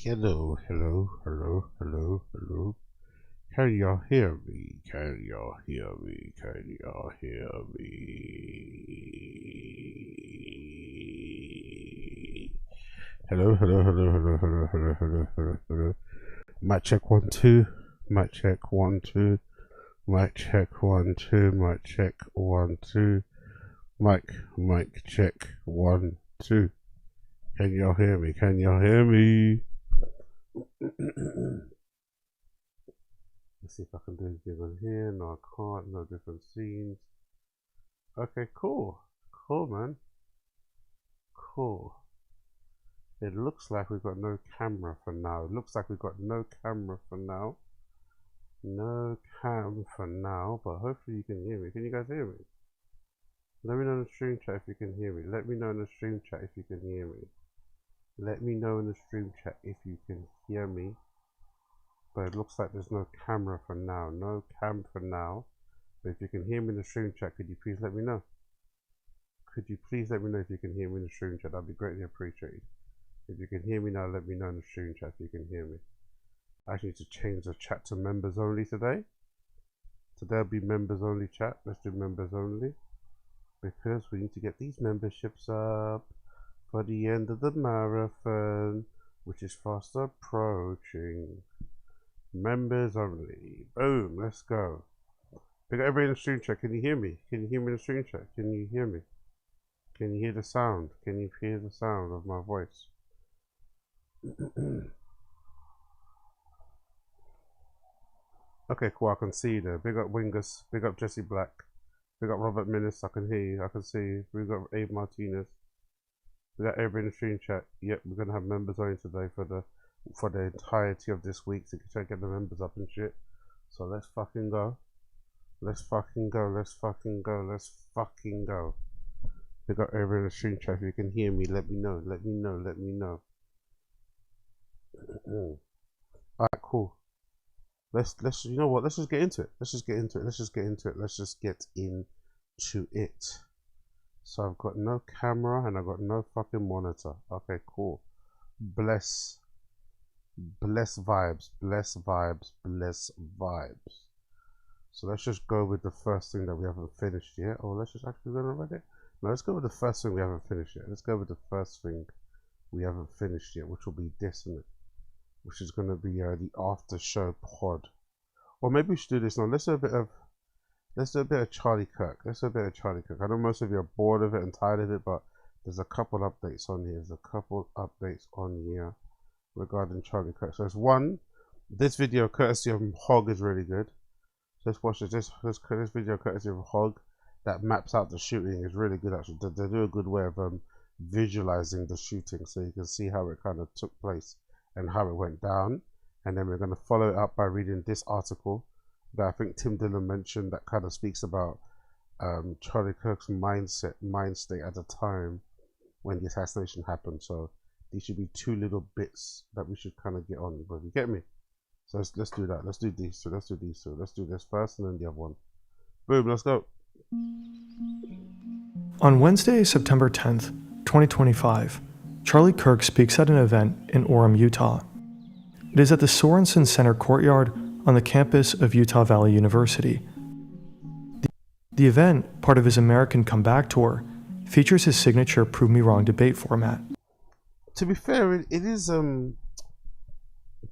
Hello, hello, hello, hello, hello. Can y'all hear me? Can y'all hear me? Can y'all hear me? Hello, hello, hello, hello, hello, hello, hello, hello, hello. Mic check 1 2. Mic check 1 2. Mic check 1 2. Mic check 1 2. Mic check 1 2. Can y'all hear me? Can y'all hear me? Let's see if I can do anything on here. No, I can't. No different scenes. Okay, cool. Cool, man. Cool. It looks like we've got no camera for now. It looks like we've got no camera for now. No cam for now, but hopefully you can hear me. Can you guys hear me? Let me know in the stream chat if you can hear me. Let me know in the stream chat if you can hear me. Let me know in the stream chat if you can hear me. But it looks like there's no camera for now. No cam for now. But if you can hear me in the stream chat, could you please let me know? Could you please let me know if you can hear me in the stream chat? That'd be greatly appreciated. If you can hear me now, let me know in the stream chat if you can hear me. I actually need to change the chat to members only today. Today will be members only chat. Let's do members only. Because we need to get these memberships up for the end of the marathon, which is fast approaching. Members only. Boom, let's go. We got everybody in the stream chat. Can you hear me? Can you hear me in the stream chat? Can you hear me? Can you hear the sound? Can you hear the sound of my voice? Okay, cool. I can see you there. Big up Wingus. Big up Jesse Black. Big up Robert Minnis. I can hear you. I can see you. We got Abe Martinez. We got everybody in the stream chat. Yep, we're gonna have members only today for the entirety of this week, so you can try to get the members up and shit. So let's fucking go. Let's fucking go. Let's fucking go. Let's fucking go. We got everybody in the stream chat. If you can hear me, let me know. Let me know. Let me know. Alright, cool. Let's you know what? Let's just get into it. Let's just get into it. Let's just get into it. Let's just get into it. So I've got no camera and I've got no fucking monitor. Okay, cool. Bless vibes. Bless vibes. Bless vibes. So let's just go with the first thing that we haven't finished yet. Or let's just actually go on Reddit. No, let's go with the first thing we haven't finished yet. Let's go with the first thing we haven't finished yet, which will be this, isn't it? Which is going to be the after show pod. Or maybe we should do this now. Let's do a bit of Charlie Kirk. Let's do a bit of Charlie Kirk. I know most of you are bored of it and tired of it, but there's a couple updates on here. There's a couple updates on here regarding Charlie Kirk. So there's one. This video courtesy of Hog is really good. So let's watch this video courtesy of Hog that maps out the shooting is really good actually. They do a good way of visualizing the shooting so you can see how it kind of took place and how it went down. And then we're going to follow it up by reading this article that I think Tim Dillon mentioned that kind of speaks about Charlie Kirk's mind state at the time when the assassination happened. So these should be two little bits that we should kind of get on. But you get me? So let's do that. Let's do these two. Let's do these two. Let's do this first and then the other one. Boom, let's go. On Wednesday, September 10th, 2025, Charlie Kirk speaks at an event in Orem, Utah. It is at the Sorensen Center courtyard on the campus of Utah Valley University. The event, part of his American Comeback Tour, features his signature Prove Me Wrong debate format. To be fair, it is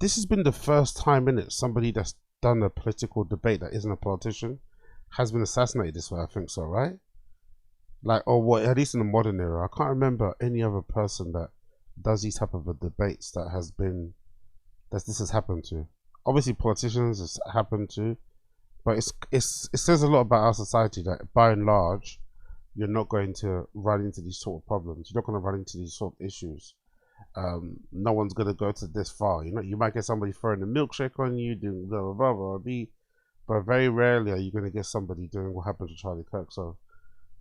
this has been the first time in it somebody that's done a political debate that isn't a politician has been assassinated this way. I think so, right? Like, or what? At least in the modern era, I can't remember any other person that does these type of debates that this has happened to. Obviously, politicians has happened to, but it says a lot about our society that by and large, you're not going to run into these sort of problems. You're not going to run into these sort of issues. No one's going to go to this far. You know, you might get somebody throwing a milkshake on you, doing blah blah blah blah, blah, but very rarely are you going to get somebody doing what happened to Charlie Kirk. So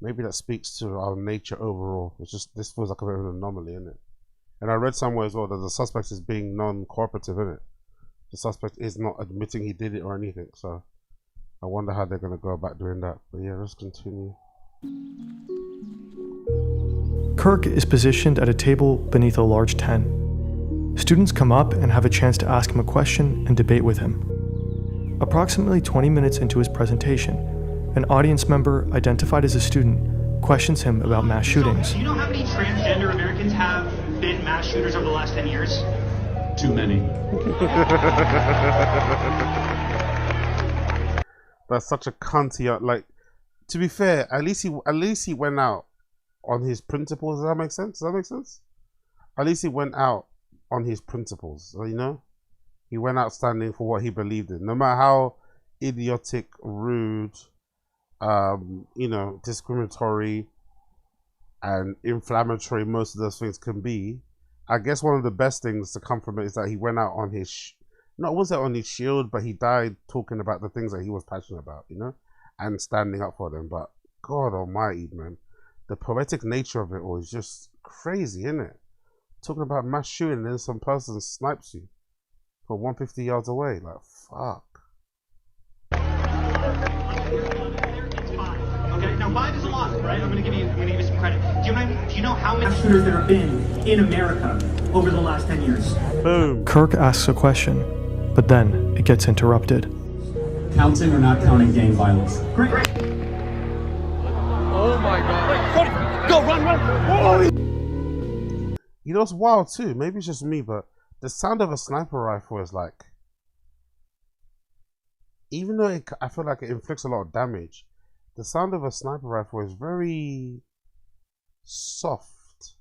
maybe that speaks to our nature overall. It's just, this feels like a bit of an anomaly, isn't it? And I read somewhere as well that the suspect is being non-cooperative, isn't it? The suspect is not admitting he did it or anything. So I wonder how they're going to go about doing that. But yeah, let's continue. Kirk is positioned at a table beneath a large tent. Students come up and have a chance to ask him a question and debate with him. Approximately 20 minutes into his presentation, an audience member identified as a student questions him about mass shootings. Do you know how many transgender Americans have been mass shooters over the last 10 years? Too many. That's such a cunty. Like, to be fair, at least he went out on his principles. Does that make sense? Does that make sense? At least he went out on his principles. You know, he went out standing for what he believed in, no matter how idiotic, rude, you know, discriminatory and inflammatory most of those things can be. I guess one of the best things to come from it is that he went out on his, not was it on his shield, but he died talking about the things that he was passionate about, you know, and standing up for them. But God almighty, man, the poetic nature of it all is just crazy, isn't it? Talking about mass shooting and then some person snipes you from 150 yards away. Like, fuck. Okay, now 5 is a lot, right? I'm gonna give you some credit. Do you know how many mass shooters there have been in America over the last 10 years? Boom. Kirk asks a question, but then it gets interrupted. Counting or not counting gang violence? Great. Oh my God. Go, run. You know, it's wild too. Maybe it's just me, but the sound of a sniper rifle is like, even though I feel like it inflicts a lot of damage, the sound of a sniper rifle is very soft.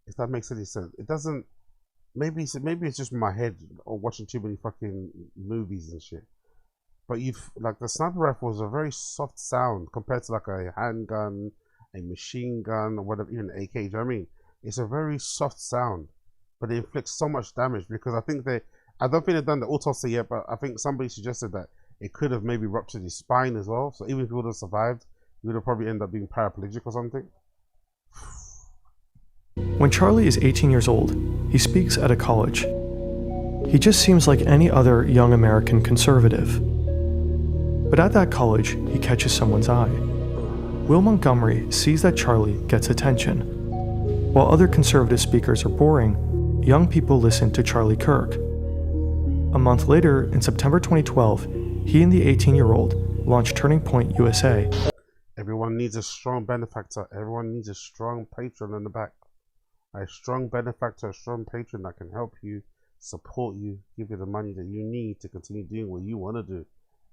If that makes any sense. It doesn't. Maybe it's just my head or watching too many fucking movies and shit. But like the sniper rifle is a very soft sound compared to like a handgun, a machine gun, or whatever, even an AK. Do you know what I mean? It's a very soft sound, but it inflicts so much damage because I don't think they've done the autopsy yet, but I think somebody suggested that it could have maybe ruptured his spine as well. So even if he would have survived, he would have probably ended up being paraplegic or something. When Charlie is 18 years old, he speaks at a college. He just seems like any other young American conservative. But at that college, he catches someone's eye. Will Montgomery sees that Charlie gets attention. While other conservative speakers are boring, young people listen to Charlie Kirk. A month later, in September 2012, he and the 18-year-old launched Turning Point USA. Everyone needs a strong benefactor. Everyone needs a strong patron in the back. A strong benefactor, a strong patron that can help you, support you, give you the money that you need to continue doing what you want to do.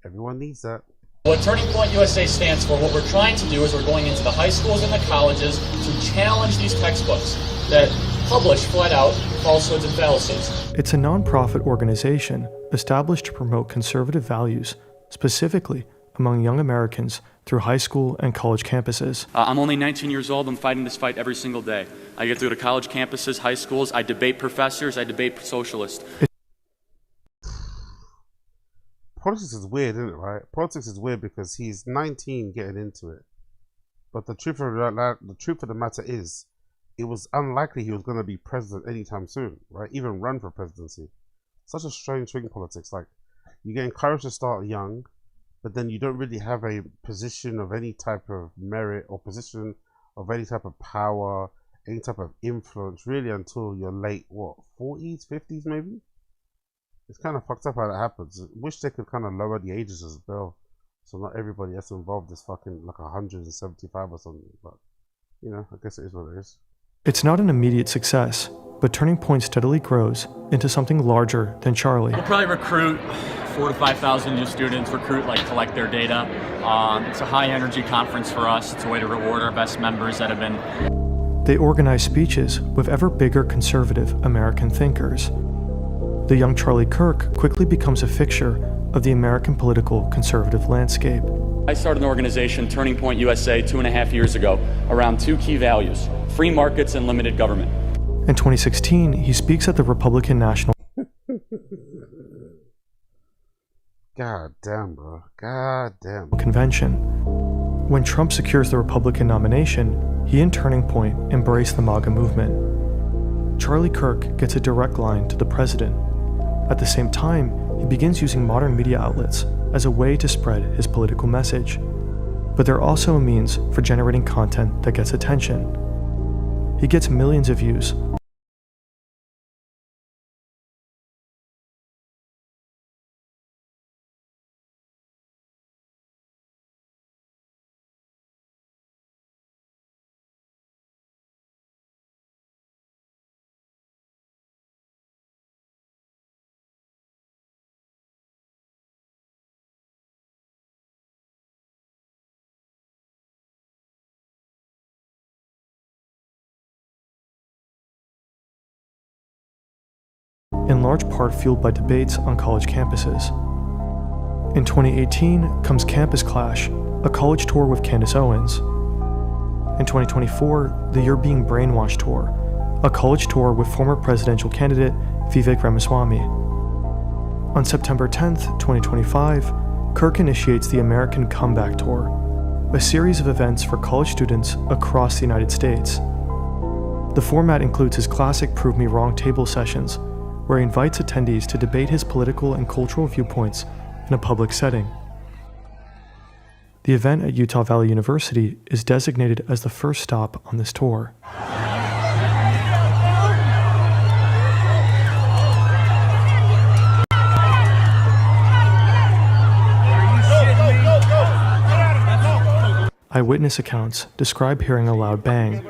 Everyone needs that. What Turning Point USA stands for, what we're trying to do is we're going into the high schools and the colleges to challenge these textbooks that publish flat out falsehoods and fallacies. It's a nonprofit organization established to promote conservative values, specifically among young Americans through high school and college campuses. I'm only 19 years old. I'm fighting this fight every single day. I get to go to college campuses, high schools. I debate professors. I debate socialists. Politics is weird, isn't it, right? Politics is weird because he's 19 getting into it. But the truth of the matter is, it was unlikely he was going to be president anytime soon, right? Even run for presidency. Such a strange thing, politics. Like, you get encouraged to start young, but then you don't really have a position of any type of merit or position of any type of power, any type of influence, really until you're late, 40s, 50s maybe? It's kind of fucked up how that happens. I wish they could kind of lower the ages as well, so not everybody that's involved is fucking like 175 or something. But, you know, I guess it is what it is. It's not an immediate success, but Turning Point steadily grows into something larger than Charlie. We'll probably recruit 4,000 to 5,000 new students, collect their data. It's a high energy conference for us. It's a way to reward our best members that have been. They organize speeches with ever bigger conservative American thinkers. The young Charlie Kirk quickly becomes a fixture of the American political conservative landscape. I started an organization, Turning Point USA, 2.5 years ago, around two key values: free markets and limited government. In 2016, he speaks at the Republican National God damn, bro. God damn. Convention. When Trump secures the Republican nomination, he and Turning Point embrace the MAGA movement. Charlie Kirk gets a direct line to the president. At the same time, he begins using modern media outlets as a way to spread his political message. But they're also a means for generating content that gets attention. He gets millions of views, in large part fueled by debates on college campuses. In 2018 comes Campus Clash, a college tour with Candace Owens. In 2024, the You're Being Brainwashed tour, a college tour with former presidential candidate Vivek Ramaswamy. On September 10th, 2025, Kirk initiates the American Comeback Tour, a series of events for college students across the United States. The format includes his classic Prove Me Wrong table sessions, where he invites attendees to debate his political and cultural viewpoints in a public setting. The event at Utah Valley University is designated as the first stop on this tour. Eyewitness accounts describe hearing a loud bang.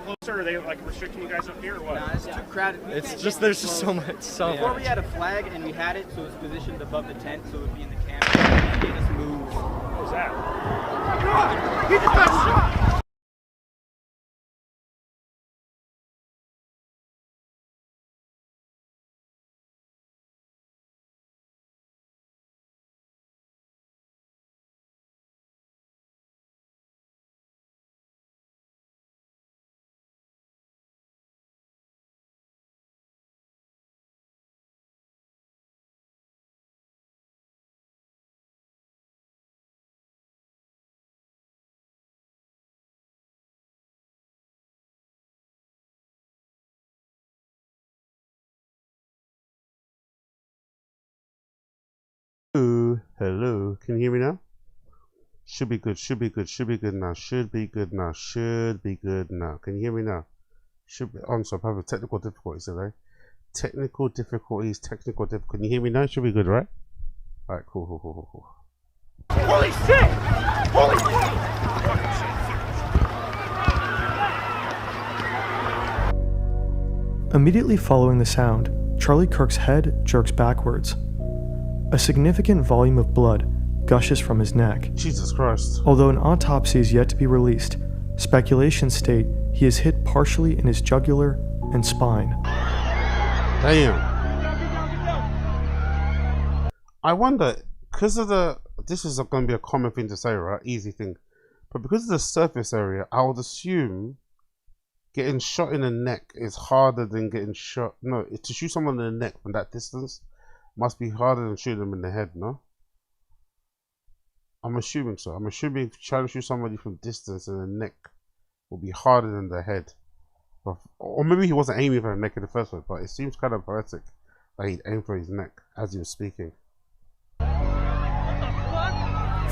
Closer, are they like restricting you guys up here or what? Nah, it's too crowded. It's just there's just so much. Before we had a flag and we had it so it was positioned above the tent so it would be in the camera. They made us move. What was that? Oh my God! He just got shot! Hello, can you hear me now? Should be good now, should be good now. Can you hear me now? Should be on, so I'm having technical difficulties today. Technical difficulties. Can you hear me now? Should be good, right? Alright, cool. Holy shit! Holy shit! Immediately following the sound, Charlie Kirk's head jerks backwards. A significant volume of blood gushes from his neck. Jesus Christ. Although an autopsy is yet to be released, speculations state he is hit partially in his jugular and spine. Damn. I wonder, because of this is going to be a common thing to say, right? Easy thing. But because of the surface area, I would assume getting shot in the neck is harder than getting shot. No, to shoot someone in the neck from that distance must be harder than shooting them in the head, no? I'm assuming so. I'm assuming trying to shoot somebody from distance in the neck will be harder than the head. Or maybe he wasn't aiming for the neck in the first place, but it seems kind of poetic that he'd aim for his neck as he was speaking.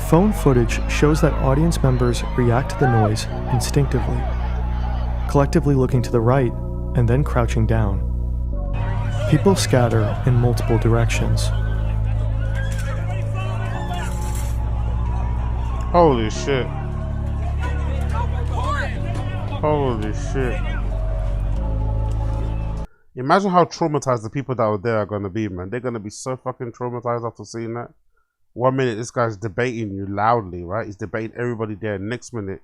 Phone footage shows that audience members react to the noise instinctively, collectively looking to the right and then crouching down. People scatter in multiple directions. Holy shit. Holy shit. Imagine how traumatized the people that were there are going to be, man. They're going to be so fucking traumatized after seeing that. 1 minute, this guy's debating you loudly, right? He's debating everybody there. Next minute,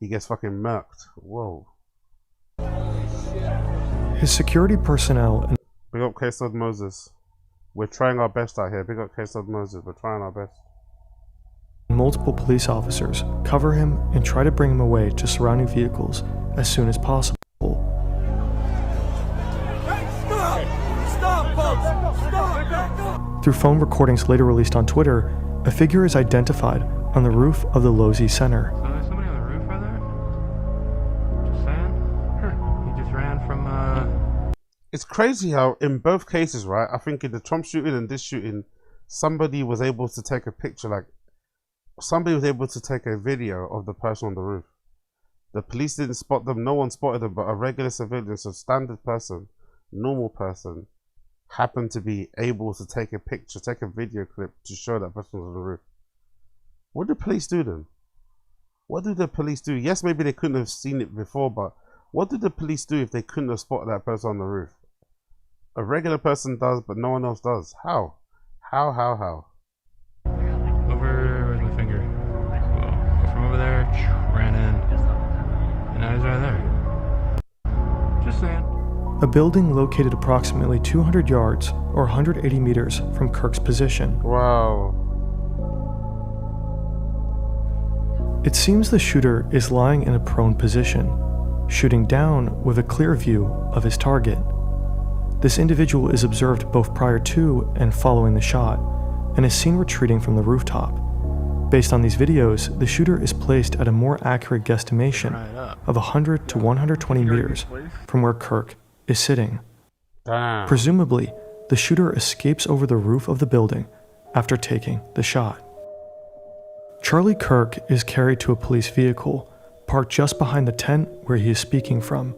he gets fucking murked. Whoa. His security personnel and Big up K-Sod Moses. We're trying our best out here. Big up K-Sod Moses. We're trying our best. multiple police officers cover him and try to bring him away to surrounding vehicles as soon as possible. Through phone recordings later released on Twitter, a figure is identified on the roof of the Losey Center. So there's somebody on the roof right there? It's crazy how in both cases, right? I think in the Trump shooting and this shooting, somebody was able to take a picture, like somebody was able to take a video of the person on the roof. The police didn't spot them, no one spotted them, but a regular civilian, so standard person, normal person, happened to be able to take a picture, take a video clip to show that person was on the roof. What did police do then? What did the police do? Yes, maybe they couldn't have seen it before, but what did the police do if they couldn't have spotted that person on the roof? A regular person does, but no one else does. How? How? Over, where's my finger? Well, from over there, ran in, and now he's right there. Just saying. A building located approximately 200 yards or 180 meters from Kirk's position. Wow. It seems the shooter is lying in a prone position, shooting down with a clear view of his target. This individual is observed both prior to and following the shot, and is seen retreating from the rooftop. Based on these videos, the shooter is placed at a more accurate guesstimation of 100 to 120 meters from where Kirk is sitting. Damn. Presumably, the shooter escapes over the roof of the building after taking the shot. Charlie Kirk is carried to a police vehicle parked just behind the tent where he is speaking from.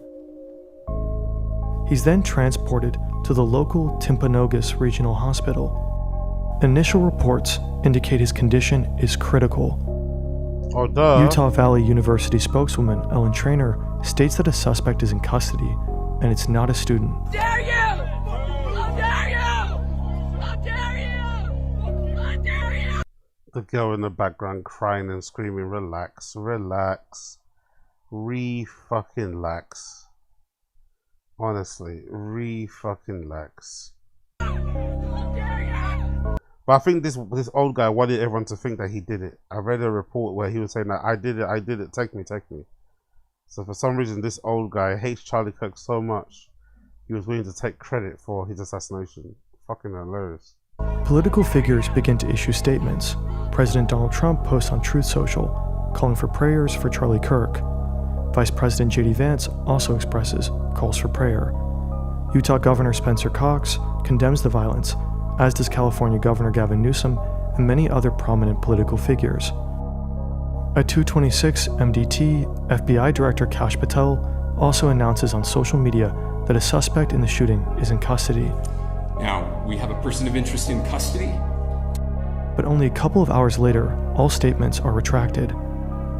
He's then transported to the local Timpanogos Regional Hospital. Initial reports indicate his condition is critical. Oh, duh. Utah Valley University spokeswoman Ellen Trainor states that a suspect is in custody, and it's not a student. Dare you! How dare you! How dare you! How dare you! The girl in the background crying and screaming, relax, relax. Re-fucking-lax. Honestly, re-fucking-lax. But I think this old guy wanted everyone to think that he did it. I read a report where he was saying that I did it, take me. So for some reason, this old guy hates Charlie Kirk so much, he was willing to take credit for his assassination. Fucking hilarious. Political figures begin to issue statements. President Donald Trump posts on Truth Social, calling for prayers for Charlie Kirk. Vice President J.D. Vance also expresses calls for prayer. Utah Governor Spencer Cox condemns the violence, as does California Governor Gavin Newsom and many other prominent political figures. At 2:26 MDT, FBI Director Kash Patel also announces on social media that a suspect in the shooting is in custody. Now, we have a person of interest in custody. But only a couple of hours later, all statements are retracted.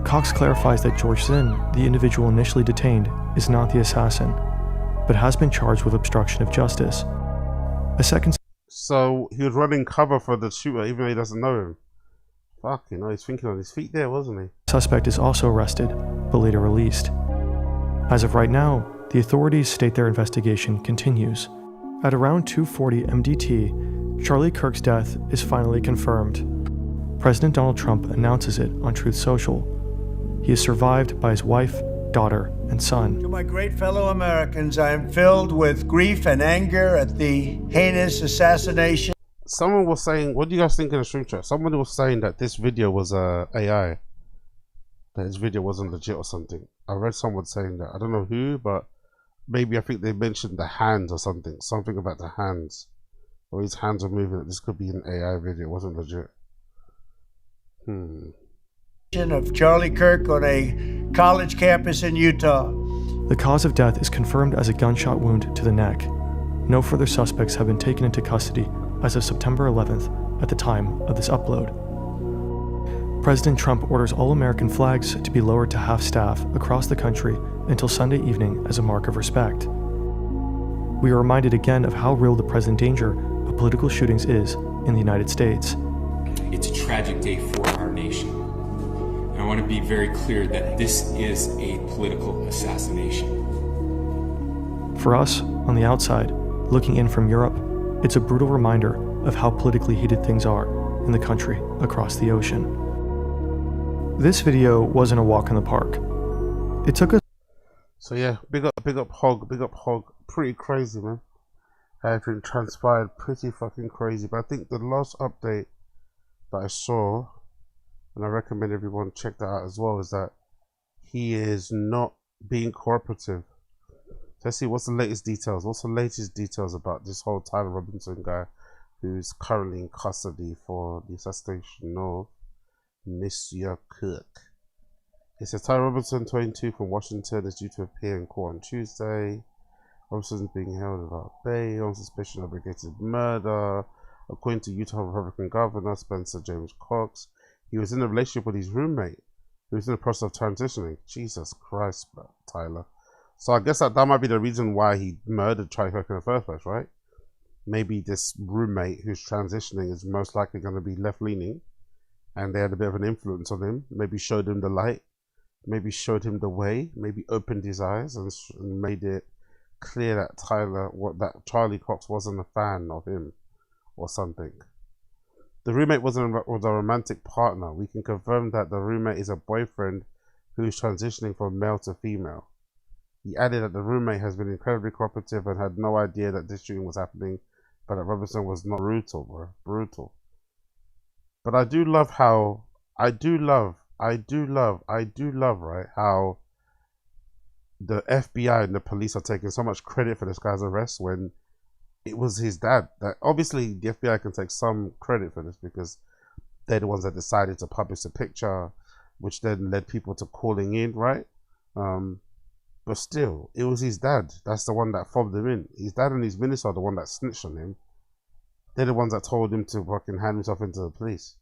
Cox clarifies that George Zinn, the individual initially detained, is not the assassin, but has been charged with obstruction of justice. A second. So he was running cover for the shooter even though he doesn't know him. Fuck, you know, he's thinking on his feet there, wasn't he? Suspect is also arrested, but later released. As of right now, the authorities state their investigation continues. At around 2:40 MDT, Charlie Kirk's death is finally confirmed. President Donald Trump announces it on Truth Social. He is survived by his wife, daughter, and son. To my great fellow Americans, I am filled with grief and anger at the heinous assassination. Someone was saying, what do you guys think in the stream chat? Someone was saying that this video was AI. That his video wasn't legit or something. I read someone saying that. I don't know who, but maybe I think they mentioned the hands or something. Something about the hands. Or his hands were moving. That this could be an AI video. It wasn't legit. Of Charlie Kirk on a college campus in Utah. The cause of death is confirmed as a gunshot wound to the neck. No further suspects have been taken into custody as of September 11th at the time of this upload. President Trump orders all American flags to be lowered to half-staff across the country until Sunday evening as a mark of respect. We are reminded again of how real the present danger of political shootings is in the United States. It's a tragic day for our nation. And I want to be very clear that this is a political assassination. For us, on the outside, looking in from Europe, it's a brutal reminder of how politically heated things are in the country across the ocean. This video wasn't a walk in the park. It took us. So yeah, big up Hog. Pretty crazy, man. Everything transpired pretty fucking crazy. But I think the last update that I saw, and I recommend everyone check that out as well, is that he is not being cooperative. Let's see what's the latest details. What's the latest details about this whole Tyler Robinson guy who's currently in custody for the assassination of Monsieur Kirk. It says Tyler Robinson, 22, from Washington, is due to appear in court on Tuesday. Robinson is being held without bail on suspicion of aggravated murder. According to Utah Republican Governor Spencer James Cox, he was in a relationship with his roommate, who was in the process of transitioning. Jesus Christ, Tyler. So I guess that might be the reason why he murdered Charlie Kirk in the first place, right? Maybe this roommate who's transitioning is most likely going to be left-leaning, and they had a bit of an influence on him. Maybe showed him the light, maybe showed him the way, maybe opened his eyes and made it clear that that Charlie Cox wasn't a fan of him or something. The roommate was a romantic partner. We can confirm that the roommate is a boyfriend who is transitioning from male to female. He added that the roommate has been incredibly cooperative and had no idea that this shooting was happening, but that Robinson was not brutal, bro. Brutal. But I do love, right, how the FBI and the police are taking so much credit for this guy's arrest when it was his dad. That obviously the FBI can take some credit for this because they're the ones that decided to publish the picture, which then led people to calling in, right? But still, it was his dad. That's the one that fobbed him in. His dad and his minister are the one that snitched on him. They're the ones that told him to fucking hand himself into the police.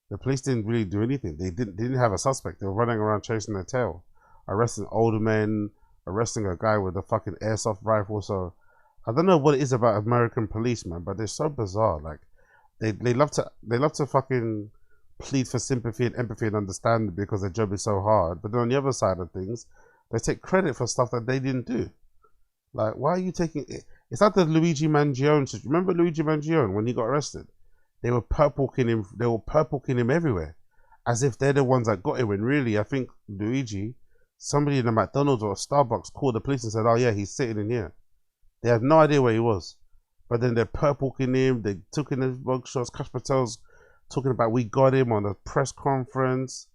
The police didn't really do anything. They didn't have a suspect. They were running around chasing their tail, arresting older men, arresting a guy with a fucking airsoft rifle. So I don't know what it is about American policemen, but they're so bizarre. Like they love to fucking plead for sympathy and empathy and understanding because their job is so hard. But then on the other side of things, they take credit for stuff that they didn't do. Like, why are you taking it? It's like the Luigi Mangione. Remember Luigi Mangione when he got arrested? They were purple-king him. They were purple-king him everywhere, as if they're the ones that got him. And really, I think Luigi, somebody in a McDonald's or a Starbucks called the police and said, "Oh yeah, he's sitting in here." They had no idea where he was, but then they're purple-king him. They took in his mugshots. Kash Patel's talking about we got him on a press conference.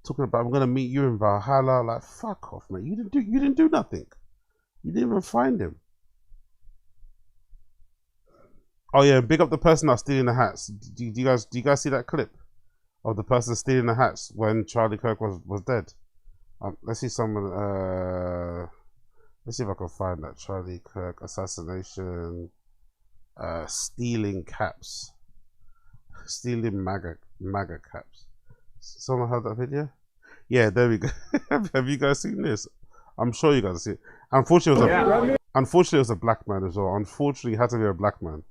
Talking about I'm gonna meet you in Valhalla. Like, fuck off, man. You didn't do nothing. You didn't even find him. Oh yeah, big up the person that's stealing the hats. Do you guys see that clip of the person stealing the hats when Charlie Kirk was dead? Let's see someone. Let's see if I can find that Charlie Kirk assassination. Stealing caps. Stealing MAGA caps. Someone heard that video? Yeah, there we go. Have you guys seen this? I'm sure you guys have seen it. Unfortunately, it was a black man as well. Unfortunately, it had to be a black man.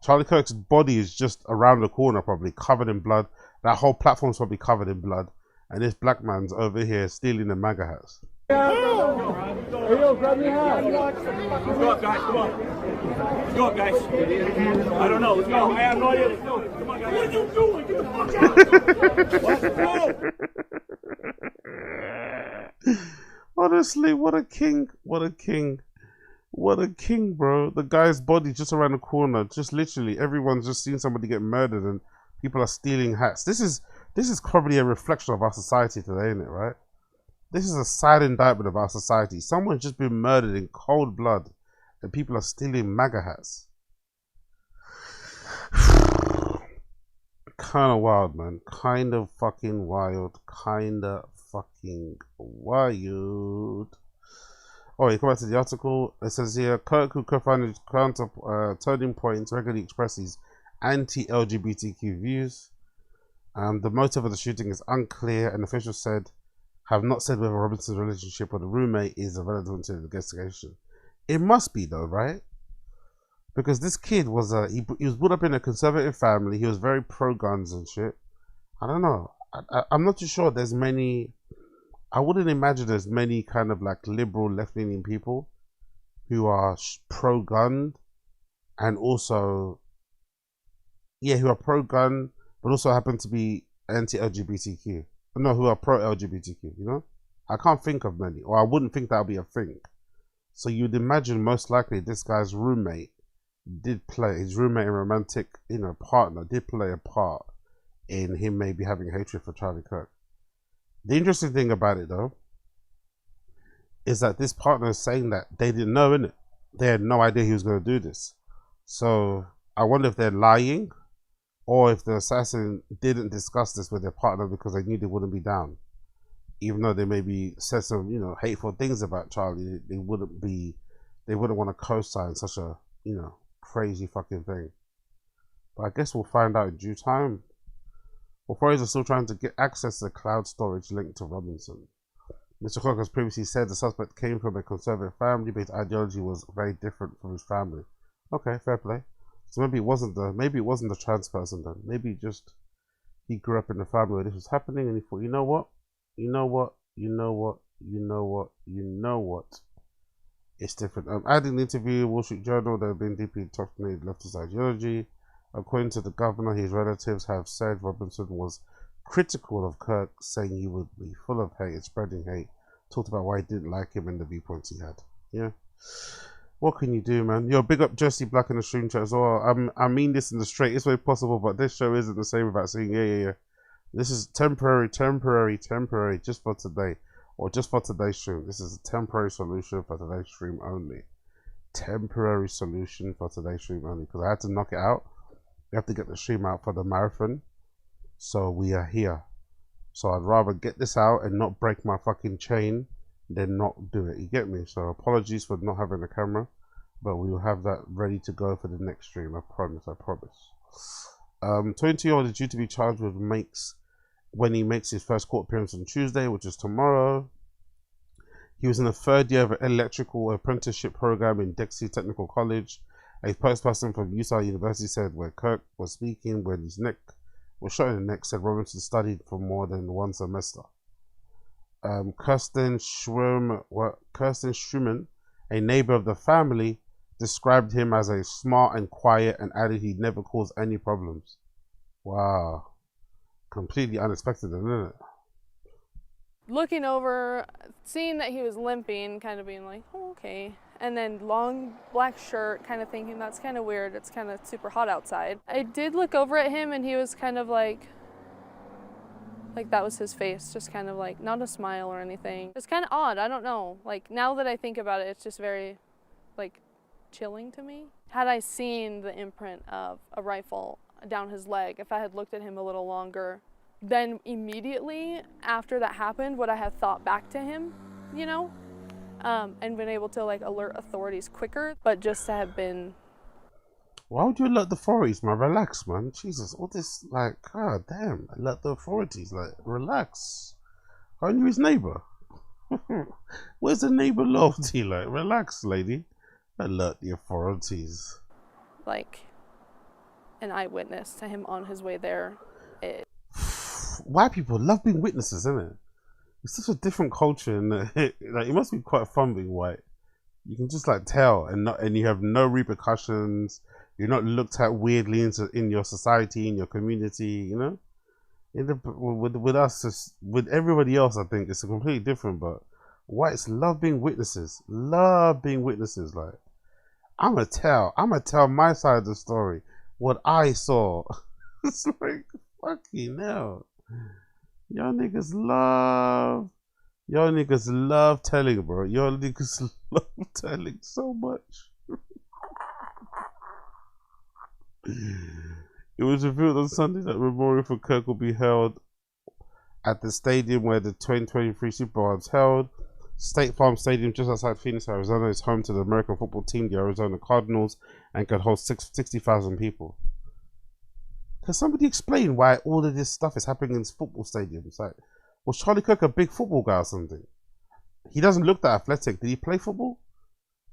Charlie Kirk's body is just around the corner, probably covered in blood. That whole platform's probably covered in blood. And this black man's over here stealing the MAGA hats. Hey, yo, grab your hat. Let's go up, guys. Come on. Let's go up, guys. I don't know. Let's go. I have no idea. Let's go. Come on, guys. What are you doing? Get the fuck out. Let's go. Honestly, what a king. What a king. What a king, bro. The guy's body just around the corner. Just literally, everyone's just seen somebody get murdered and people are stealing hats. This is probably a reflection of our society today, isn't it, right? This is a sad indictment of our society. Someone's just been murdered in cold blood and people are stealing MAGA hats. Kind of wild, man. Kind of fucking wild. Kind of fucking wild. Oh, you come back to the article. It says here, Kirk, who co-founded Turning Point, regularly expresses anti-LGBTQ views. The motive of the shooting is unclear, and officials have not said whether Robinson's relationship with a roommate is relevant to the investigation. It must be though, right? Because this kid was he was brought up in a conservative family. He was very pro-guns and shit. I don't know. I'm not too sure there's many. I wouldn't imagine there's many kind of like liberal left-leaning people who are pro-gun and also, yeah, who are pro-gun but also happen to be anti-LGBTQ. No, who are pro-LGBTQ, you know? I can't think of many, or I wouldn't think that would be a thing. So you'd imagine most likely this guy's roommate his roommate and romantic, partner did play a part in him maybe having hatred for Charlie Kirk. The interesting thing about it though is that this partner is saying that they didn't know, innit? They had no idea he was going to do this. So I wonder if they're lying, or if the assassin didn't discuss this with their partner because they knew they wouldn't be down. Even though they maybe said some, you know, hateful things about Charlie, they wouldn't want to co-sign such a, you know, crazy fucking thing. But I guess we'll find out in due time. Authorities are still trying to get access to the cloud storage linked to Robinson. Mr. Cook has previously said the suspect came from a conservative family, but his ideology was very different from his family. Okay, fair play. So maybe it wasn't the trans person then. Maybe just he grew up in a family where this was happening, and he thought, you know what, it's different. Adding the interview, Wall Street Journal, they have been deeply indoctrinated leftist ideology. According to the governor, his relatives have said Robinson was critical of Kirk, saying he would be full of hate and spreading hate. Talked about why he didn't like him and the viewpoints he had. Yeah. What can you do, man? Yo, big up Jesse Black in the stream chat as well. I mean this in the straightest way possible, but this show isn't the same without saying yeah. This is temporary, just for today. Or just for today's stream. This is a temporary solution for today's stream only. Temporary solution for today's stream only. Because I had to knock it out. We have to get the stream out for the marathon. So we are here. So I'd rather get this out and not break my fucking chain than not do it. You get me? So apologies for not having a camera. But we will have that ready to go for the next stream. I promise. 20-year-old is due to be charged with when he makes his first court appearance on Tuesday, which is tomorrow. He was in the third year of an electrical apprenticeship program in Dixie Technical College. A spokesperson from Utah University said where Kirk was speaking when his neck was shot in the neck, said Robinson studied for more than one semester. Kirsten Schruman, a neighbor of the family, described him as a smart and quiet and added he'd never caused any problems. Wow. Completely unexpected, isn't it? Looking over, seeing that he was limping, kind of being like, oh, okay. And then long black shirt, kind of thinking that's kind of weird. It's kind of super hot outside. I did look over at him and he was kind of like that was his face, just kind of like, not a smile or anything. It's kind of odd, I don't know. Like now that I think about it, it's just very like chilling to me. Had I seen the imprint of a rifle down his leg, if I had looked at him a little longer, then immediately after that happened, would I have thought back to him, you know? And been able to like alert authorities quicker, but just to have been... Why would you alert the authorities, man? Relax, man. Jesus, all this, like, god damn, alert the authorities, like, relax. Aren't you his neighbor? Where's the neighbor loyalty? Like, relax, lady. Alert the authorities. Like, an eyewitness to him on his way there. White people love being witnesses, isn't it? It's such a different culture, and like, it must be quite fun being white. You can just like tell, and you have no repercussions. You're not looked at weirdly in your society, in your community. You know, with us, with everybody else, I think it's completely different. But whites love being witnesses. Love being witnesses. Like, I'm gonna tell my side of the story. What I saw. It's like, fucking hell. Y'all niggas love telling, bro. Y'all niggas love telling so much. It was revealed on Sunday that memorial for Kirk will be held at the stadium where the 2023 Super Bowl was held. State Farm Stadium, just outside Phoenix, Arizona, is home to the American football team, the Arizona Cardinals, and could hold 60,000 people. Can somebody explain why all of this stuff is happening in football stadiums? Like, was Charlie Kirk a big football guy or something? He doesn't look that athletic. Did he play football?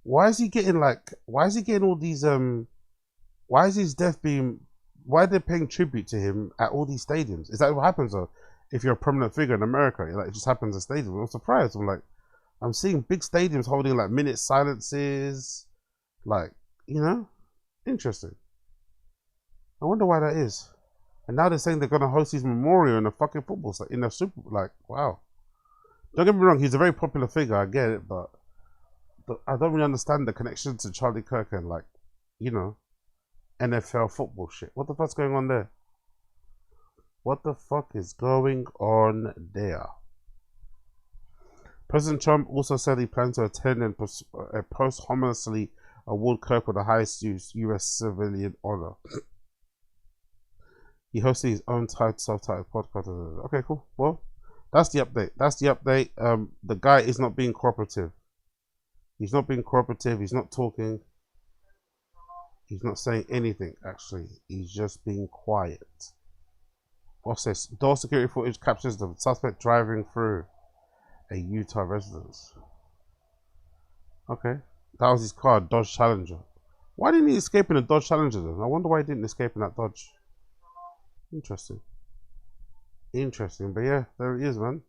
Why is he getting all these why is his death being, why are they paying tribute to him at all these stadiums? Is that what happens though? If you're a prominent figure in America, like, it just happens at stadiums. I'm surprised. I'm seeing big stadiums holding like minute silences, like, you know, interesting. I wonder why that is. And now they're saying they're gonna host his memorial in a fucking football, in a super, like, wow. Don't get me wrong, he's a very popular figure, I get it, but I don't really understand the connection to Charlie Kirk and, like, you know, NFL football shit. What the fuck's going on there? What the fuck is going on there? President Trump also said he plans to attend and posthumously award Kirk with the highest U.S. civilian honor. He hosted his own self-titled podcast. Okay, cool. Well, that's the update. That's the update. The guy is not being cooperative. He's not being cooperative. He's not talking. He's not saying anything, actually. He's just being quiet. What's this? Door security footage captures the suspect driving through a Utah residence. Okay. That was his car, Dodge Challenger. Why didn't he escape in a Dodge Challenger then? I wonder why he didn't escape in that Dodge. Interesting. Interesting. But yeah, there he is, man.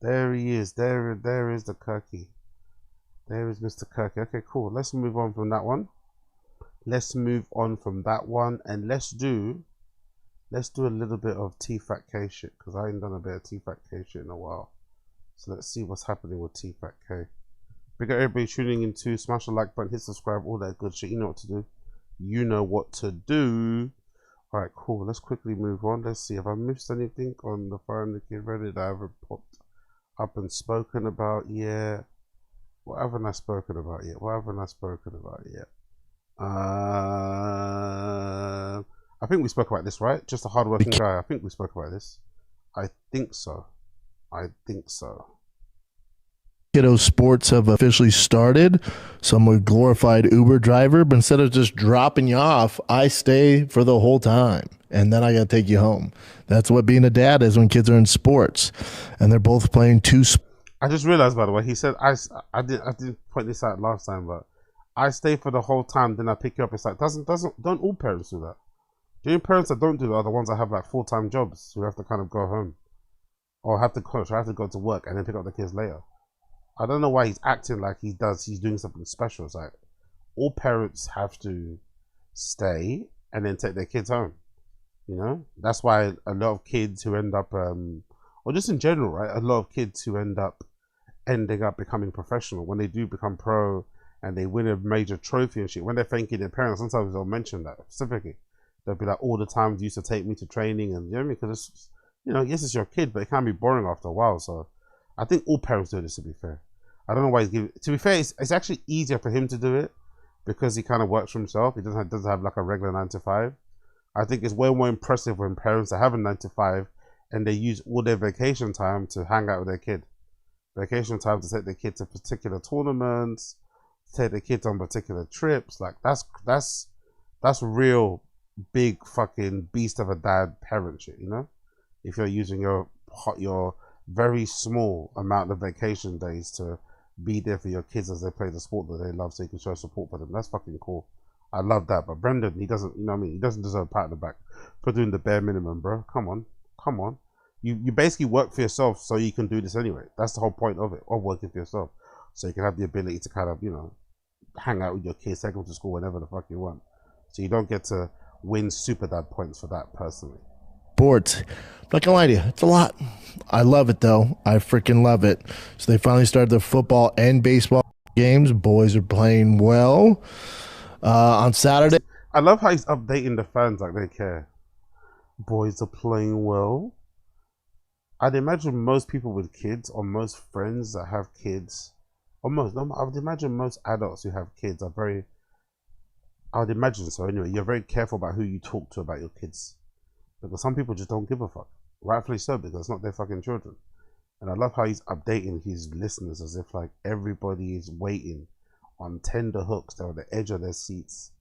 There he is. There is the Kirky. There is Mr. Kirky. Okay, cool. Let's move on from that one. Let's move on from that one, and let's do a little bit of Tfatk K shit, because I ain't done a bit of Tfatk K shit in a while. So let's see what's happening with Tfatk K. Big up everybody tuning in too. Smash the like button, hit subscribe, all that good shit. You know what to do. You know what to do. Alright, cool. Let's quickly move on. Let's see. Have I missed anything on the Fire the Kid Reddit that I haven't popped up and spoken about yet? What haven't I spoken about yet? What haven't I spoken about yet? I think we spoke about this, right? Just a hardworking guy. I think we spoke about this. I think so. I think so. Kiddo sports have officially started. So I'm a glorified Uber driver, but instead of just dropping you off, I stay for the whole time. And then I got to take you home. That's what being a dad is when kids are in sports. And they're both playing two sports. I just realized, by the way, he said, I didn't point this out last time, but I stay for the whole time, then I pick you up. It's like, don't all parents do that? The only parents that don't do that are the ones that have like full-time jobs who have to kind of go home. Or have to coach, or have to go to work and then pick up the kids later. I don't know why he's acting like he's doing something special. It's like all parents have to stay and then take their kids home. You know, that's why a lot of kids who end up, or just in general, right? A lot of kids who ending up becoming professional, when they do become pro and they win a major trophy and shit, when they're thanking their parents, sometimes they'll mention that specifically. They'll be like, all the time you used to take me to training, and you know what I mean? Because it's, you know, yes, it's your kid, but it can be boring after a while. So I think all parents do this, to be fair. I don't know why he's giving. To be fair, it's actually easier for him to do it because he kind of works for himself. He doesn't have like a regular 9 to 5. I think it's way more impressive when parents that have a 9 to 5 and they use all their vacation time to hang out with their kid. Vacation time to take their kid to particular tournaments, take their kids on particular trips. Like that's real big fucking beast of a dad parent shit, you know? If you're using your very small amount of vacation days to be there for your kids as they play the sport that they love, so you can show support for them. That's fucking cool. I love that. But Brendan, he doesn't, you know what I mean? He doesn't deserve a pat on the back for doing the bare minimum, bro. Come on. You basically work for yourself so you can do this anyway. That's the whole point of it, of working for yourself. So you can have the ability to kind of, you know, hang out with your kids, take them to school whenever the fuck you want. So you don't get to win super dad points for that personally. Sports. I'm not gonna lie to you, it's a lot. I love it though. I freaking love it. So they finally started the football and baseball games. Boys are playing well. On Saturday. I love how he's updating the fans like they care. Boys are playing well. I'd imagine most people with kids, or most friends that have kids, I would imagine most adults who have kids are very, I would imagine so anyway, you're very careful about who you talk to about your kids. Because some people just don't give a fuck. Rightfully so, because it's not their fucking children. And I love how he's updating his listeners as if like everybody is waiting on tender hooks. They're on the edge of their seats.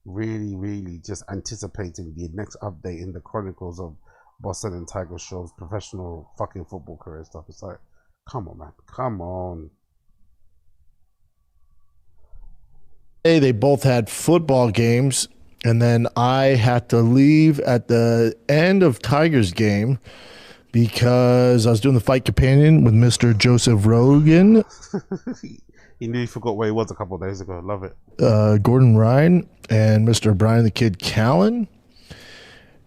Really, really just anticipating the next update in the chronicles of Boston and Tiger Show's professional fucking football career stuff. It's like, come on, man. Come on. Hey, they both had football games. And then I had to leave at the end of Tigers game because I was doing the fight companion with Mr. Joseph Rogan. He nearly forgot where he was a couple of days ago. Love it. Gordon Ryan and Mr. Brian the Kid Callen.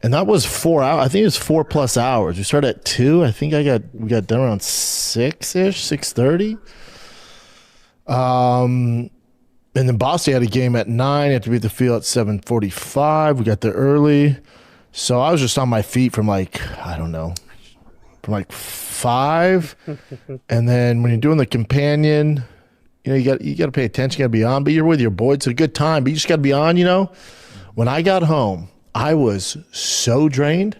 And that was 4 hours. I think it was 4+ hours. We started at 2. I think we got done around 6-ish, 6:30. And then Boston had a game at 9. Had to be at the field at 7:45. We got there early. So I was just on my feet from like, I don't know, from like 5. And then when you're doing the companion, you know, you got to pay attention, you got to be on, but you're with your boy. It's a good time, but you just got to be on, you know. When I got home, I was so drained.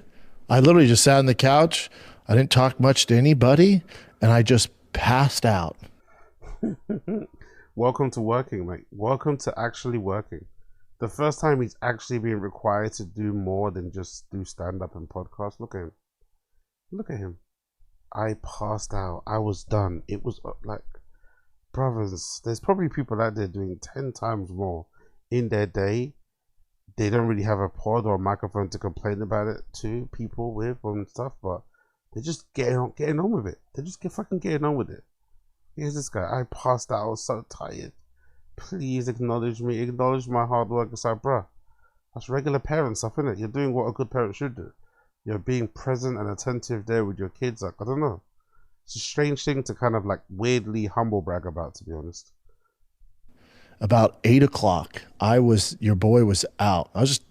I literally just sat on the couch. I didn't talk much to anybody, and I just passed out. Welcome to working, mate. Welcome to actually working. The first time he's actually being required to do more than just do stand-up and podcast. Look at him. Look at him. I passed out. I was done. It was like, brothers, there's probably people out there doing 10 times more in their day. They don't really have a pod or a microphone to complain about it to people with and stuff, but they're just getting on with it. They're just fucking getting on with it. Here's this guy. I passed out. I was so tired. Please acknowledge me. Acknowledge my hard work. It's like, bruh, that's regular parent stuff, isn't it? You're doing what a good parent should do. You're being present and attentive there with your kids. Like, I don't know. It's a strange thing to kind of like weirdly humble brag about, to be honest. About 8 o'clock, your boy was out. I was just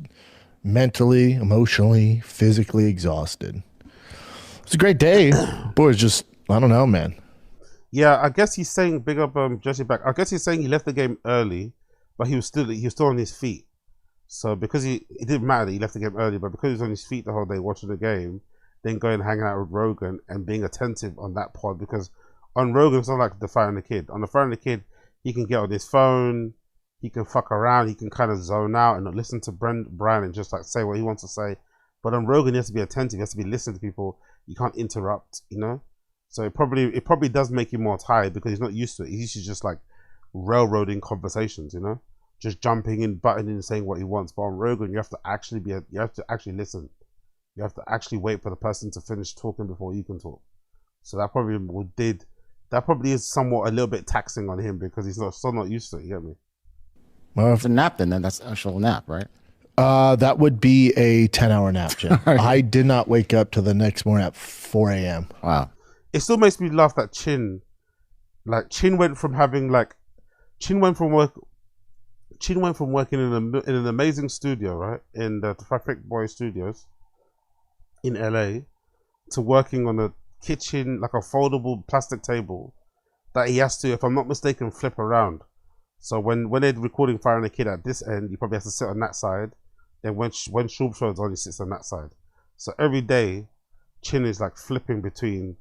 mentally, emotionally, physically exhausted. It was a great day. Boy, was just, I don't know, man. Yeah, I guess he's saying, big up Jesse back. I guess he's saying he left the game early, but he was still on his feet. So because it didn't matter that he left the game early, but because he was on his feet the whole day watching the game, then going and hanging out with Rogan and being attentive on that pod, because on Rogan it's not like the Fight and the Kid. On the Fight and the Kid, he can get on his phone, he can fuck around, he can kind of zone out and not listen to Brian and just like say what he wants to say. But on Rogan, he has to be attentive, he has to be listening to people. You can't interrupt, you know. So it probably does make him more tired because he's not used to it. He's used to just like railroading conversations, you know, just jumping in, butting in, saying what he wants. But on Rogan, you have to actually listen. You have to actually wait for the person to finish talking before you can talk. So that probably is somewhat a little bit taxing on him because he's still not used to it. You get me? Well, if it's a nap, then that's actual nap, right? That would be a 10-hour nap, Jim. I did not wake up till the next morning at 4 a.m. Wow. It still makes me laugh that Chin went from working in an amazing studio, right, in the Tfatk Boy Studios in LA, to working on a kitchen, like a foldable plastic table that he has to, if I'm not mistaken, flip around. So when they're recording Fire and the Kid at this end, he probably has to sit on that side. Then when Shulb Show's on, he sits on that side. So every day, Chin is like flipping between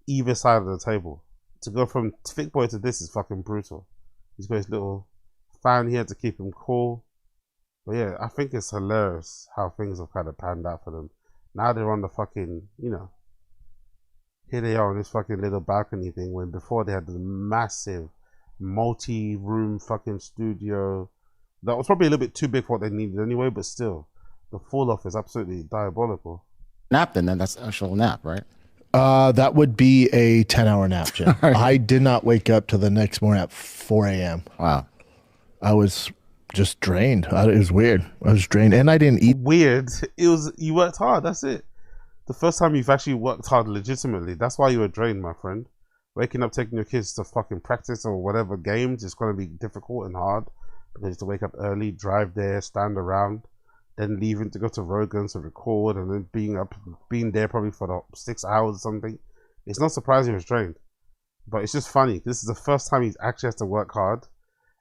either side of the table. To go from Tfatk Boy to this is fucking brutal. He's got his little fan here to keep him cool. But yeah, I think it's hilarious how things have kind of panned out for them. Now they're on the fucking, you know, here they are on this fucking little balcony thing, when before they had the massive multi-room fucking studio that was probably a little bit too big for what they needed anyway, but still, the fall off is absolutely diabolical. Nap, then that's actual nap, right? That would be a 10-hour nap, Jim. I did not wake up till the next morning at 4 a.m. Wow. I was just drained. It was weird. I was drained, and I didn't eat. Weird. You worked hard. That's it. The first time you've actually worked hard legitimately. That's why you were drained, my friend. Waking up, taking your kids to fucking practice or whatever games is going to be difficult and hard because you have to wake up early, drive there, stand around, then leaving to go to Rogan's to record, and then being there probably for the 6 hours or something. It's not surprising he was drained, but it's just funny. This is the first time he's actually has to work hard,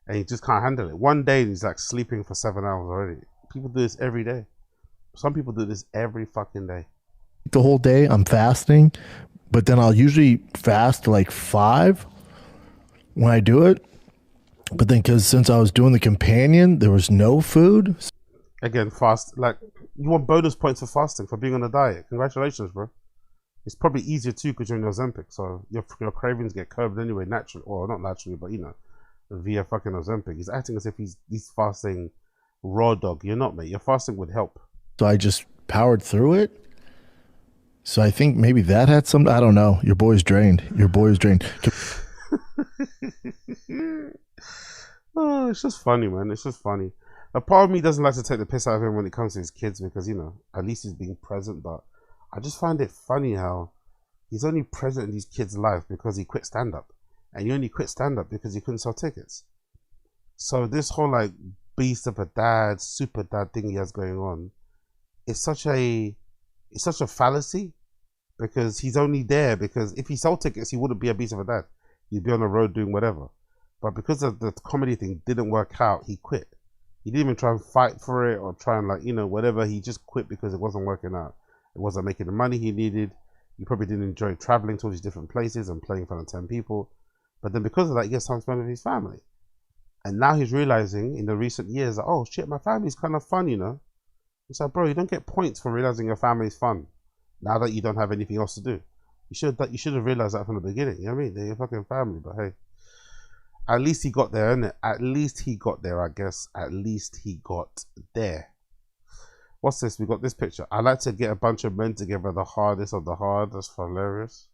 and he just can't handle it. One day he's like sleeping for 7 hours already. People do this every day. Some people do this every fucking day. The whole day I'm fasting, but then I'll usually fast to like 5 when I do it. But then since I was doing the companion, there was no food. Again, fast, like, you want bonus points for fasting, for being on a diet. Congratulations, bro. It's probably easier too because you're in Ozempic, so your cravings get curbed anyway, naturally, or not naturally, but you know, via fucking Ozempic. He's acting as if he's fasting raw dog. You're not, mate. Your fasting would help. So I just powered through it. So I think maybe that had some, I don't know. Your boy's drained. Oh, it's just funny, man. It's just funny. A part of me doesn't like to take the piss out of him when it comes to his kids because, you know, at least he's being present. But I just find it funny how he's only present in these kids' life because he quit stand-up. And he only quit stand-up because he couldn't sell tickets. So this whole, like, beast of a dad, super dad thing he has going on, it's such a fallacy because he's only there because if he sold tickets, he wouldn't be a beast of a dad. He'd be on the road doing whatever. But because of the comedy thing didn't work out, he quit. He didn't even try and fight for it or try and like, you know, whatever. He just quit because it wasn't working out. It wasn't making the money he needed. He probably didn't enjoy traveling to all these different places and playing in front of 10 people. But then because of that, he gets time to spend with his family. And now he's realizing in the recent years that, oh shit, my family's kind of fun, you know. It's like, bro, you don't get points for realizing your family's fun now that you don't have anything else to do. You should have realized that from the beginning. You know what I mean? They're your fucking family, but hey. At least he got there, innit? At least he got there, I guess. At least he got there. What's this? We got this picture. I like to get a bunch of men together, the hardest of the hard. That's hilarious.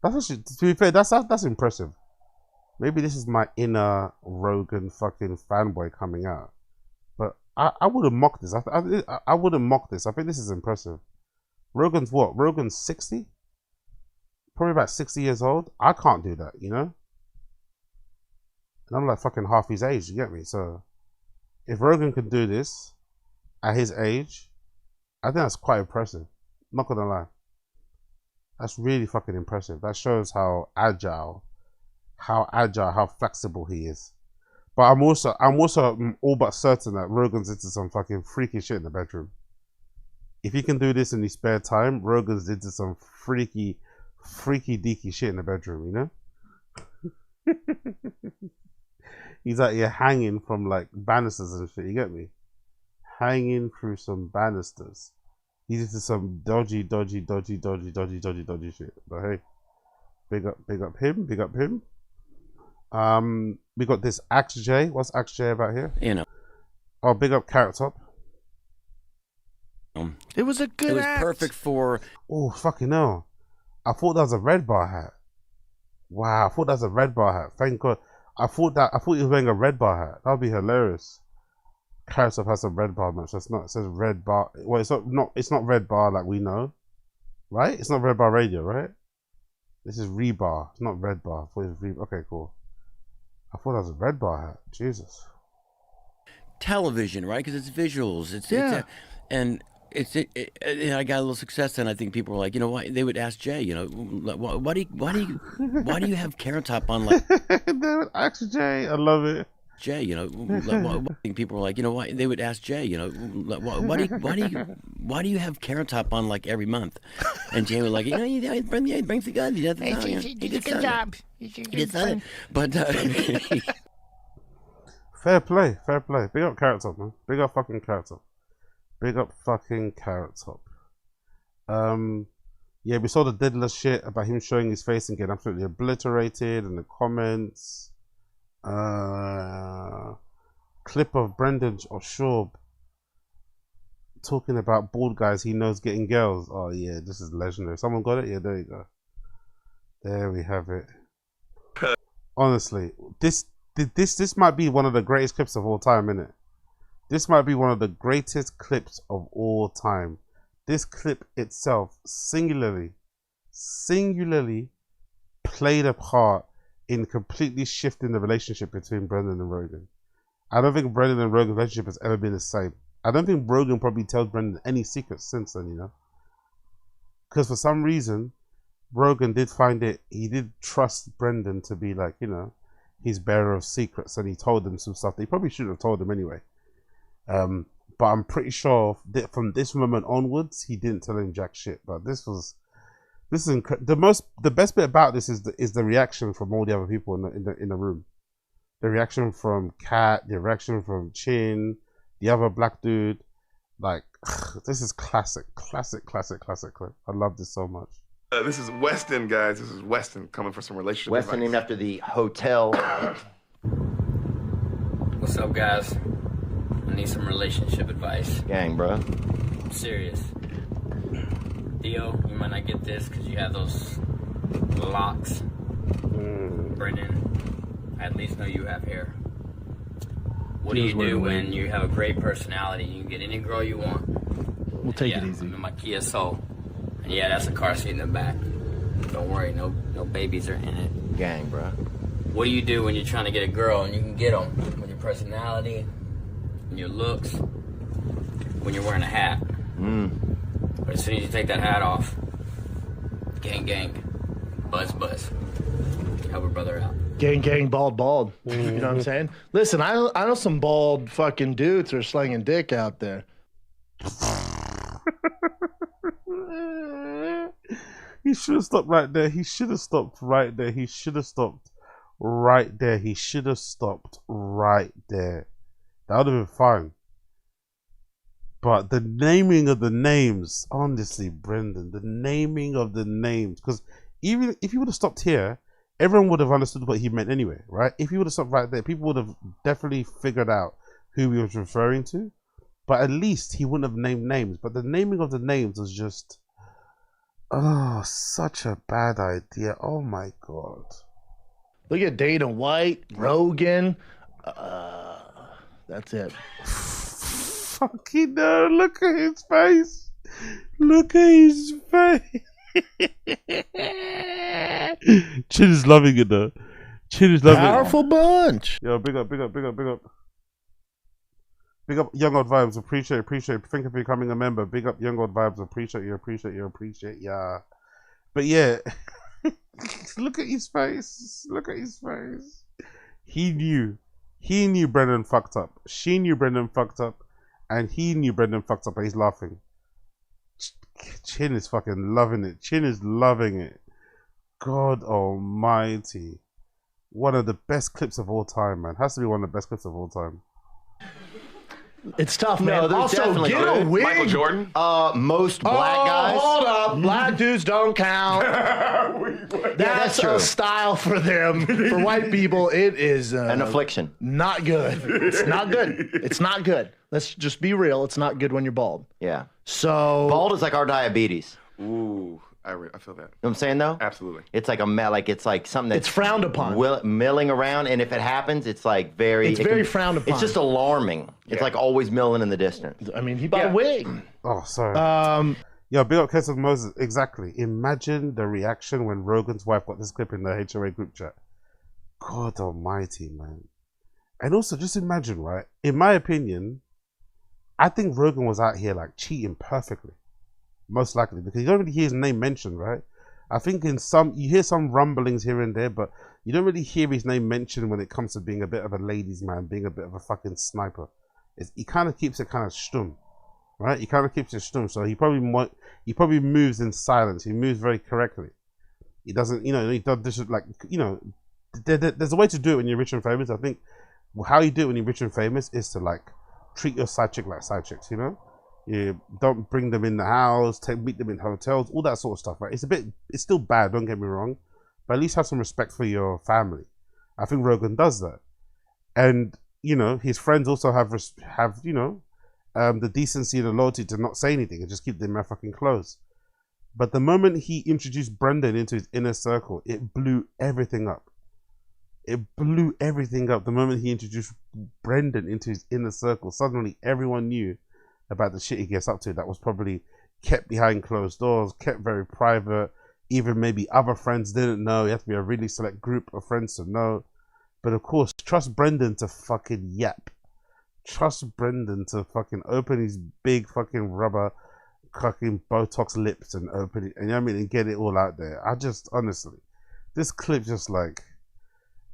That's actually, to be fair, that's impressive. Maybe this is my inner Rogan fucking fanboy coming out. But I wouldn't mock this. I wouldn't mock this. I think this is impressive. Rogan's what? Rogan's 60? Probably about 60 years old. I can't do that, you know? And I'm like fucking half his age, you get me? So, if Rogan can do this at his age, I think that's quite impressive. Not gonna lie. That's really fucking impressive. That shows how agile, how flexible he is. But I'm also all but certain that Rogan's into some fucking freaky shit in the bedroom. If he can do this in his spare time, Rogan's into some freaky deaky shit in the bedroom, you know? He's out here hanging from like banisters and shit, you get me? Hanging through some banisters. He's into some dodgy shit. But hey, big up him. We got this Axe J. What's Axe J about here? You know. Oh, big up Carrot Top. It was a good act. Perfect for... Oh, fucking hell. I thought that was a red bar hat. Wow, I thought that was a red bar hat. Thank God. I thought he was wearing a red bar hat. That would be hilarious. Carrot Top has some red bar merch. That's not, it says red bar. Well, it's not red bar like we know. Right? It's not red bar radio, right? This is rebar. It's not red bar. I thought it was rebar. Okay, cool. I thought that was a red bar hat. Jesus. Television, right? Because it's visuals. I got a little success, and I think people were like, you know, why they would ask Jay, you know, why do you have Carrot Top on? Like, they would ask Jay. I love it. Jay, you know, I think people were like, you know, why they would ask Jay, you know, why do you have Carrot Top on like every month? And Jay was like, you know, he brings the gun. He does the he did a good job. He did something. But fair play. Big up Carrot Top, man. Big up fucking Carrot Top. Big up fucking Carrot Top. Yeah, we saw the Diddler shit about him showing his face and getting absolutely obliterated in the comments. Clip of Brendan or Shaw talking about bald guys he knows getting girls. Oh yeah, this is legendary. Someone got it? Yeah, there you go. There we have it. Honestly, this might be one of the greatest clips of all time, innit? This might be one of the greatest clips of all time. This clip itself singularly played a part in completely shifting the relationship between Brendan and Rogan. I don't think Brendan and Rogan's relationship has ever been the same. I don't think Rogan probably tells Brendan any secrets since then, you know? Because for some reason, Rogan did find it, he did trust Brendan to be like, you know, his bearer of secrets, and he told him some stuff that he probably shouldn't have told him anyway. But I'm pretty sure that from this moment onwards, he didn't tell him jack shit. But this is the best bit about this is the reaction from all the other people in the room. The reaction from Kat, the reaction from Chin, the other black dude. Like, this is classic clip. I love this so much. This is Weston, guys. This is Weston coming for some relationship Weston advice. named after the hotel. What's up, guys? I need some relationship advice. Gang, bro. I'm serious. Theo, you might not get this because you have those locks. Brendan, I at least know you have hair. What do you do when you have a great personality? You can get any girl you want. We'll take it easy. I'm in my Kia Soul. And yeah, that's a car seat in the back. Don't worry, no babies are in it. Gang, bro. What do you do when you're trying to get a girl and you can get them? With your personality, and your looks, when you're wearing a hat. But as soon as you take that hat off, Gang, gang. Buzz, buzz. Help a brother out. Gang, gang, bald, bald. You know what I'm saying? Listen, I know some bald fucking dudes who are slinging dick out there. He should have stopped right there. He should have stopped right there. He should have stopped right there. He should have stopped right there. That would have been fine. But the naming of the names, honestly, Brendan, the naming of the names, because even if you would have stopped here, everyone would have understood what he meant anyway, right? If he would have stopped right there, people would have definitely figured out who he was referring to. But at least he wouldn't have named names. But the naming of the names was just, oh, such a bad idea. Oh my God. Look at Dana White, Rogan. That's it. Fucking no, look at his face. Look at his face. Chin is loving it though. Chin is loving Powerful bunch. Yo, big up, big up, big up, big up. Big up Young Old Vibes, appreciate. Thank you for becoming a member. Big up Young Old Vibes, appreciate ya. But yeah, look at his face. Look at his face. He knew Brendan fucked up. She knew Brendan fucked up. And he knew Brendan fucked up, but he's laughing. Chin is fucking loving it. Chin is loving it. God almighty. One of the best clips of all time, man. Has to be one of the best clips of all time. It's tough, man. No, there's also, definitely get a wig. Michael Jordan. Most black guys. Hold up. Black dudes don't count. That's true. a style for them. For white people, it is An affliction. Not good. It's not good. It's not good. Let's just be real. It's not good when you're bald. Yeah. So Bald is like our diabetes. Ooh, I feel that. You know what I'm saying though? Absolutely. It's like it's like something that's it's frowned upon. Milling around, and if it happens, it's like It's very frowned upon. It's just alarming. It's like always milling in the distance. I mean, he bought a wig. Oh, sorry. Yo, big up Case of Moses. Exactly. Imagine the reaction when Rogan's wife got this clip in the HOA group chat. God almighty, man. And also, just imagine, right? In my opinion, I think Rogan was out here like cheating perfectly. Most likely, because you don't really hear his name mentioned, right? I think you hear some rumblings here and there, but you don't really hear his name mentioned when it comes to being a bit of a ladies' man, being a bit of a fucking sniper. He kind of keeps it kind of stum, right? He kind of keeps it stum, so he probably moves in silence. He moves very correctly. He doesn't, he does this like, there's a way to do it when you're rich and famous. I think how you do it when you're rich and famous is to like treat your side chick like side chicks, You don't bring them in the house, meet them in hotels, all that sort of stuff, right? It's still bad, don't get me wrong, but at least have some respect for your family. I think Rogan does that. And, his friends also have the decency and the loyalty to not say anything and just keep their mouth fucking closed. But the moment he introduced Brendan into his inner circle, it blew everything up. It blew everything up. The moment he introduced Brendan into his inner circle, suddenly everyone knew about the shit he gets up to that was probably kept behind closed doors, kept very private. Even maybe other friends didn't know. You have to be a really select group of friends to know. But of course, trust Brendan to fucking yap. Trust Brendan to fucking open his big fucking rubber fucking Botox lips and open it, and and get it all out there. I just, honestly, this clip just like,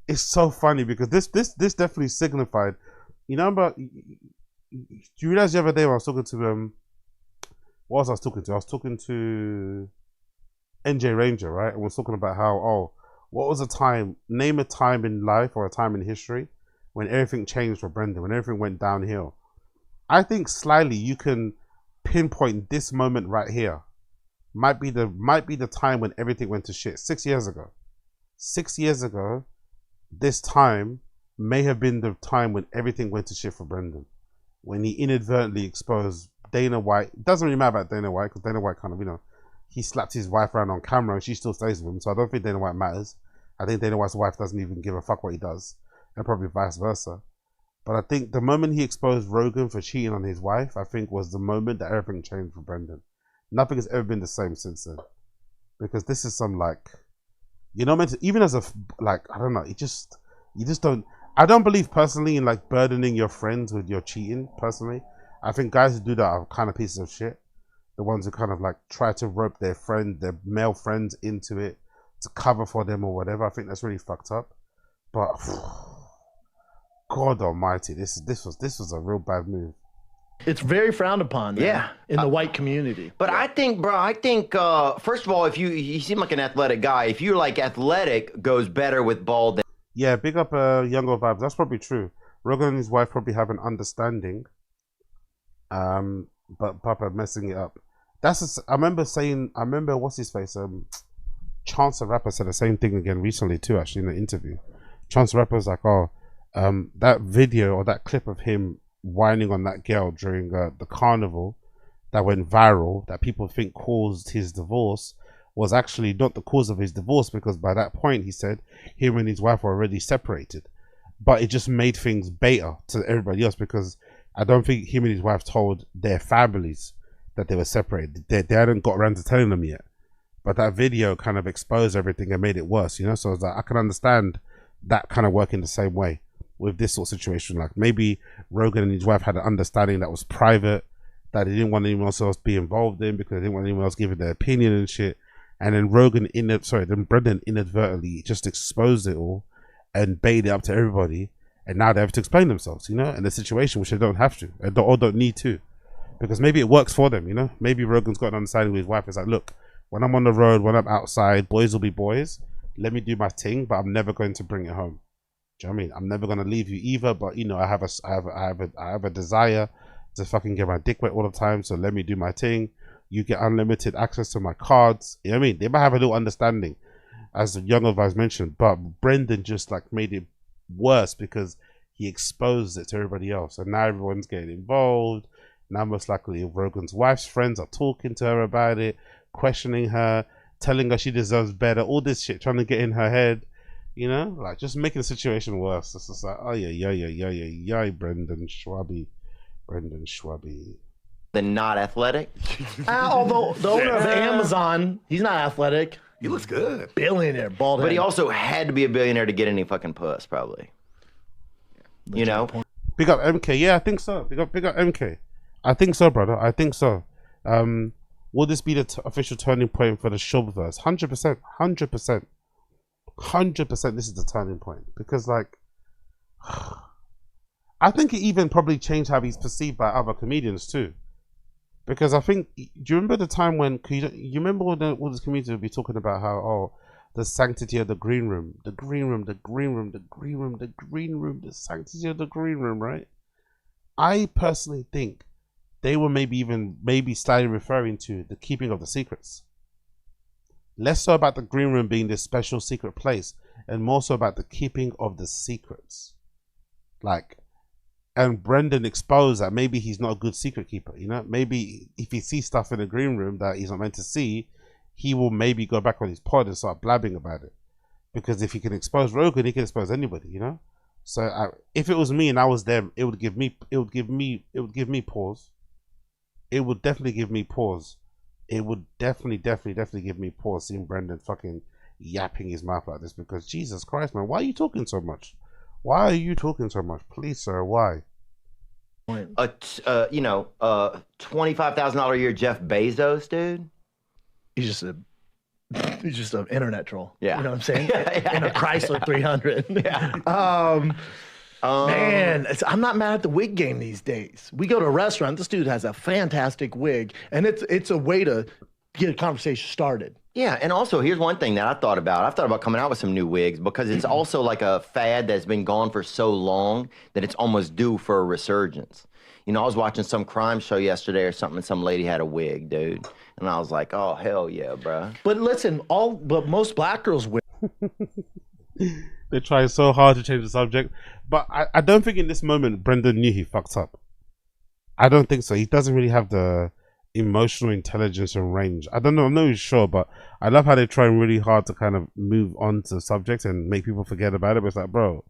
it's so funny because this definitely signified, about, do you realize the other day when I was talking to, what was I talking to? I was talking to NJ Ranger, right? And we was talking about how, what was a time, name a time in life or a time in history when everything changed for Brendan, when everything went downhill. I think slightly you can pinpoint this moment right here. Might be the time when everything went to shit. 6 years ago. 6 years ago, this time may have been the time when everything went to shit for Brendan. When he inadvertently exposed Dana White. It doesn't really matter about Dana White, because Dana White kind of, he slapped his wife around on camera and she still stays with him. So I don't think Dana White matters. I think Dana White's wife doesn't even give a fuck what he does. And probably vice versa. But I think the moment he exposed Rogan for cheating on his wife, I think was the moment that everything changed for Brendan. Nothing has ever been the same since then. Because this is some like, even as a, like, I don't know, you just don't, I don't believe personally in like burdening your friends with your cheating, personally. I think guys who do that are kind of pieces of shit. the ones who kind of like try to rope their male friends into it to cover for them or whatever. I think that's really fucked up. But God Almighty, this was a real bad move. It's very frowned upon now in the white community. But I think, bro, first of all, if you seem like an athletic guy. If you're like athletic, goes better with bald. Yeah, big up younger vibes. That's probably true. Rogan and his wife probably have an understanding. But Papa messing it up. I remember what's his face? Chance the Rapper said the same thing again recently too, actually, in an interview. Chance the Rapper was like, that video or that clip of him whining on that girl during the carnival that went viral, that people think caused his divorce, was actually not the cause of his divorce, because by that point, he said, him and his wife were already separated. But it just made things better to everybody else, because I don't think him and his wife told their families that they were separated. They hadn't got around to telling them yet. But that video kind of exposed everything and made it worse, you know? So I was like, I can understand that kind of working the same way with this sort of situation. Like maybe Rogan and his wife had an understanding that was private, that they didn't want anyone else to be involved in, because they didn't want anyone else giving their opinion and shit. And then Brendan inadvertently just exposed it all and baited it up to everybody. And now they have to explain themselves, you know, in a situation which they don't have to, or don't need to, because maybe it works for them, you know. Maybe Rogan's got an understanding with his wife. It's like, look, when I'm on the road, when I'm outside, boys will be boys. Let me do my thing, but I'm never going to bring it home. Do you know what I mean? I'm never going to leave you either, but you know, I have a desire to fucking get my dick wet all the time. So let me do my thing. You get unlimited access to my cards. You know what I mean? They might have a little understanding, as the younger guys mentioned, but Brendan just like made it worse because he exposed it to everybody else, and now everyone's getting involved. Now most likely Rogan's wife's friends are talking to her about it, questioning her, telling her she deserves better, all this shit, trying to get in her head, you know, like just making the situation worse. It's just like, oh yeah, Brendan Schwabi. They're not athletic. Although the owner of Amazon, he's not athletic. He looks good. Billionaire, bald head. But he also had to be a billionaire to get any fucking puss, probably. You know? Big up MK. Yeah, I think so. Big up MK. I think so, brother. I think so. Will this be the official turning point for the Shubverse? 100%. 100%. 100% this is the turning point. Because, like, I think it even probably changed how he's perceived by other comedians, too. Because I think, do you remember the time when, you remember all this comedians would be talking about how, the sanctity of the green room, the sanctity of the green room, right? I personally think they were maybe slightly referring to the keeping of the secrets. Less so about the green room being this special secret place, and more so about the keeping of the secrets. Like, and Brendan exposed that maybe he's not a good secret keeper, you know? Maybe if he sees stuff in the green room that he's not meant to see, he will maybe go back on his pod and start blabbing about it. Because if he can expose Rogan, he can expose anybody, you know? So if it was me and I was them, it would give me pause. It would definitely give me pause. It would definitely give me pause seeing Brendan fucking yapping his mouth like this, because Jesus Christ, man, why are you talking so much? Why are you talking so much? Please, sir, why? $25,000 a year Jeff Bezos, dude. He's just an internet troll. Yeah. You know what I'm saying? In a Chrysler 300. Yeah. Man, I'm not mad at the wig game these days. We go to a restaurant, this dude has a fantastic wig, and it's a way to get a conversation started. Yeah, and also here's one thing that I thought about. I've thought about coming out with some new wigs, because it's also like a fad that's been gone for so long that it's almost due for a resurgence. You know, I was watching some crime show yesterday or something, and some lady had a wig, dude. And I was like, oh, hell yeah, bro. But listen, but most black girls wig. They're trying so hard to change the subject. But I don't think in this moment Brendan knew he fucked up. I don't think so. He doesn't really have the emotional intelligence and range. I don't know. I'm not really sure, but I love how they're trying really hard to kind of move on to the subject and make people forget about it. But it's like, bro,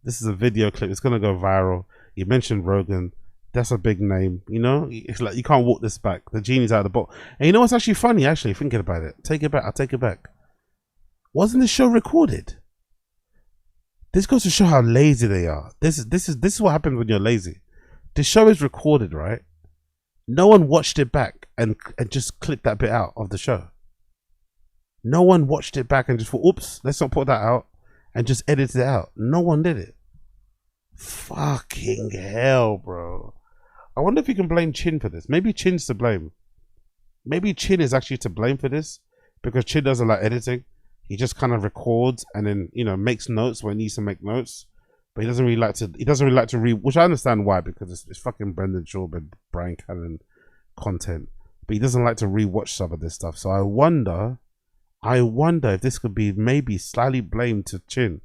this is a video clip. It's going to go viral. You mentioned Rogan. That's a big name, you know? It's like, you can't walk this back. The genie's out of the bottle. And you know what's actually funny, actually, thinking about it? Take it back. I'll take it back. Wasn't this show recorded? This goes to show how lazy they are. This is what happens when you're lazy. This show is recorded, right? No one watched it back. and just clip that bit out of the show. No one watched it back and just thought, oops, let's not put that out, and just edited it out. No one did it. Fucking hell, bro. I wonder if you can blame Chin for this. Maybe Chin's to blame. Maybe Chin is actually to blame for this because Chin doesn't like editing. He just kind of records and then, you know, makes notes when he needs to make notes. But he doesn't really like to read, which I understand why, because it's fucking Brendan Schaub and Brian Cannon content. But he doesn't like to rewatch some of this stuff. So I wonder if this could be maybe slightly blamed to Chin,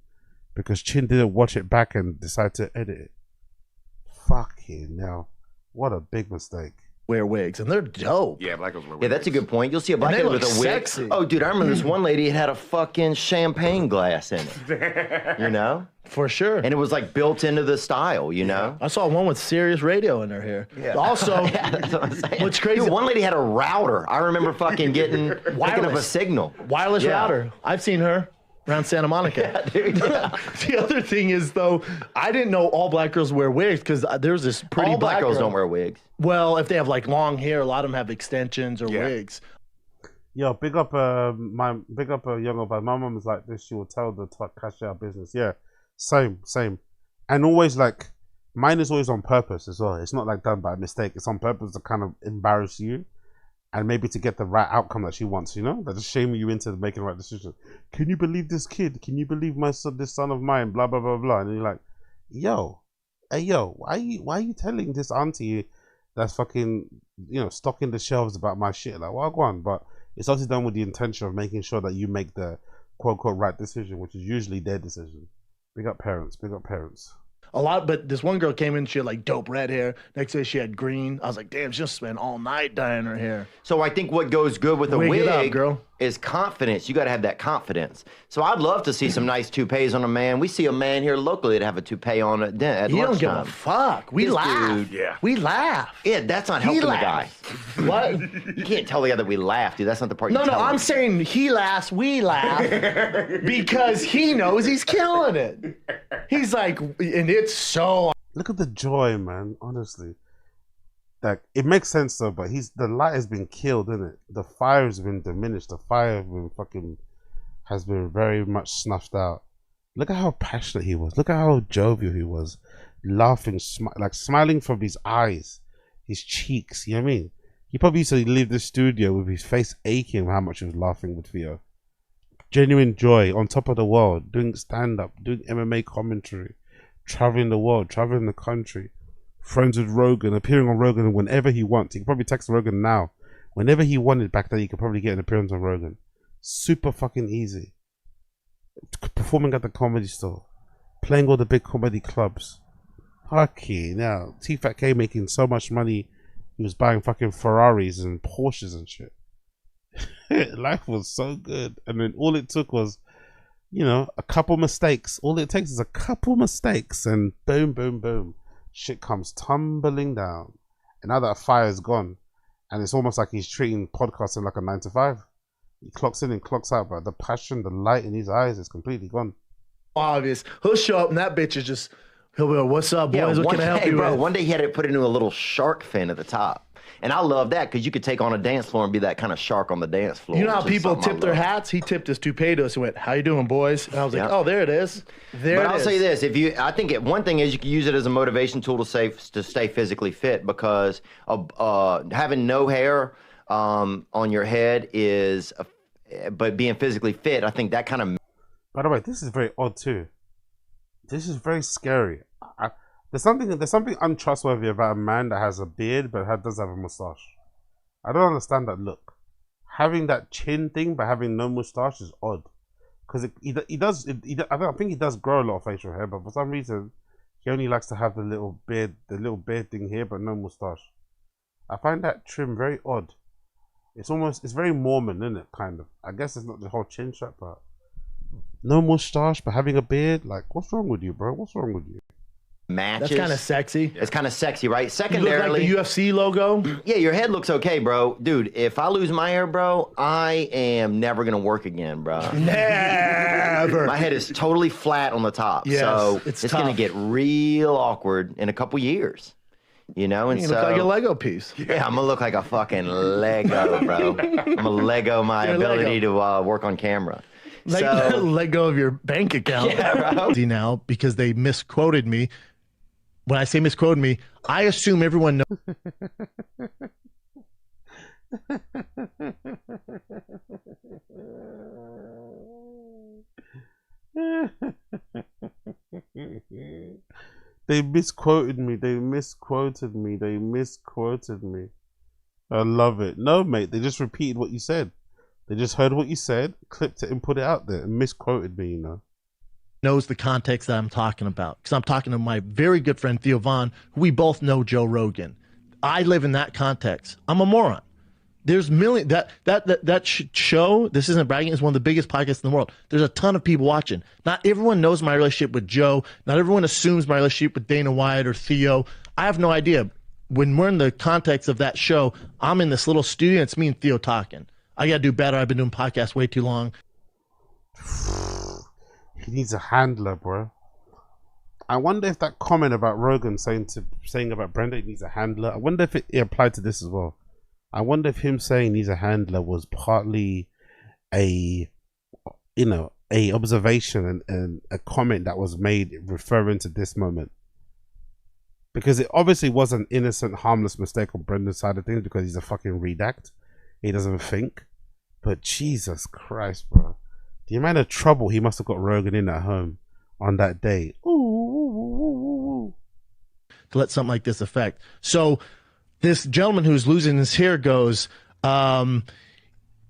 because Chin didn't watch it back and decide to edit it. Fucking hell. What a big mistake. Wear wigs, and they're dope. Yeah, black girls wear wigs. Yeah, that's a good point. You'll see a black lady with a wig. Sexy. Oh, dude, I remember this one lady had a fucking champagne glass in it. You know? For sure. And it was like built into the style, you know? I saw one with Sirius Radio in her hair. Yeah. Also, yeah, that's what I'm saying. what's crazy? Dude, one lady had a router. I remember fucking picking up a signal. Wireless router. I've seen her around Santa Monica. Yeah, dude, yeah. The other thing is, though, I didn't know all black girls wear wigs because there's this pretty all black girls girl. don't wear wigs. Well, if they have like long hair, a lot of them have extensions or wigs. Yo, big up a young old. My mom is like this. She will tell the cash out business. Yeah, same, and always like mine is always on purpose as well. It's not like done by mistake. It's on purpose to kind of embarrass you, and maybe to get the right outcome that she wants. You know, that just shame you into making the right decision. Can you believe this kid? Can you believe my son? This son of mine. Blah blah blah blah. And you're like, yo, hey yo, why are you telling this auntie that's fucking, you know, stocking the shelves about my shit? Like, well, go on, but it's also done with the intention of making sure that you make the quote-unquote right decision, which is usually their decision. Big up parents, big up parents. A lot, but this one girl came in, she had like dope red hair. Next day she had green. I was like, damn, she just spent all night dyeing her hair. So I think what goes good with a wig it up, girl. Is confidence. You got to have that confidence. So I'd love to see some nice toupees on a man. We see a man here locally that have a toupee on at lunchtime. He don't give a fuck. We laugh. Dude, we laugh. Yeah, that's not helping the guy. What? You can't tell the guy that we laugh, dude. That's not the part you No, tell him. I'm saying he laughs, we laugh, because he knows he's killing it. He's like, and it's so... Look at the joy, man, honestly. Like, it makes sense though, but the light has been killed, isn't it? The fire has been diminished. The fire has been very much snuffed out. Look at how passionate he was. Look at how jovial he was. Laughing, smiling from his eyes, his cheeks, you know what I mean? He probably used to leave the studio with his face aching how much he was laughing with Theo. Genuine joy, on top of the world, doing stand-up, doing MMA commentary, traveling the world, traveling the country. Friends with Rogan, appearing on Rogan whenever he wants. He can probably text Rogan now. Whenever he wanted back then, he could probably get an appearance on Rogan. Super fucking easy. Performing at the Comedy Store. Playing all the big comedy clubs. Fucking now. Tfatk making so much money, he was buying fucking Ferraris and Porsches and shit. Life was so good. And then all it took was, you know, a couple mistakes. All it takes is a couple mistakes and boom, boom, boom. Shit comes tumbling down. And now that fire is gone, and it's almost like he's treating podcasting like a 9 to 5. He clocks in and clocks out, but the passion, the light in his eyes is completely gone. Obvious. He'll show up and that bitch is just, he'll be like, what's up, boys? What can I help you with? One day he had it put into a little shark fin at the top. And I love that because you could take on a dance floor and be that kind of shark on the dance floor. You know how people tip their hats? He tipped his toupee to us and went, how you doing, boys? And I was like, oh, there it is. But I'll say this, I think one thing is you can use it as a motivation tool to stay physically fit, because having no hair on your head but being physically fit, I think that kind of... By the way, this is very odd too. This is very scary. There's something untrustworthy about a man that has a beard but does have a mustache. I don't understand that look. Having that chin thing but having no mustache is odd. Because I think he does grow a lot of facial hair, but for some reason he only likes to have the little beard thing here but no mustache. I find that trim very odd. It's very Mormon, isn't it? Kind of. I guess it's not the whole chin shot, but no mustache but having a beard. Like, what's wrong with you, bro? What's wrong with you? Matches. That's kind of sexy. It's kind of sexy, right? Secondarily, you look like the UFC logo. Yeah, your head looks okay, bro. Dude, if I lose my hair, bro, I am never gonna work again, bro. Never. My head is totally flat on the top, yes, so it's gonna get real awkward in a couple years. You know, and You so look like a Lego piece. yeah, I'm gonna look like a fucking Lego, bro. I'm gonna Lego my You're ability to work on camera. Like So let go of your bank account. Yeah, bro. Now because they misquoted me. When I say misquoted me, I assume everyone knows. They misquoted me. They misquoted me. They misquoted me. I love it. No, mate. They just repeated what you said. They just heard what you said, clipped it, and put it out there, and misquoted me. You know. Knows the context that I'm talking about because I'm talking to my very good friend Theo Vaughn, who we both know Joe Rogan. I live in that context. I'm a moron. There's that show. This isn't bragging. It's one of the biggest podcasts in the world. There's a ton of people watching. Not everyone knows my relationship with Joe. Not everyone assumes my relationship with Dana White or Theo. I have no idea. When we're in the context of that show, I'm in this little studio. It's me and Theo talking. I got to do better. I've been doing podcasts way too long. He needs a handler, bro. I wonder if that comment about Rogan saying about Brenda needs a handler. I wonder if it applied to this as well. I wonder if him saying he's a handler was partly a observation and a comment that was made referring to this moment. Because it obviously was an innocent, harmless mistake on Brendan's side of things because he's a fucking redact. He doesn't think. But Jesus Christ, bro. The amount of trouble he must have got Rogan in at home on that day. To let something like this affect. So this gentleman who's losing his hair goes, hey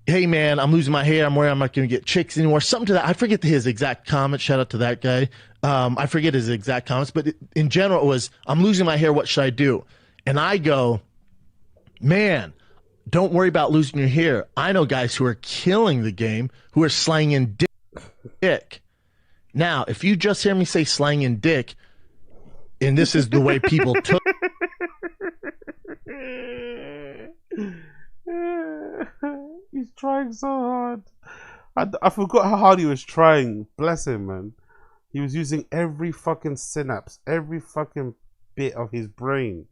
man, I'm losing my hair. I'm worried I'm not going to get chicks anymore. Something to that. I forget his exact comment. Shout out to that guy. I forget his exact comments, but in general it was, I'm losing my hair. What should I do? And I go, man, don't worry about losing your hair. I know guys who are killing the game, who are slanging dick. Now, if you just hear me say slanging dick, and this is the way people took He's trying so hard. I forgot how hard he was trying. Bless him, man. He was using every fucking synapse, every fucking bit of his brain.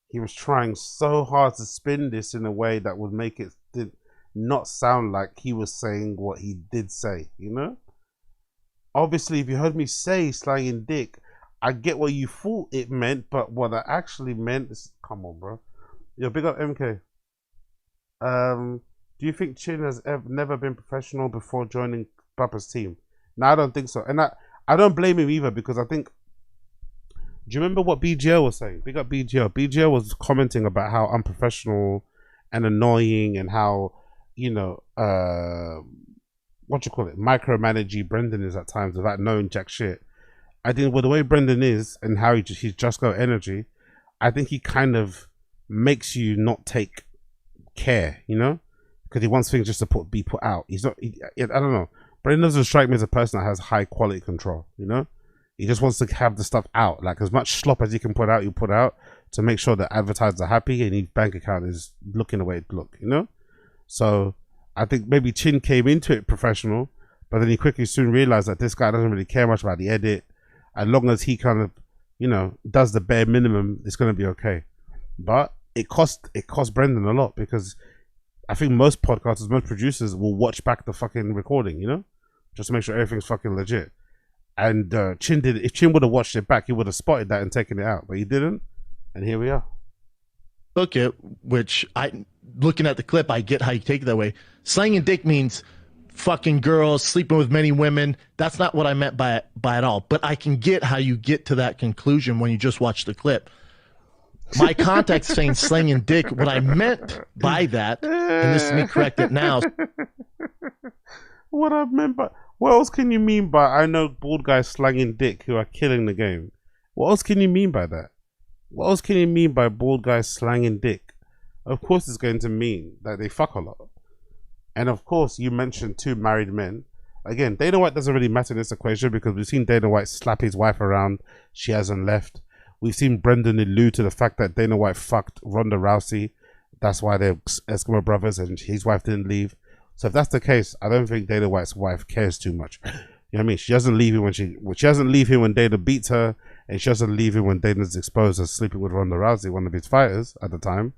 He was trying so hard to spin this in a way that would make it not sound like he was saying what he did say, you know? Obviously, if you heard me say slanging dick, I get what you thought it meant, but what I actually meant is, come on, bro. Yo, big up MK. Do you think Chin has never been professional before joining Papa's team? No, I don't think so. And I don't blame him either because I think, do you remember what BGL was saying? Big up BGL. BGL was commenting about how unprofessional and annoying and how, you know, what you call it, micromanagey Brendan is at times without knowing jack shit. I think with the way Brendan is and how he's just got energy, I think he kind of makes you not take care, you know, because he wants things just to be put out. He's not. I don't know. Brendan doesn't strike me as a person that has high quality control. You know, he just wants to have the stuff out, like as much slop as he can put out. You put out to make sure that advertisers are happy and his bank account is looking the way it look. You know, so I think maybe Chin came into it professional, but then he quickly soon realized that this guy doesn't really care much about the edit. As long as he kind of, you know, does the bare minimum, it's going to be okay. But it cost Brendan a lot because I think most podcasters, most producers will watch back the fucking recording, you know, just to make sure everything's fucking legit. And Chin did. If Chin would have watched it back, he would have spotted that and taken it out, but he didn't. And here we are. Look at which looking at the clip, I get how you take it that way. Slanging dick means fucking girls, sleeping with many women. That's not what I meant by it all. But I can get how you get to that conclusion when you just watch the clip. My context saying slanging dick, what I meant by that, and this is me correct it now. What I meant by, what else can you mean by I know bald guys slanging dick who are killing the game? What else can you mean by that? What else can you mean by bald guys slanging dick? Of course it's going to mean that they fuck a lot. And of course, you mentioned 2 married men. Again, Dana White doesn't really matter in this equation because we've seen Dana White slap his wife around. She hasn't left. We've seen Brendan allude to the fact that Dana White fucked Ronda Rousey. That's why they're Eskimo brothers and his wife didn't leave. So if that's the case, I don't think Dana White's wife cares too much. You know what I mean? She doesn't leave him when she doesn't leave him when Dana beats her, and she doesn't leave him when Dana's exposed as sleeping with Ronda Rousey, one of his fighters at the time.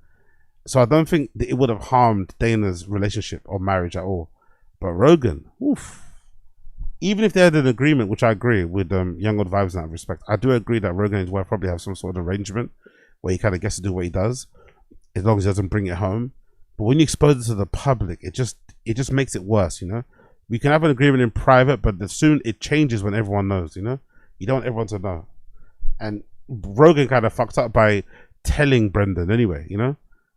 So I don't think that it would have harmed Dana's relationship or marriage at all. But Rogan, oof. Even if they had an agreement, which I agree with Young Old Vibes in that respect, I do agree that Rogan and his wife probably have some sort of arrangement where he kind of gets to do what he does, as long as he doesn't bring it home. But when you expose it to the public, it just makes it worse, you know? We can have an agreement in private, but soon it changes when everyone knows, you know? You don't want everyone to know. And Rogan kind of fucked up by telling Brendan anyway, you know?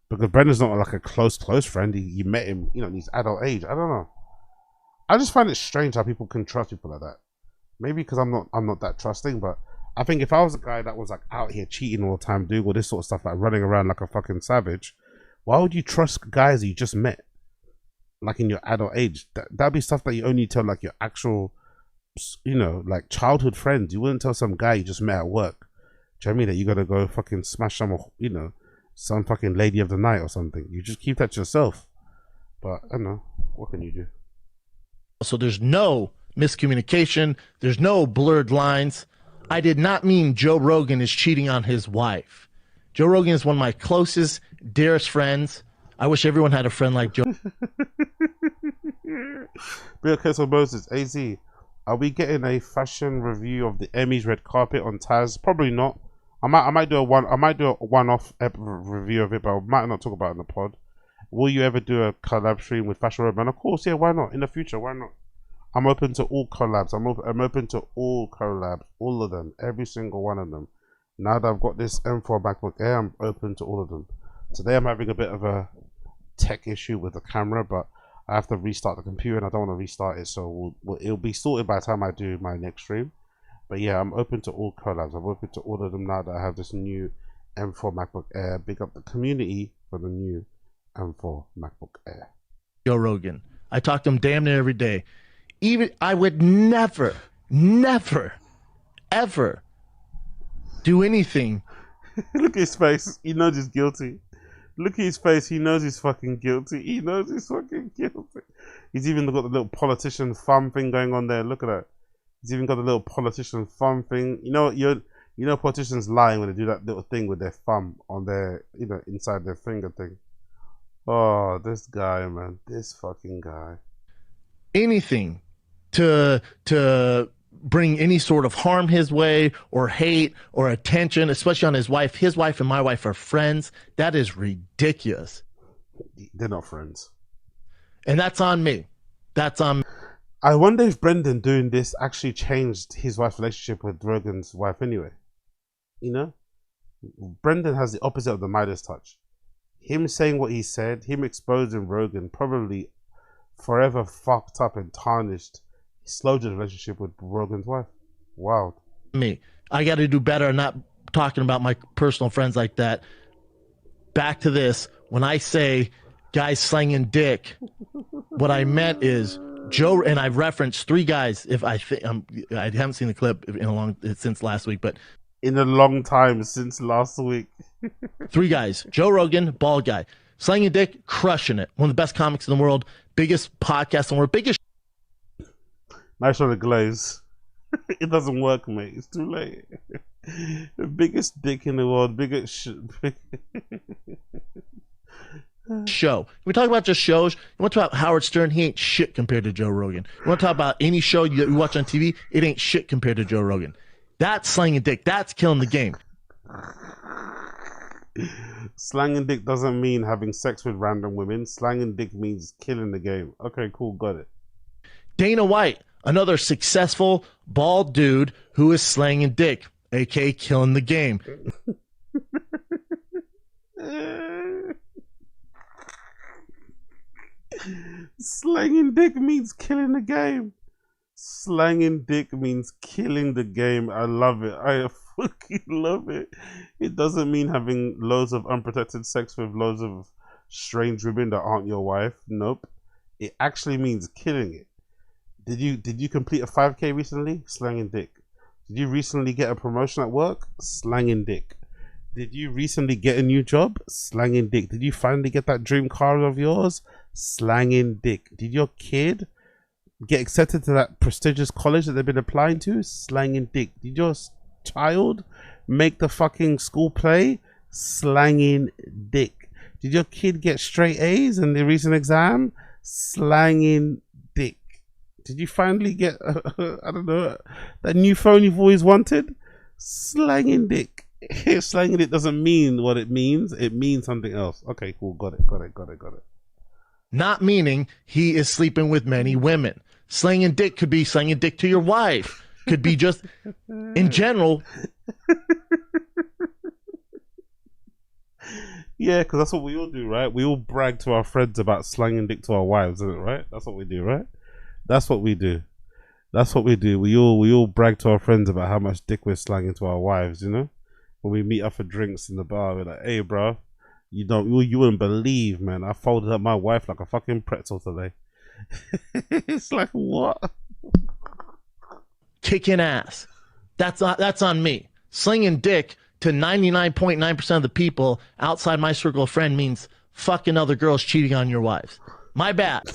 Because Brendan's not like a close friend. You met him, you know, in his adult age. I don't know. I just find it strange how people can trust people like that. Maybe because I'm not that trusting, but I think if I was a guy that was like out here cheating all the time, doing all this sort of stuff, like running around like a fucking savage, why would you trust guys you just met, like in your adult age? That'd be stuff that you only tell like your actual, you know, like childhood friends. You wouldn't tell some guy you just met at work. Do you know what I mean? That you gotta go fucking smash some, you know, some fucking lady of the night or something. You just keep that to yourself. But I don't know. What can you do? So there's no miscommunication. There's no blurred lines. I did not mean Joe Rogan is cheating on his wife. Joe Rogan is one of my closest, dearest friends. I wish everyone had a friend like Joe. Okay, so Moses, AZ, are we getting a fashion review of the Emmys red carpet on Taz? Probably not. I might do a one-off review of it, but I might not talk about it in the pod. Will you ever do a collab stream with Fashion Roadman? Of course, yeah. Why not? In the future, why not? I'm open to all collabs. I'm open to all collabs, all of them, every single one of them. Now that I've got this M4 MacBook Air, I'm open to all of them. Today I'm having a bit of a tech issue with the camera, but I have to restart the computer, and I don't want to restart it, so it'll be sorted by the time I do my next stream. But yeah, I'm open to all collabs. I'm open to all of them now that I have this new M4 MacBook Air. Big up the community for the new M4 MacBook Air. Joe Rogan. I talk to him damn near every day. Even I would never, ever do anything. Look at his face. He knows he's guilty. Look at his face. He knows he's fucking guilty. He knows he's fucking guilty. He's even got the little politician thumb thing going on there. Look at that. He's even got the little politician thumb thing. You know politicians lying when they do that little thing with their thumb on their, you know, inside their finger thing. Oh, this guy, man. This fucking guy. Anything to bring any sort of harm his way or hate or attention, especially on his wife. His wife and my wife are friends. That is ridiculous. They're not friends. And that's on me. That's on me. I wonder if Brendan doing this actually changed his wife's relationship with Rogan's wife anyway. You know? Brendan has the opposite of the Midas touch. Him saying what he said, him exposing Rogan, probably forever fucked up and tarnished, slowed the relationship with Rogan's wife. Wow. Me. I got to do better. I'm not talking about my personal friends like that. Back to this. When I say guys slanging dick, what I meant is Joe, and I've referenced three guys. If I haven't seen the clip since last week, but in a long time since last week. Three guys. Joe Rogan, bald guy. Slanging dick, crushing it. One of the best comics in the world. Biggest podcast in the world. Biggest. Nice on the glaze. It doesn't work, mate. It's too late. The biggest dick in the world. Biggest show. We talk about just shows. You want to talk about Howard Stern? He ain't shit compared to Joe Rogan. You want to talk about any show you watch on TV? It ain't shit compared to Joe Rogan. That's slanging dick. That's killing the game. Slanging dick doesn't mean having sex with random women. Slanging dick means killing the game. Okay, cool, got it. Dana White, another successful bald dude who is slanging dick, aka killing the game. Slanging dick means killing the game. Slanging dick means killing the game. I love it. I fucking love it. It doesn't mean having loads of unprotected sex with loads of strange women that aren't your wife. Nope. It actually means killing it. Did you complete a 5K recently? Slanging dick. Did you recently get a promotion at work? Slanging dick. Did you recently get a new job? Slanging dick. Did you finally get that dream car of yours? Slanging dick. Did your kid get accepted to that prestigious college that they've been applying to? Slanging dick. Did your child make the fucking school play? Slanging dick. Did your kid get straight A's in the recent exam? Slanging dick. Did you finally get, I don't know, that new phone you've always wanted? Slanging dick. Slanging it doesn't mean what it means. It means something else. Okay, cool. Got it. Not meaning he is sleeping with many women. Slanging dick could be slanging dick to your wife. Could be just, in general. Yeah, because that's what we all do, right? We all brag to our friends about slanging dick to our wives, isn't it, right? That's what we do, right? That's what we do. We all brag to our friends about how much dick we're slanging to our wives, you know? When we meet up for drinks in the bar, we're like, hey, bro, you wouldn't believe, man. I folded up my wife like a fucking pretzel today. It's like, what? Kicking ass. That's on me. Slinging dick to 99.9% of the people outside my circle of friends means fucking other girls cheating on your wives. My bad.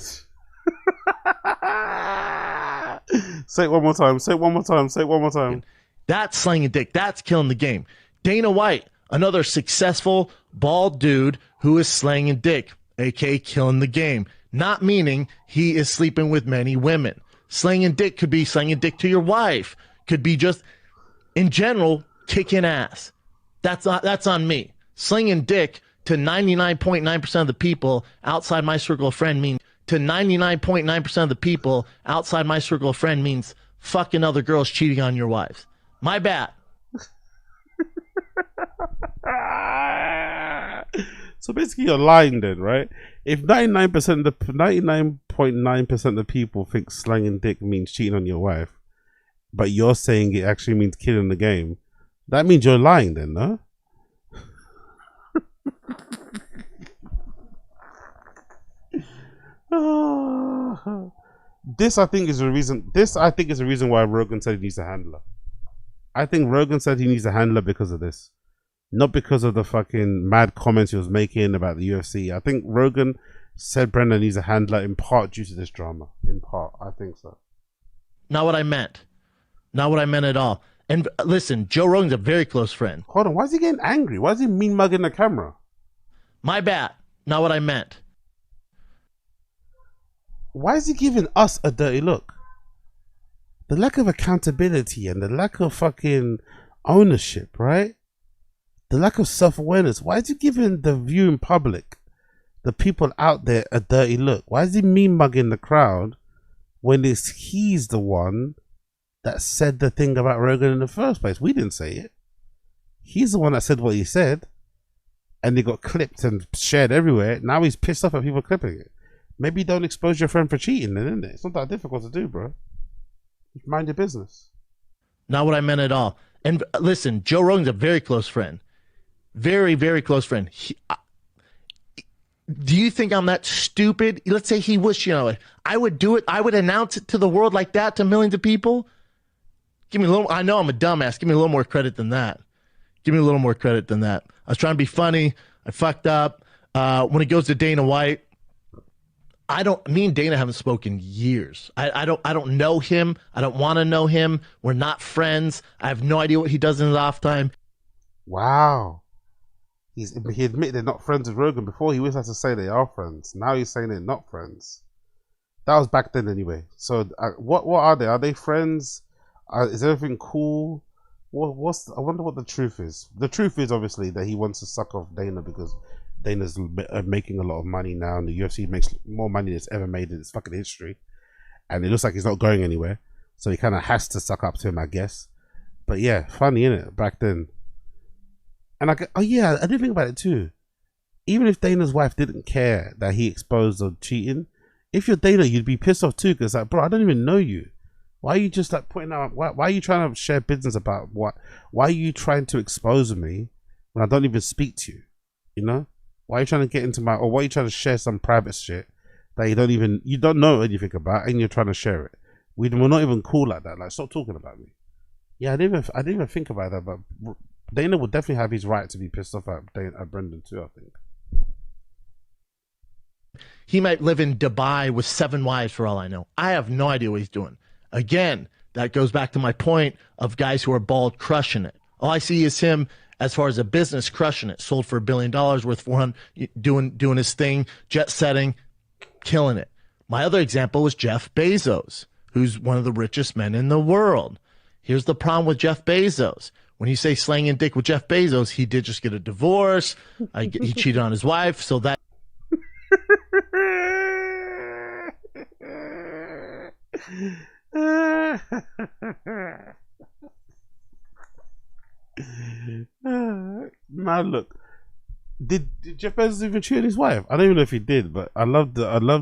Say it one more time. That's slinging dick. That's killing the game. Dana White, another successful, bald dude who is slanging dick, aka killing the game. Not meaning he is sleeping with many women. Slanging dick could be slanging dick to your wife. Could be just, in general, kicking ass. That's on me. Slinging dick to 99.9% of the people outside my circle of friends means fucking other girls cheating on your wives. My bad. So basically you're lying then, right? If 99.9% of the people think slanging dick means cheating on your wife, but you're saying it actually means killing the game, that means you're lying then, no? This I think is the reason why Rogan said he needs a handler. I think Rogan said he needs a handler because of this. Not because of the fucking mad comments he was making about the UFC. I think Rogan said Brendan needs a handler in part due to this drama. In part, I think so. Not what I meant. Not what I meant at all. And listen, Joe Rogan's a very close friend. Hold on, why is he getting angry? Why is he mean mugging the camera? My bad. Not what I meant. Why is he giving us a dirty look? The lack of accountability and the lack of fucking ownership, right? The lack of self-awareness. Why is he giving the viewing public, the people out there, a dirty look? Why is he mean mugging the crowd when he's the one that said the thing about Rogan in the first place? We didn't say it. He's the one that said what he said, and it got clipped and shared everywhere. Now he's pissed off at people clipping it. Maybe don't expose your friend for cheating then, isn't it? It's not that difficult to do, bro. Just mind your business. Not what I meant at all. And listen, Joe Rogan's a very close friend. Very, very close friend. Do you think I'm that stupid? Let's say he was, I would do it. I would announce it to the world like that to millions of people. Give me a little, I know I'm a dumbass. Give me a little more credit than that. I was trying to be funny. I fucked up. When it goes to Dana White, me and Dana haven't spoken years. I don't know him. I don't want to know him. We're not friends. I have no idea what he does in his off time. Wow. He admitted they're not friends with Rogan. Before, he always has to say they are friends. Now he's saying they're not friends. That was back then anyway. So what are they? Are they friends? Is everything cool? I wonder what the truth is. The truth is obviously that he wants to suck off Dana because Dana's making a lot of money now, and the UFC makes more money than it's ever made in its fucking history. And it looks like he's not going anywhere. So he kind of has to suck up to him, I guess. But yeah, funny, innit? Back then. And I didn't think about it too. Even if Dana's wife didn't care that he exposed or cheating, if you're Dana, you'd be pissed off too, because bro, I don't even know you. Why are you just putting out? Why are you trying to share business about what? Why are you trying to expose me when I don't even speak to you? You know? Why are you trying to get into or why are you trying to share some private shit that you don't know anything about, and you're trying to share it? We're not even cool like that. Like, stop talking about me. Yeah, I didn't even think about that, but Dana would definitely have his right to be pissed off at Brendan too, I think. He might live in Dubai with 7 wives for all I know. I have no idea what he's doing. Again, That goes back to my point of guys who are bald crushing it. All I see is him as far as a business crushing it. Sold for $1 billion, worth 400, doing his thing, jet setting, killing it. My other example was Jeff Bezos, who's one of the richest men in the world. Here's the problem with Jeff Bezos. When you say slanging dick with Jeff Bezos, he did just get a divorce. He cheated on his wife, so that. Now look, did Jeff Bezos even cheat on his wife? I don't even know if he did, but I loved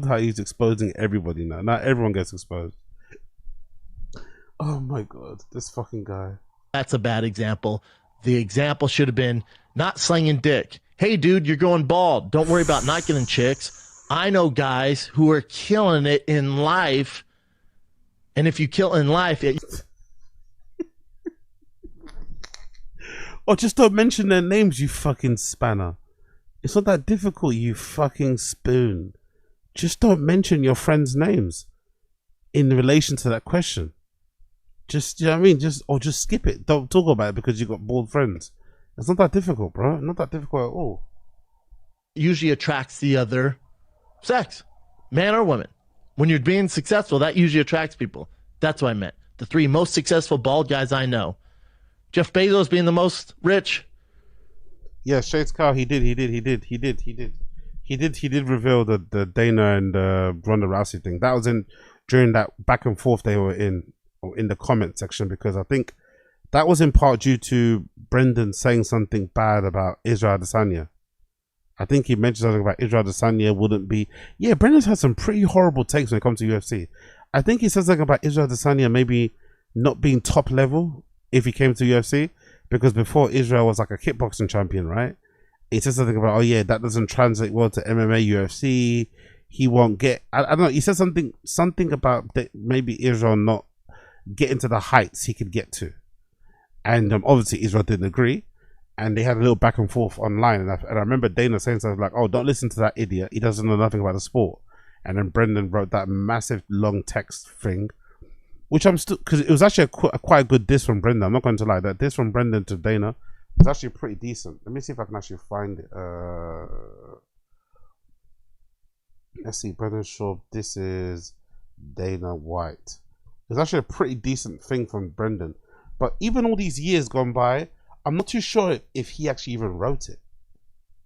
how he's exposing everybody now. Now everyone gets exposed. Oh my god, this fucking guy. That's a bad example. The example should have been not slinging dick. Hey, dude, you're going bald. Don't worry about not getting chicks. I know guys who are killing it in life. And if you kill in life, or just don't mention their names, you fucking spanner. It's not that difficult, you fucking spoon. Just don't mention your friends' names in relation to that question. Just, you know what I mean? Just skip it. Don't talk about it because you've got bald friends. It's not that difficult, bro. Not that difficult at all. usually attracts the other sex, man or woman. When you're being successful, that usually attracts people. That's what I meant. The three most successful bald guys I know. Jeff Bezos being the most rich. Yeah, Shades Carl, he did reveal the Dana and Ronda Rousey thing. That was during that back and forth they were in the comment section, because I think that was in part due to Brendan saying something bad about Israel Adesanya. I think he mentioned something about Israel Adesanya wouldn't be. Yeah, Brendan's had some pretty horrible takes when it comes to UFC. I think he said something about Israel Adesanya maybe not being top level if he came to UFC, because before Israel was like a kickboxing champion, right? He said something about, oh yeah, that doesn't translate well to MMA, UFC. He won't get. I don't know. He said something about that maybe Israel not getting to the heights he could get to, and obviously Israel didn't agree, and they had a little back and forth online. And I remember Dana saying something like, "Oh, don't listen to that idiot. He doesn't know nothing about the sport." And then Brendan wrote that massive long text thing, which I'm still, because it was actually quite a good diss from Brendan. I'm not going to lie, that diss from Brendan to Dana was actually pretty decent. Let me see if I can actually find it. Let's see, Brendan Shaw. This is Dana White. It's actually a pretty decent thing from Brendan. But even all these years gone by, I'm not too sure if he actually even wrote it.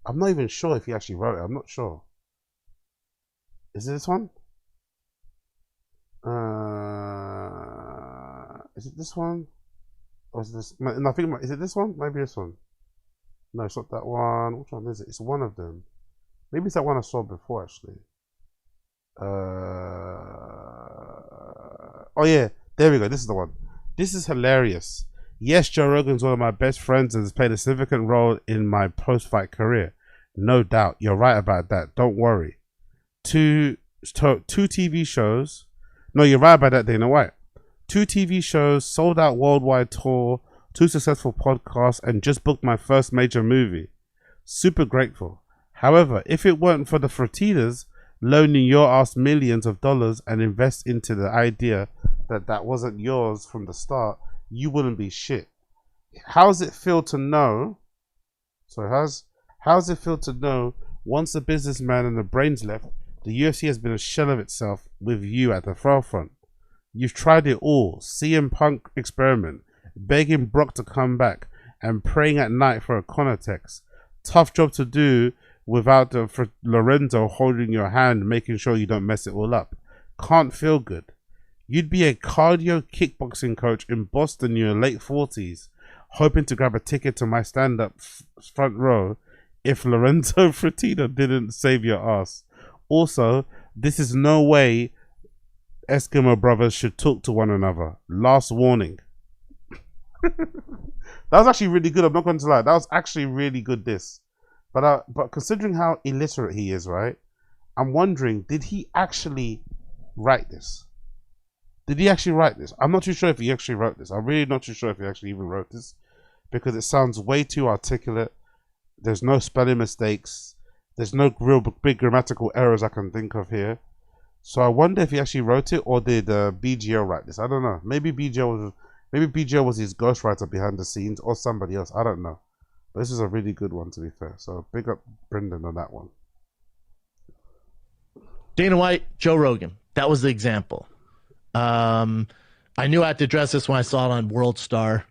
I'm not even sure if he actually wrote it. I'm not sure. Is it this one? Is it this one? Or is it this? No, I think, is it this one? Maybe this one. No, it's not that one. Which one is it? It's one of them. Maybe it's that one I saw before, actually. Oh yeah, there we go. This is the one. This is hilarious. Yes, Joe Rogan's one of my best friends and has played a significant role in my post-fight career. No doubt. You're right about that. Don't worry. Two TV shows. No, you're right about that, Dana White. 2 TV shows, sold out worldwide tour, 2 successful podcasts, and just booked my first major movie. Super grateful. However, if it weren't for the Fertitas loaning your ass millions of dollars and invest into the idea that wasn't yours from the start, you wouldn't be shit. How's it feel to know? So how's it feel to know once the businessman and the brains left, the UFC has been a shell of itself with you at the forefront? You've tried it all. CM Punk experiment, begging Brock to come back, and praying at night for a Conor text. Tough job to do without Lorenzo holding your hand, making sure you don't mess it all up. Can't feel good. You'd be a cardio kickboxing coach in Boston in your late 40s, hoping to grab a ticket to my stand-up front row if Lorenzo Fertitta didn't save your ass. Also, this is no way Eskimo brothers should talk to one another. Last warning. That was actually really good. I'm not going to lie. That was actually really good, this. But considering how illiterate he is, right? I'm wondering, did he actually write this? Did he actually write this? I'm not too sure if he actually wrote this. I'm really not too sure if he actually even wrote this, because it sounds way too articulate. There's no spelling mistakes. There's no real big grammatical errors I can think of here. So I wonder if he actually wrote it or did BGO write this. I don't know. Maybe BGO was his ghostwriter behind the scenes or somebody else. I don't know. But this is a really good one, to be fair. So big up Brendan on that one. Dana White, Joe Rogan. That was the example. I knew I had to address this when I saw it on World Star.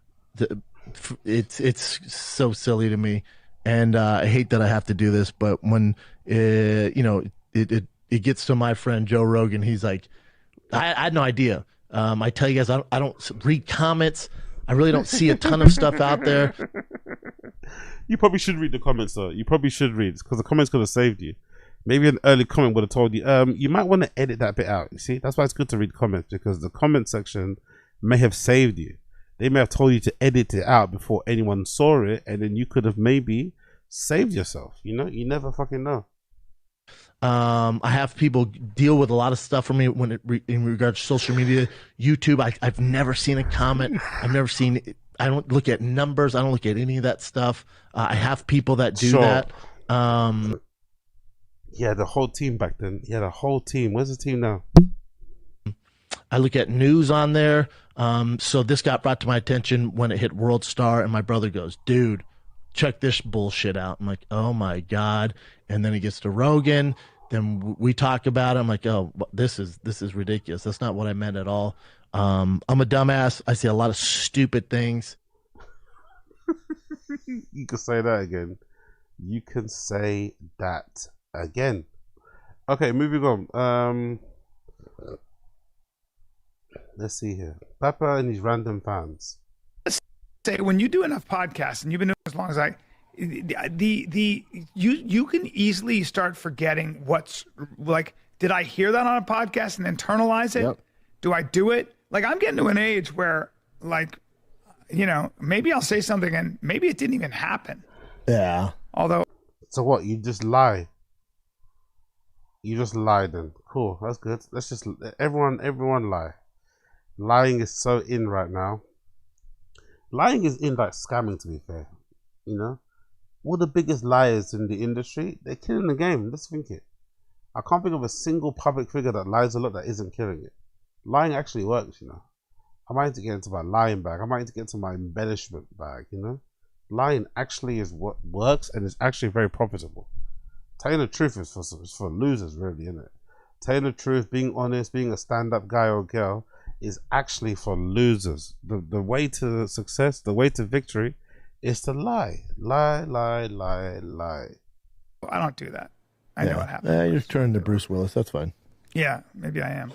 It's so silly to me, and I hate that I have to do this. But when it gets to my friend Joe Rogan, he's like, I had no idea. I tell you guys, I don't read comments. I really don't see a ton of stuff out there. You probably should read the comments, though. You probably should read, because the comments could have saved you. Maybe an early comment would have told you, you might want to edit that bit out. You see, that's why it's good to read comments, because the comment section may have saved you. They may have told you to edit it out before anyone saw it, and then you could have maybe saved yourself. You know, you never fucking know. I have people deal with a lot of stuff for me in regards to social media, YouTube. I've never seen a comment. I've never seen. I don't look at numbers. I don't look at any of that stuff. I have people that do that. Yeah, the whole team back then. Yeah, the whole team. Where's the team now? I look at news on there. So this got brought to my attention when it hit World Star, and my brother goes, "Dude, check this bullshit out." I'm like, "Oh my God." And then he gets to Rogan. Then we talk about it. I'm like, "Oh, this is ridiculous. That's not what I meant at all." I'm a dumbass. I see a lot of stupid things. You can say that again. You can say that again. Okay, moving on. Let's see here. Papa and his random fans. Say, when you do enough podcasts, and you've been doing it as long as you can easily start forgetting what's like. Did I hear that on a podcast and internalize it? Yep. Do I do it? Like, I'm getting to an age where, like, maybe I'll say something and maybe it didn't even happen. Yeah. Although. So what? You just lie. You just lie then. Cool. That's good. Let's just everyone lie. Lying is so in right now. Lying is in like scamming, to be fair. All the biggest liars in the industry, they're killing the game. Let's think it. I can't think of a single public figure that lies a lot that isn't killing it. Lying actually works, I might need to get into my lying bag. I might need to get into my embellishment bag, Lying actually is what works, and it's actually very profitable. Telling the truth is for losers, really, isn't it? Telling the truth, being honest, being a stand-up guy or girl is actually for losers. The way to success, the way to victory is to lie. Lie, lie, lie, lie. I don't do that. I know what happened. Yeah, you're turning to Bruce Willis. That's fine. Yeah, maybe I am.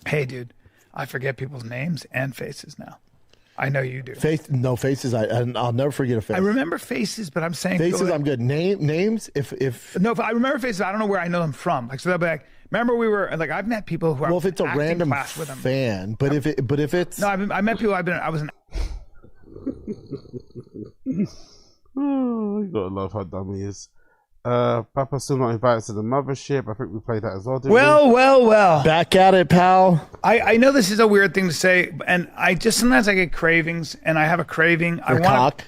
Hey, dude, I forget people's names and faces now. I know you do. Faces. I'll never forget a face. I remember faces, but I'm saying faces. I'm good. Names. If I remember faces, I don't know where I know them from. Like, so they'll be like, remember we were like, I've met people who. Well, if it's a random fan, but if it's no, I met people. I was an. Oh, you gotta love how dumb he is. Papa's still not invited to the mothership. I think we played that as well, didn't we? Well. Back at it, pal. I know this is a weird thing to say, and sometimes I get cravings, and I have a craving. I want cock.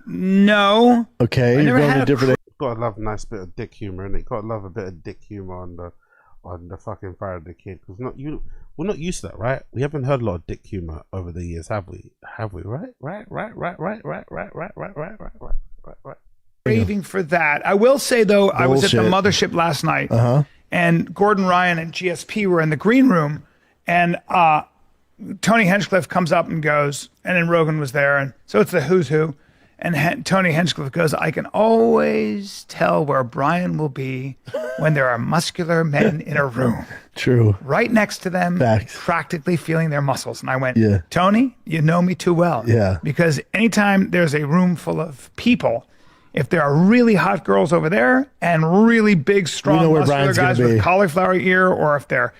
No. Okay, you're going to different. Gotta love a nice bit of dick humor, innit? Gotta love a bit of dick humor on the fucking Faraday Kid, because we're not used to that, right? We haven't heard a lot of dick humor over the years, have we? Right. Craving for that. I will say though, I was at the mothership last night, and Gordon Ryan and GSP were in the green room, and Tony Hinchcliffe comes up and goes, and then Rogan was there, and so it's the who's who, and Tony Hinchcliffe goes, "I can always tell where Brian will be when there are muscular men in a room." True. Right next to them, Facts. practically feeling their muscles. And I went, yeah. Tony, you know me too well. Yeah. Because anytime there's a room full of people, if there are really hot girls over there and really big, strong, muscular guys with cauliflower ear, or if they're...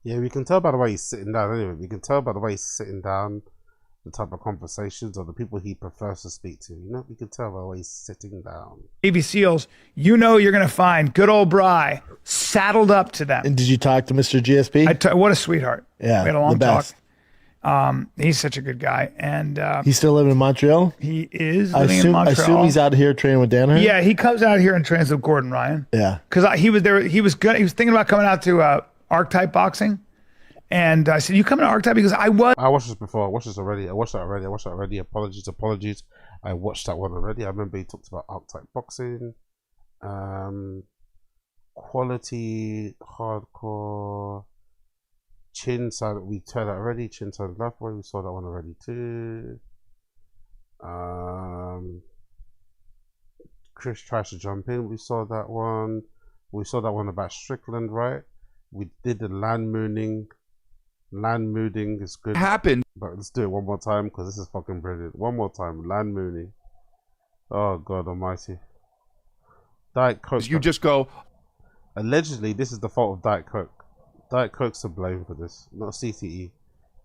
Yeah, we can tell by the way he's sitting down anyway. We can tell by the way he's sitting down, the type of conversations or the people he prefers to speak to. We can tell by the way he's sitting down. Navy SEALs, you're going to find good old Bry saddled up to them. And did you talk to Mr. GSP? What a sweetheart. Yeah, we had a long talk. He's such a good guy, and He's still living in Montreal. he is I living in assume Montreal. he's out here training with Danaher. Yeah, he comes out here and trains with Gordon Ryan. Yeah. Because he was there. He was good. He was thinking about coming out to Archetype Boxing, and I said, "You coming to Archetype?" Because I watched this before. I watched this already. I watched that already. Apologies. I watched that one already. I remember he talked about Archetype Boxing, quality, hardcore, Chin Side. We tried that already. Chin Side Love Boy. We saw that one already too. Chris tries to jump in. We saw that one. We saw that one about Strickland, right? We did the land mooning. Land mooning is good. Happened. But let's do it one more time because this is fucking brilliant. One more time. Land mooning. Oh, God almighty. Diet Coke. You just go. Allegedly, this is the fault of Diet Coke. Diet Coke's to blame for this. Not CTE.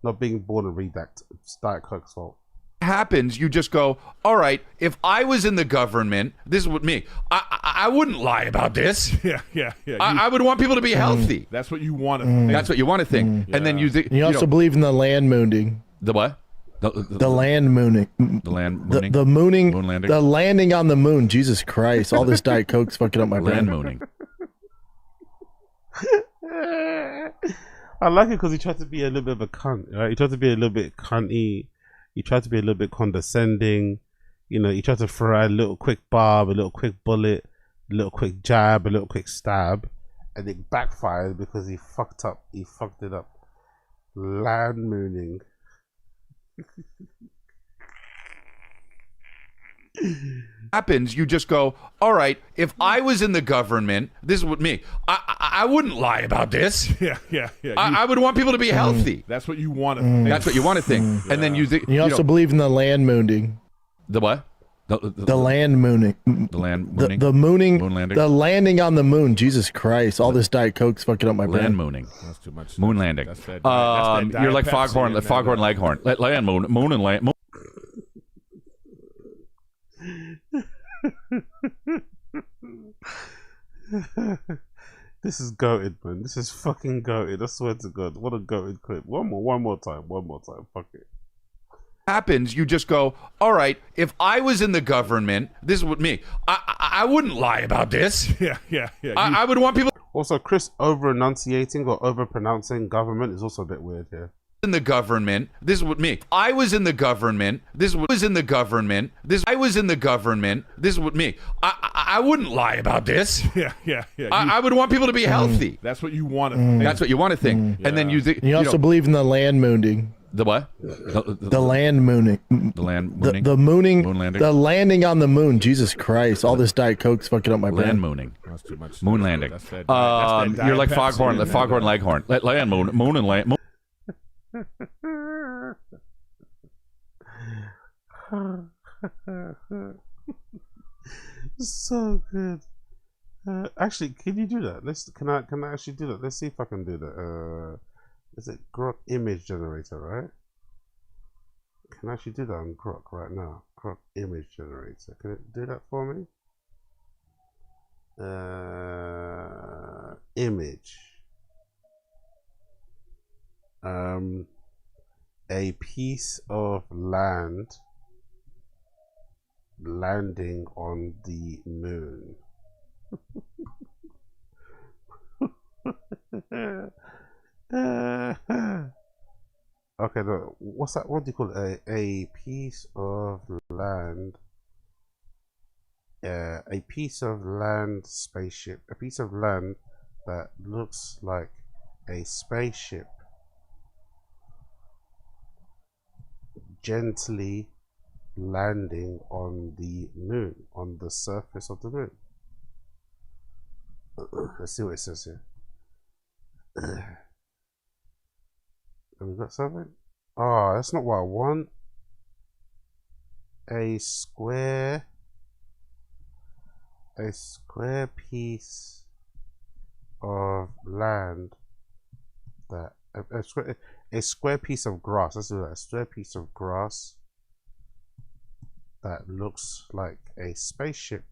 Not being born a redact. It's Diet Coke's fault. Happens, you just go, all right, if I was in the government, this is what me. I wouldn't lie about this. Yeah. I would want people to be healthy. That's what you want to think. That's what you want to think. And then you also believe in the land mooning. The what? The land mooning. The land mooning. The mooning. Moon landing. The landing on the moon. Jesus Christ! All this Diet Coke's fucking up my brain. Land mooning. I like it because he tried to be a little bit of a cunt, right? He tried to be a little bit cunty. He tried to be a little bit condescending. You know, he tried to throw out a little quick barb, a little quick bullet, a little quick jab, a little quick stab. And it backfired because he fucked up. He fucked it up. Land mooning. Happens, you just go, all right, if I was in the government, this is what me. I wouldn't lie about this. Yeah. I would want people to be healthy. That's what you want to think. That's what you want to think. And then you also believe in the land mooning. The what? The land mooning. The land mooning. The mooning. Moon landing. The landing on the moon. Jesus Christ! All this Diet Coke's fucking up my brain. Land mooning. That's too much. Moon landing. That's that You're like Pepsi Foghorn, and Foghorn that, Leghorn. Land moon and land. Moon. This is goated, man. This is fucking goated. I swear to God. What a goated clip. One more time. Fuck it. Happens, you just go, all right, if I was in the government, this is what me. I wouldn't lie about this. Yeah. I would want people. Also, Chris over enunciating or over pronouncing government is also a bit weird here. In the government, this is what me. I was in the government. This is what was in the government. I was in the government. This is what me. I wouldn't lie about this. Yeah. I would want people to be healthy. That's what you want to think. That's what you want to think. And then you also believe in the land mooning. The what? The land mooning. The land mooning. The mooning. Moon landing. The landing on the moon. Jesus Christ! All this Diet Coke's fucking up my brain. Land mooning. That's too much. Moon landing. That's that You're like Pepsi Foghorn, and Foghorn that. Leghorn. Land moon and land. So good. Actually, can you do that? Can I actually do that? Let's see if I can do that. Is it Grok image generator, right? Can I actually do that on Grok right now? Grok image generator. Can it do that for me? Image. A piece of land landing on the moon. Okay, no, what's that? What do you call it? A piece of land. A piece of land spaceship. A piece of land that looks like a spaceship gently landing on the moon, on the surface of the moon. Let's see what it says here. Have we got something? Oh, that's not what I want. A square piece of land that a square piece of grass. Let's do that. A square piece of grass that looks like a spaceship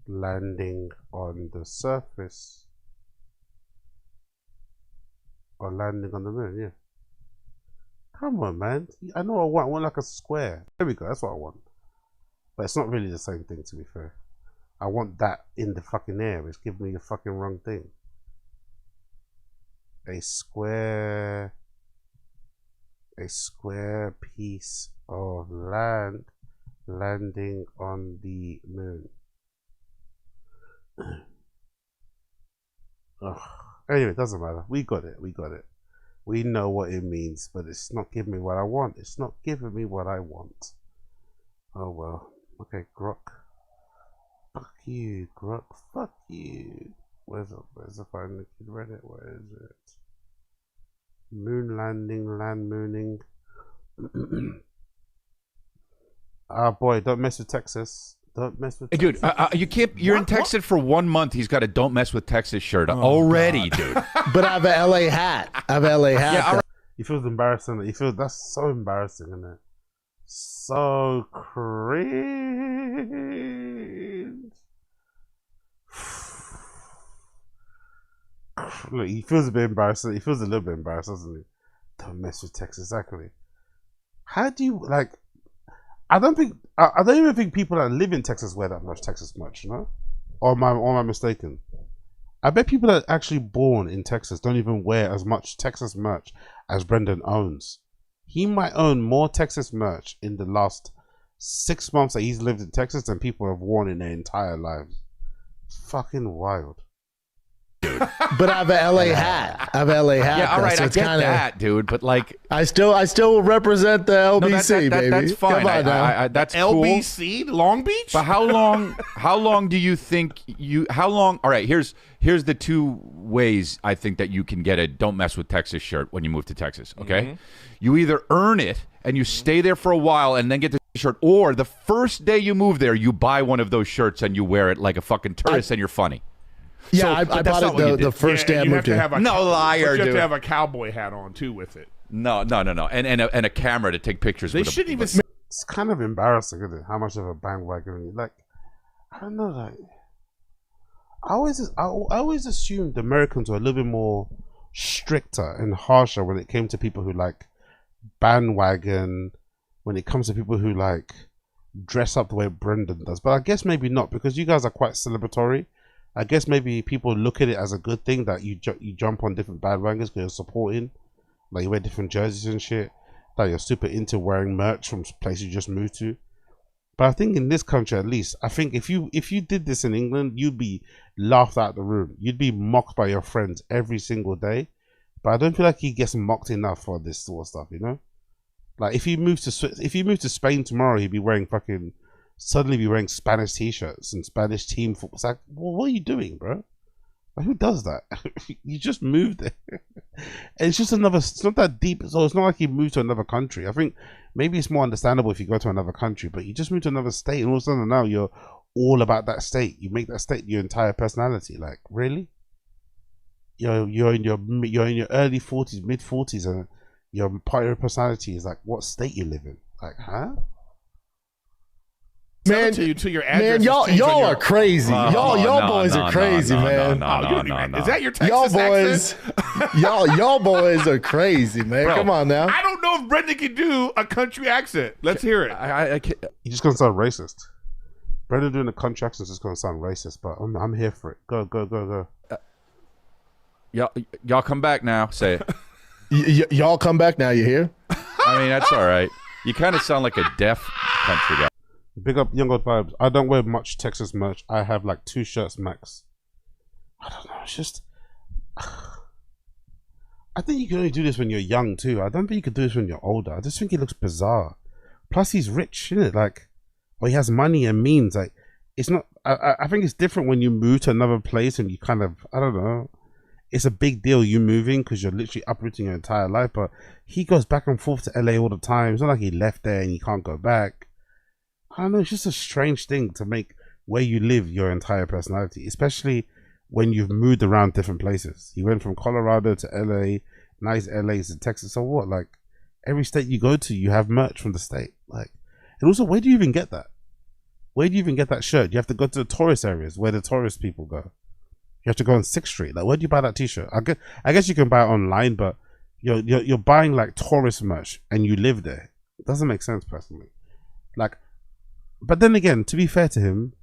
landing on the surface or landing on the moon. Yeah. Come on, man. I know I want. I want like a square. There we go. That's what I want. But it's not really the same thing, to be fair. I want that in the fucking air. It's giving me the fucking wrong thing. A square piece of land landing on the moon. Ugh. Anyway, it doesn't matter. We got it. We know what it means, but it's not giving me what I want. It's not giving me what I want. Oh well. Okay, Grok. Fuck you, Grok. Fuck you. Where's the final kid Reddit? Where is it? Moon landing, land mooning. Ah, boy, don't mess with Texas. Don't mess with Dude, Texas. you can't. You're in Texas for 1 month. He's got a "Don't mess with Texas" shirt already, dude. But I have an LA hat. Yeah, all right. He feels embarrassing. He feels that's so embarrassing, isn't it? So cringe. Look, he feels a bit embarrassed. He feels a little bit embarrassed, doesn't he? Don't mess with Texas, exactly. How do you like? I don't even think people that live in Texas wear that much Texas merch, you know? Or am I mistaken? I bet people that are actually born in Texas don't even wear as much Texas merch as Brendan owns. He might own more Texas merch in the last 6 months that he's lived in Texas than people have worn in their entire lives. Fucking wild. But I have an LA hat. Yeah, all right, so I it's get kinda, that, dude. But like, I still represent the LBC, no, baby. That's fine. Come on now. That's LBC, cool. Long Beach. But how long do you think you? How long? All right, here's the two ways I think that you can get a "Don't mess with Texas" shirt when you move to Texas. Okay, you either earn it and you stay there for a while and then get the shirt, or the first day you move there, you buy one of those shirts and you wear it like a fucking tourist and you're funny. Yeah, So, I bought it the first day I moved here. No liar, You have dude. to have a cowboy hat on too with it. No, and a camera to take pictures. They with shouldn't even. It's kind of embarrassing, isn't it? How much of a bandwagon, like, I don't know, like, I always assumed Americans were a little bit more stricter and harsher when it came to people who like bandwagon, when it comes to people who like dress up the way Brendan does. But I guess maybe not, because you guys are quite celebratory. I guess maybe people look at it as a good thing that you jump on different bandwagons because you're supporting, like you wear different jerseys and shit, that you're super into wearing merch from places you just moved to. But I think in this country, at least, I think if you did this in England, you'd be laughed out the room. You'd be mocked by your friends every single day. But I don't feel like he gets mocked enough for this sort of stuff, you know? Like if he moved to Spain tomorrow, he'd be wearing suddenly be wearing Spanish t-shirts and Spanish team football. It's like, well, what are you doing, bro? Like, who does that? You just moved there. And it's just it's not that deep. So it's not like you moved to another country. I think maybe it's more understandable if you go to another country, but you just moved to another state and all of a sudden now you're all about that state. You make that state your entire personality. Like, really? You're in your early 40s, mid 40s, and your part of your personality is like what state you live in. Like, huh? Man, y'all are crazy. Y'all boys are crazy, man. Is that your Texas y'all boys? accent? y'all boys are crazy, man. Bro, come on now. I don't know if Brendan can do a country accent. Let's hear it. You're just gonna sound racist. Brendan doing a country accent is just gonna sound racist, but I'm here for it. Go. Y'all come back now. Say it. Y'all come back now. You hear? I mean, that's all right. You kind of sound like a deaf country guy. Big up Young God Vibes. I don't wear much Texas merch. I have like 2 shirts max. I don't know. It's just, I think you can only do this when you're young too. I don't think you could do this when you're older. I just think it looks bizarre. Plus, he's rich, isn't it? Like, or he has money and means. Like, it's not. I think it's different when you move to another place and you kind of, I don't know. It's a big deal you moving because you're literally uprooting your entire life. But he goes back and forth to LA all the time. It's not like he left there and he can't go back. I don't know, it's just a strange thing to make where you live your entire personality, especially when you've moved around different places. You went from Colorado to LA, nice LA's to Texas. So what? Like, every state you go to, you have merch from the state. Like, and also, where do you even get that? Where do you even get that shirt? You have to go to the tourist areas where the tourist people go. You have to go on 6th Street. Like, where do you buy that t-shirt? I guess you can buy it online, but you're buying like tourist merch and you live there. It doesn't make sense personally. Like, but then again, to be fair to him,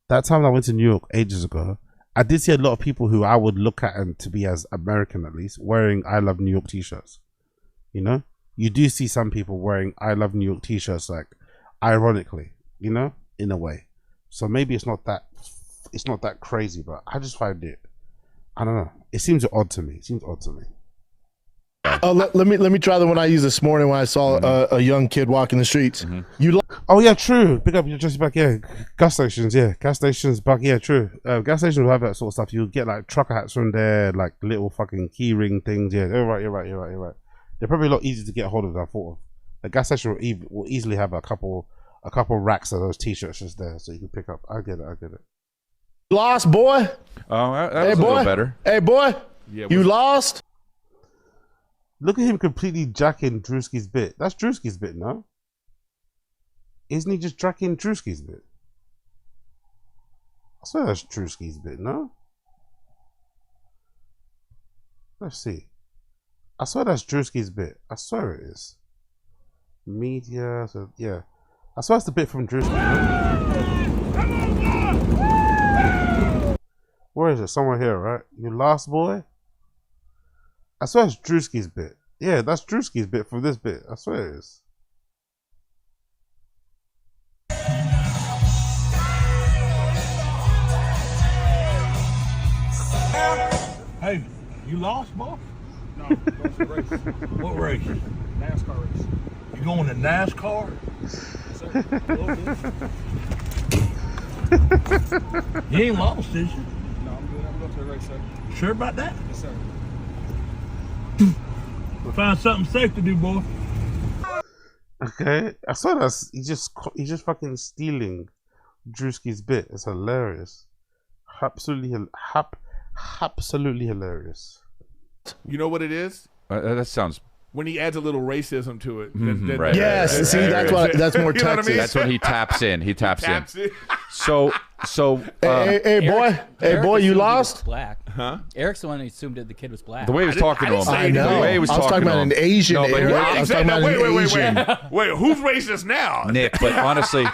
that time I went to New York ages ago, I did see a lot of people who I would look at and to be as American at least wearing I Love New York t-shirts. You know, you do see some people wearing I Love New York t-shirts, like ironically, you know, in a way. So maybe it's not that crazy, but I just find it, I don't know. It seems odd to me. Oh, let me try the one I used this morning when I saw a young kid walking the streets. Oh yeah, true. Pick up your just back. Yeah, gas stations. Yeah, gas stations back. Yeah, true. Gas stations will have that sort of stuff. You get like trucker hats from there, like little fucking key ring things. Yeah, you're right. They're probably a lot easier to get hold of than I thought of. A gas station will easily have a couple racks of those t-shirts just there, so you can pick up. I get it. Lost, boy. Oh, that hey, was boy. a little better. Hey, boy. Yeah, you lost? Look at him completely jacking Drewski's bit. That's Drewski's bit, no? Isn't he just jacking Drewski's bit? I swear that's Drewski's bit, no? Let's see. I swear that's Drewski's bit. I swear it is. Media, so yeah. I swear it's the bit from Drewski. Where is it? Somewhere here, right? You lost, boy? I swear it's Drewski's bit. Yeah, that's Drewski's bit from this bit. I swear it is. Hey, you lost, boy? No, I'm going to race. What race? NASCAR race. You going to NASCAR? Yes, sir. You ain't lost, is you? No, I'm good. I'm going to the race, sir. Sure about that? Yes, sir. We'll find something safe to do, boy. Okay, I saw that. He's just fucking stealing Drewski's bit. It's hilarious. Absolutely hilarious. You know what it is? That sounds. When he adds a little racism to it. Right. Yes, see, that's more Texas. You know what I mean? That's when he taps in. He taps in. So. Hey, boy, you lost? Black. Huh? Eric's the one who assumed that the kid was black. The way he was talking to him. I know. The way he was I was talking about an Asian. No, but Eric. I was talking about an Asian. Wait, who's racist now? Nick, but honestly,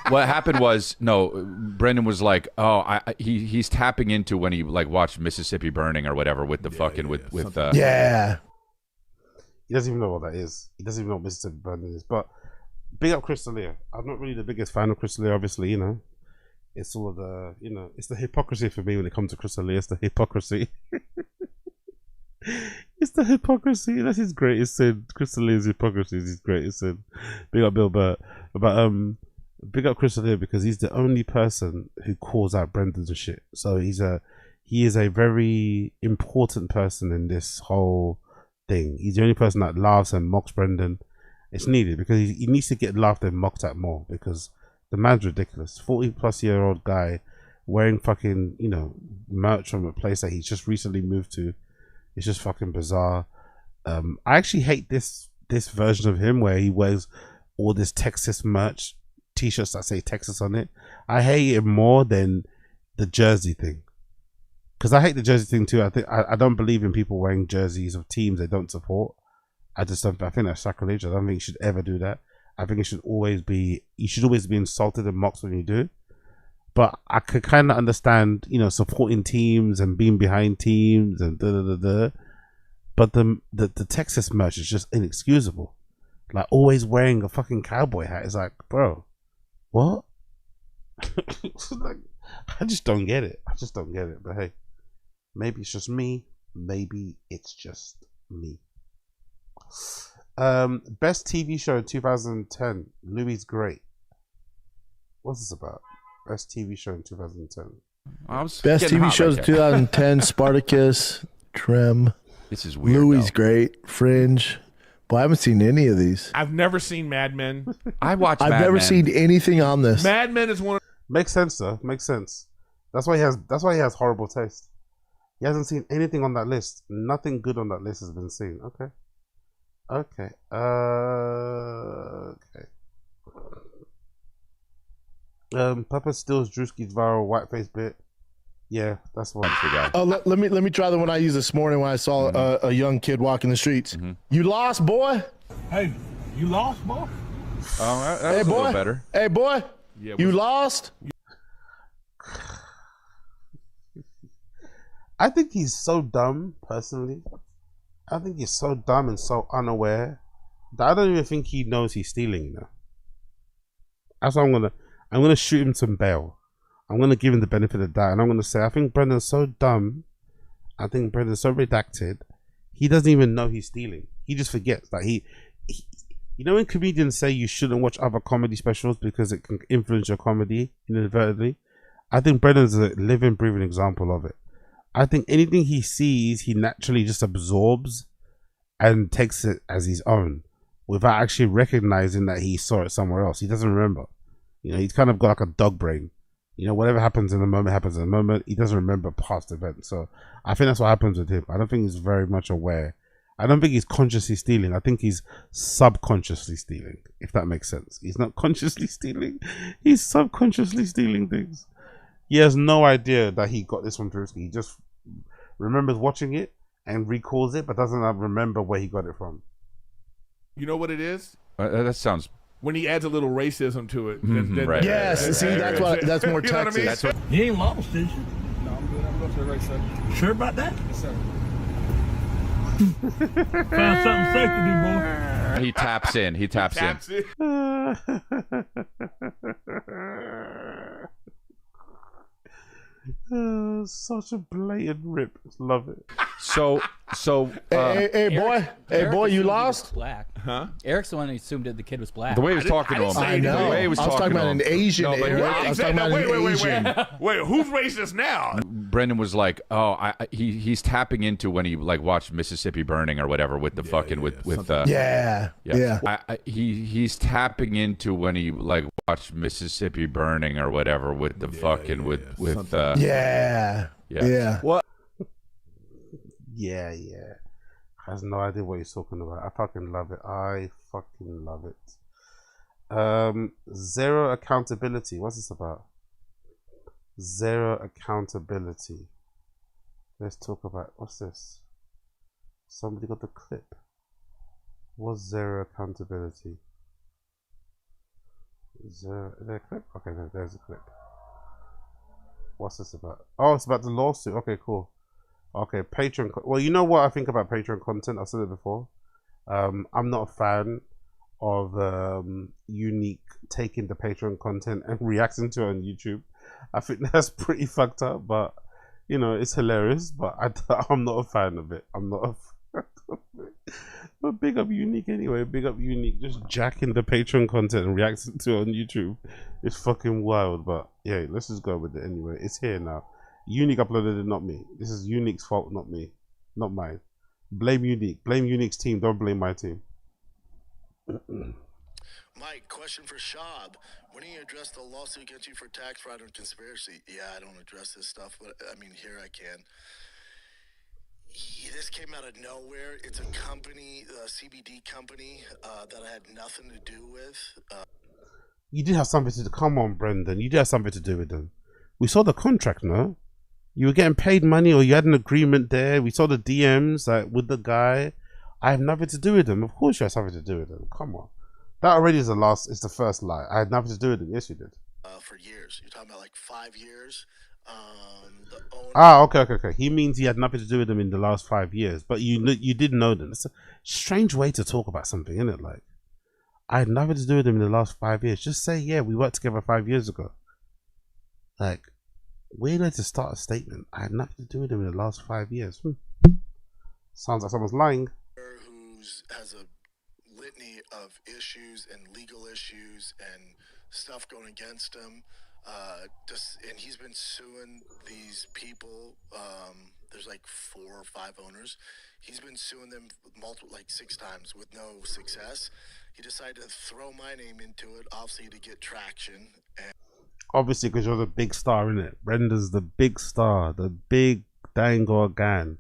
what happened was, Brendan was like, he's tapping into when he like watched Mississippi Burning or whatever with the with yeah. He doesn't even know what that is. He doesn't even know what Mississippi Burning is. But big up Crystalia. I'm not really the biggest fan of Crystalia, obviously, you know. It's all of the, it's the hypocrisy for me when it comes to Crystalia. It's the hypocrisy. It's the hypocrisy. That's his greatest sin. Crystalia's hypocrisy is his greatest sin. Big up Bill Burr. But big up Crystalia because he's the only person who calls out Brendan's and shit. So he is a very important person in this whole thing. He's the only person that laughs and mocks Brendan. It's needed because he needs to get laughed and mocked at more because the man's ridiculous. 40-plus-year-old guy wearing fucking, merch from a place that he's just recently moved to. It's just fucking bizarre. I actually hate this version of him where he wears all this Texas merch, t-shirts that say Texas on it. I hate it more than the jersey thing. Because I hate the jersey thing too. I don't believe in people wearing jerseys of teams they don't support. I think that's sacrilege. I don't think you should ever do that. I think you should always be insulted and mocked when you do. But I could kind of understand, supporting teams and being behind teams and da. But the Texas merch is just inexcusable. Like always wearing a fucking cowboy hat is like, bro, what? Like, I just don't get it. But hey, maybe it's just me. Maybe it's just me. Best TV show in 2010. Louis Great. What's this about? Best TV show in 2010. Best TV shows in 2010. Spartacus, Trim. This is weird. Louis Great, Fringe. Boy, I haven't seen any of these. I've never seen Mad Men. I watched. I've never seen anything on this. Mad Men is one of. Makes sense, though. Makes sense. That's why he has horrible taste. He hasn't seen anything on that list. Nothing good on that list has been seen. Okay. Pepper steals Drewski's viral whiteface bit. Yeah, that's what. Oh, let me try the one I used this morning when I saw a young kid walking the streets. You lost, boy. Hey, you lost, boy? Oh, that Hey, was a boy. little better. Hey, boy. Yeah, You lost. I think he's so dumb, personally. I think he's so dumb and so unaware that I don't even think he knows he's stealing, you know. That's why I'm gonna shoot him some bail. I'm gonna give him the benefit of the doubt, and I'm gonna say I think Brendan's so dumb. I think Brendan's so redacted. He doesn't even know he's stealing. He just forgets that he you know when comedians say you shouldn't watch other comedy specials because it can influence your comedy inadvertently? I think Brendan's a living, breathing example of it. I think anything he sees, he naturally just absorbs and takes it as his own without actually recognizing that he saw it somewhere else. He doesn't remember. You know, he's kind of got like a dog brain. You know, whatever happens in the moment happens in the moment. He doesn't remember past events. So I think that's what happens with him. I don't think he's very much aware. I don't think he's consciously stealing. I think he's subconsciously stealing, if that makes sense. He's not consciously stealing. He's subconsciously stealing things. He has no idea that he got this from Drewski. He just remembers watching it and recalls it, but doesn't remember where he got it from. You know what it is? That sounds... When he adds a little racism to it. Right. Yes, see, that's more You know what I mean? Texas. You ain't lost, is you? No, I'm good. I'm going to the right side. Sure about that? Yes, sir. Found something safe to do, boy. He taps in. He taps in. Such a blatant rip. Love it. So Hey, boy, you lost? Black. Huh? Eric's the one who assumed that the kid was black. The way he was talking to him. I know. The way he was I was talking about to an him. Asian. No, but Eric. yeah, I was talking about an Asian. Wait, who's racist now? Brendan was like, "Oh, he's tapping into when he like watched Mississippi Burning or whatever with the he's tapping into when he like watched Mississippi Burning or whatever with the What? Yeah. Has no idea what he's talking about. I fucking love it. I fucking love it. Zero accountability. What's this about? Zero accountability. Let's talk about, what's this? Somebody got the clip. What's zero accountability? Zero, is there a clip? Okay, there's a clip. What's this about? Oh, it's about the lawsuit. Okay, cool. Okay, Patreon. Well, you know what I think about Patreon content? I've said it before. I'm not a fan of Unique taking the Patreon content and reacting to it on YouTube. I think that's pretty fucked up, but you know, it's hilarious. But I'm not a fan of it. I'm not a fan of it. But big up Unique anyway. Big up Unique. Just jacking the Patreon content and reacting to it on YouTube. It's fucking wild. But yeah, let's just go with it anyway. It's here now. Unique uploaded it, not me. This is Unique's fault, not me. Not mine. Blame Unique. Blame Unique's team. Don't blame my team. Mike, question for Shab. When do you address the lawsuit against you for tax fraud and conspiracy? Yeah, I don't address this stuff, but I mean, here I can. This came out of nowhere. It's a company, a CBD company, that I had nothing to do with. You did have something to do. Come on, Brendan. You did have something to do with them. We saw the contract, no? You were getting paid money, or you had an agreement there. We saw the DMs with the guy. I have nothing to do with them. Of course you have something to do with them. Come on. That already is the first lie. I had nothing to do with them. Yes, you did. For years. You're talking about like 5 years. Okay. He means he had nothing to do with them in the last 5 years, but you did know them. It's a strange way to talk about something, isn't it? Like, I had nothing to do with them in the last 5 years. Just say, yeah, we worked together 5 years ago. Like, weird way to start a statement. I had nothing to do with them in the last 5 years. Sounds like someone's lying. Who has a litany of issues and legal issues and stuff going against him. And he's been suing these people. There's like 4 or 5 owners. He's been suing them like 6 times with no success. He decided to throw my name into it, obviously to get traction. And obviously, because you're the big star, innit? Brenda's the big star, the big Dango-gan,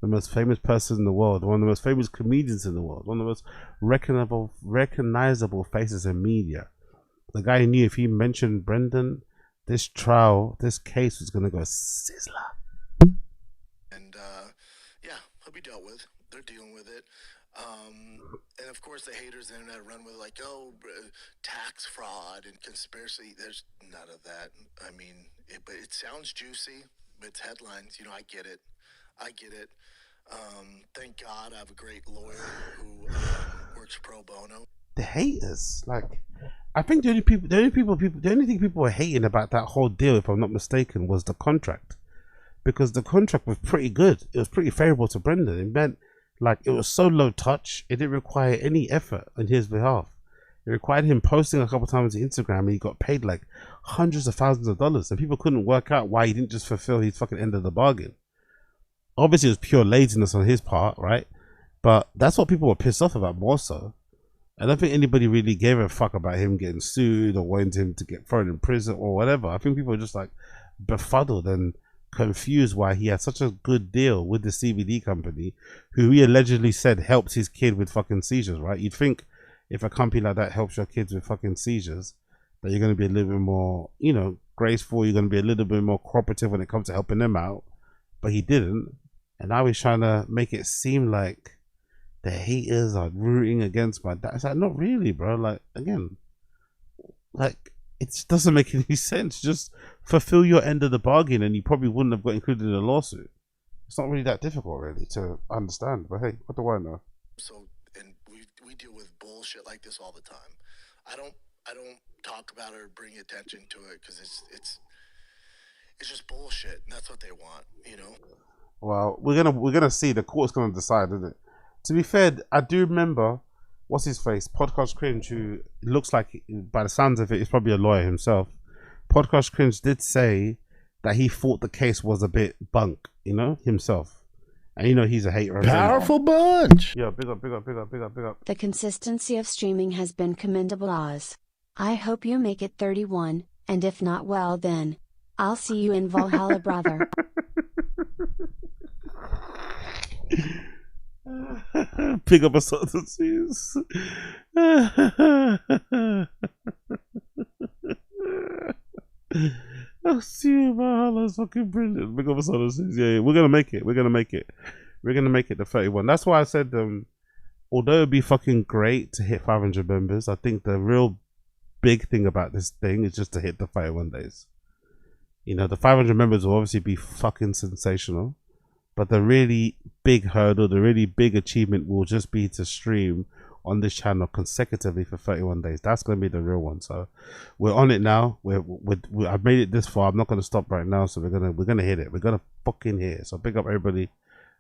the most famous person in the world, one of the most famous comedians in the world, one of the most recognizable faces in media. The guy knew if he mentioned Brendan, this trial, this case was gonna go sizzler. And yeah, he'll be dealt with. They're dealing with it. And of course, the haters on the internet run with like, oh, tax fraud and conspiracy. There's none of that. I mean, but it sounds juicy. It's headlines. You know, I get it. Thank God I have a great lawyer who works pro bono. The haters, like, I think the only thing people were hating about that whole deal, if I'm not mistaken, was the contract, because the contract was pretty good. It was pretty favorable to Brendan. It meant, like, it was so low touch. It didn't require any effort on his behalf. It required him posting a couple times on Instagram, and he got paid like hundreds of thousands of dollars, and people couldn't work out why he didn't just fulfill his fucking end of the bargain. Obviously, it was pure laziness on his part, right? But that's what people were pissed off about more so. I don't think anybody really gave a fuck about him getting sued or wanting him to get thrown in prison or whatever. I think people were just like befuddled and confused why he had such a good deal with the CBD company, who he allegedly said helps his kid with fucking seizures, right? You'd think if a company like that helps your kids with fucking seizures, that you're going to be a little bit more, you know, graceful. You're going to be a little bit more cooperative when it comes to helping them out. But he didn't. And now he's trying to make it seem like the haters are rooting against my dad. It's like, not really, bro. Like, again, like, it just doesn't make any sense. Just fulfill your end of the bargain and you probably wouldn't have got included in a lawsuit. It's not really that difficult, really, to understand. But hey, what do I know? So, and we deal with bullshit like this all the time. I don't talk about it or bring attention to it because it's just bullshit, and that's what they want, you know. Well, we're gonna see. The court's gonna decide, isn't it? To be fair, I do remember what's his face, Podcast Cringe, who looks like, by the sounds of it, he's probably a lawyer himself. Podcast Cringe did say that he thought the case was a bit bunk, you know, himself. And you know he's a hater. Powerful bunch. Yeah, big up. The consistency of streaming has been commendable, Oz. I hope you make it 31, and if not, well then, I'll see you in Valhalla, brother. Pick up a sort of seas. I'll see you, Valhalla. It's fucking brilliant. Pick up a sort of seas. Yeah, we're gonna make it. We're gonna make it to 31. That's why I said, although it'd be fucking great to hit 500 members, I think the real big thing about this thing is just to hit the 31 days. You know, the 500 members will obviously be fucking sensational. But the really big hurdle, the really big achievement will just be to stream on this channel consecutively for 31 days. That's going to be the real one. So we're on it now. I've made it this far. I'm not going to stop right now. So we're gonna hit it. We're gonna fucking hit it. So big up everybody.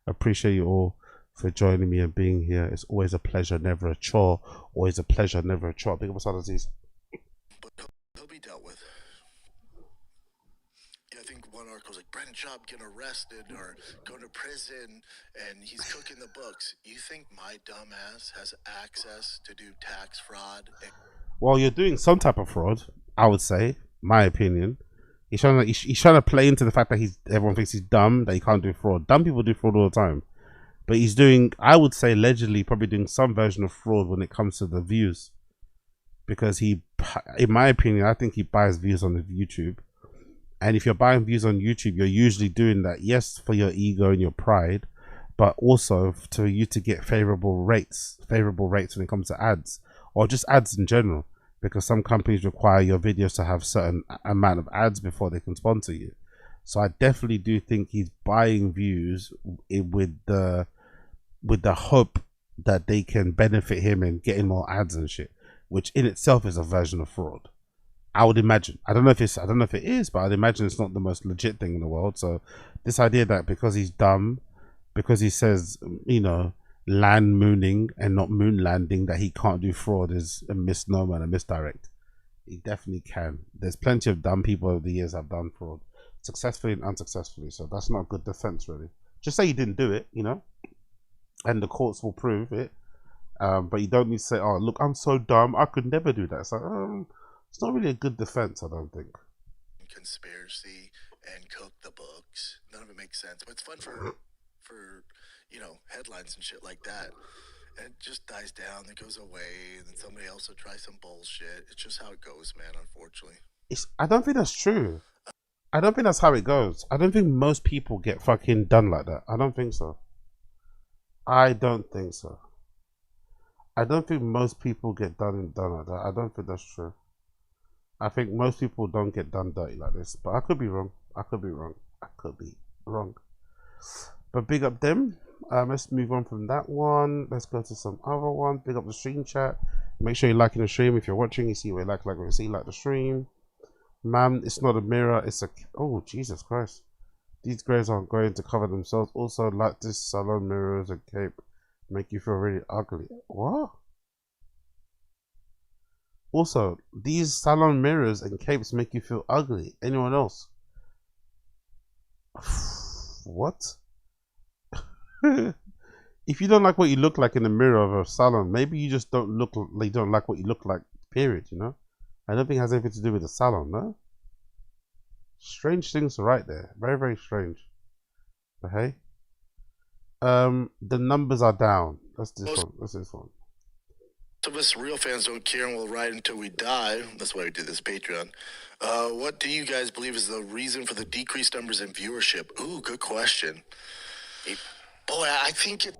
I appreciate you all for joining me and being here. It's always a pleasure, never a chore. Always a pleasure, never a chore. Big up Aziz. But he'll be dealt with. I think one article was like, Brendan Schaub getting arrested or going to prison and he's cooking the books. You think my dumbass has access to do tax fraud? Well, you're doing some type of fraud, I would say, my opinion. He's trying to play into the fact that everyone thinks he's dumb, that he can't do fraud. Dumb people do fraud all the time. But he's doing, I would say, allegedly probably doing some version of fraud when it comes to the views. Because in my opinion, I think he buys views on YouTube. And if you're buying views on YouTube, you're usually doing that, yes, for your ego and your pride, but also to you to get favorable rates when it comes to ads, or just ads in general, because some companies require your videos to have certain amount of ads before they can sponsor you. So I definitely do think he's buying views with the hope that they can benefit him and getting more ads and shit, which in itself is a version of fraud. I would imagine. I don't know if it is, but I'd imagine it's not the most legit thing in the world. So this idea that because he's dumb, because he says, you know, land mooning and not moon landing, that he can't do fraud is a misnomer and a misdirect. He definitely can. There's plenty of dumb people over the years that have done fraud, successfully and unsuccessfully. So that's not a good defense, really. Just say you didn't do it, you know, and the courts will prove it. But you don't need to say, oh, look, I'm so dumb, I could never do that. It's like, it's not really a good defense, I don't think. Conspiracy and cook the books. None of it makes sense. But it's fun for you know, headlines and shit like that. And it just dies down, it goes away, and then somebody else will try some bullshit. It's just how it goes, man, unfortunately. I don't think that's true. I don't think that's how it goes. I don't think most people get fucking done like that. I don't think so. I don't think so. I don't think most people get done like that. I don't think that's true. I think most people don't get done dirty like this. But I could be wrong. I could be wrong. I could be wrong. But big up them. Let's move on from that one. Let's go to some other one. Big up the stream chat. Make sure you're liking the stream. If you're watching, you see what you like what you see, like the stream. Man, it's not a mirror, it's a... Oh, Jesus Christ. These greys aren't going to cover themselves. Also, like this salon mirrors and cape make you feel really ugly. What? Also, these salon mirrors and capes make you feel ugly. Anyone else? What? If you don't like what you look like in the mirror of a salon, maybe you just don't look like you don't like what you look like, period, you know? I don't think it has anything to do with the salon, no? Strange things to write there. Very, very strange. But hey. The numbers are down. That's this one. That's this one. Most of us real fans don't care and will ride until we die. That's why we do this Patreon. What do you guys believe is the reason for the decreased numbers in viewership? Ooh, good question. Boy, I think it...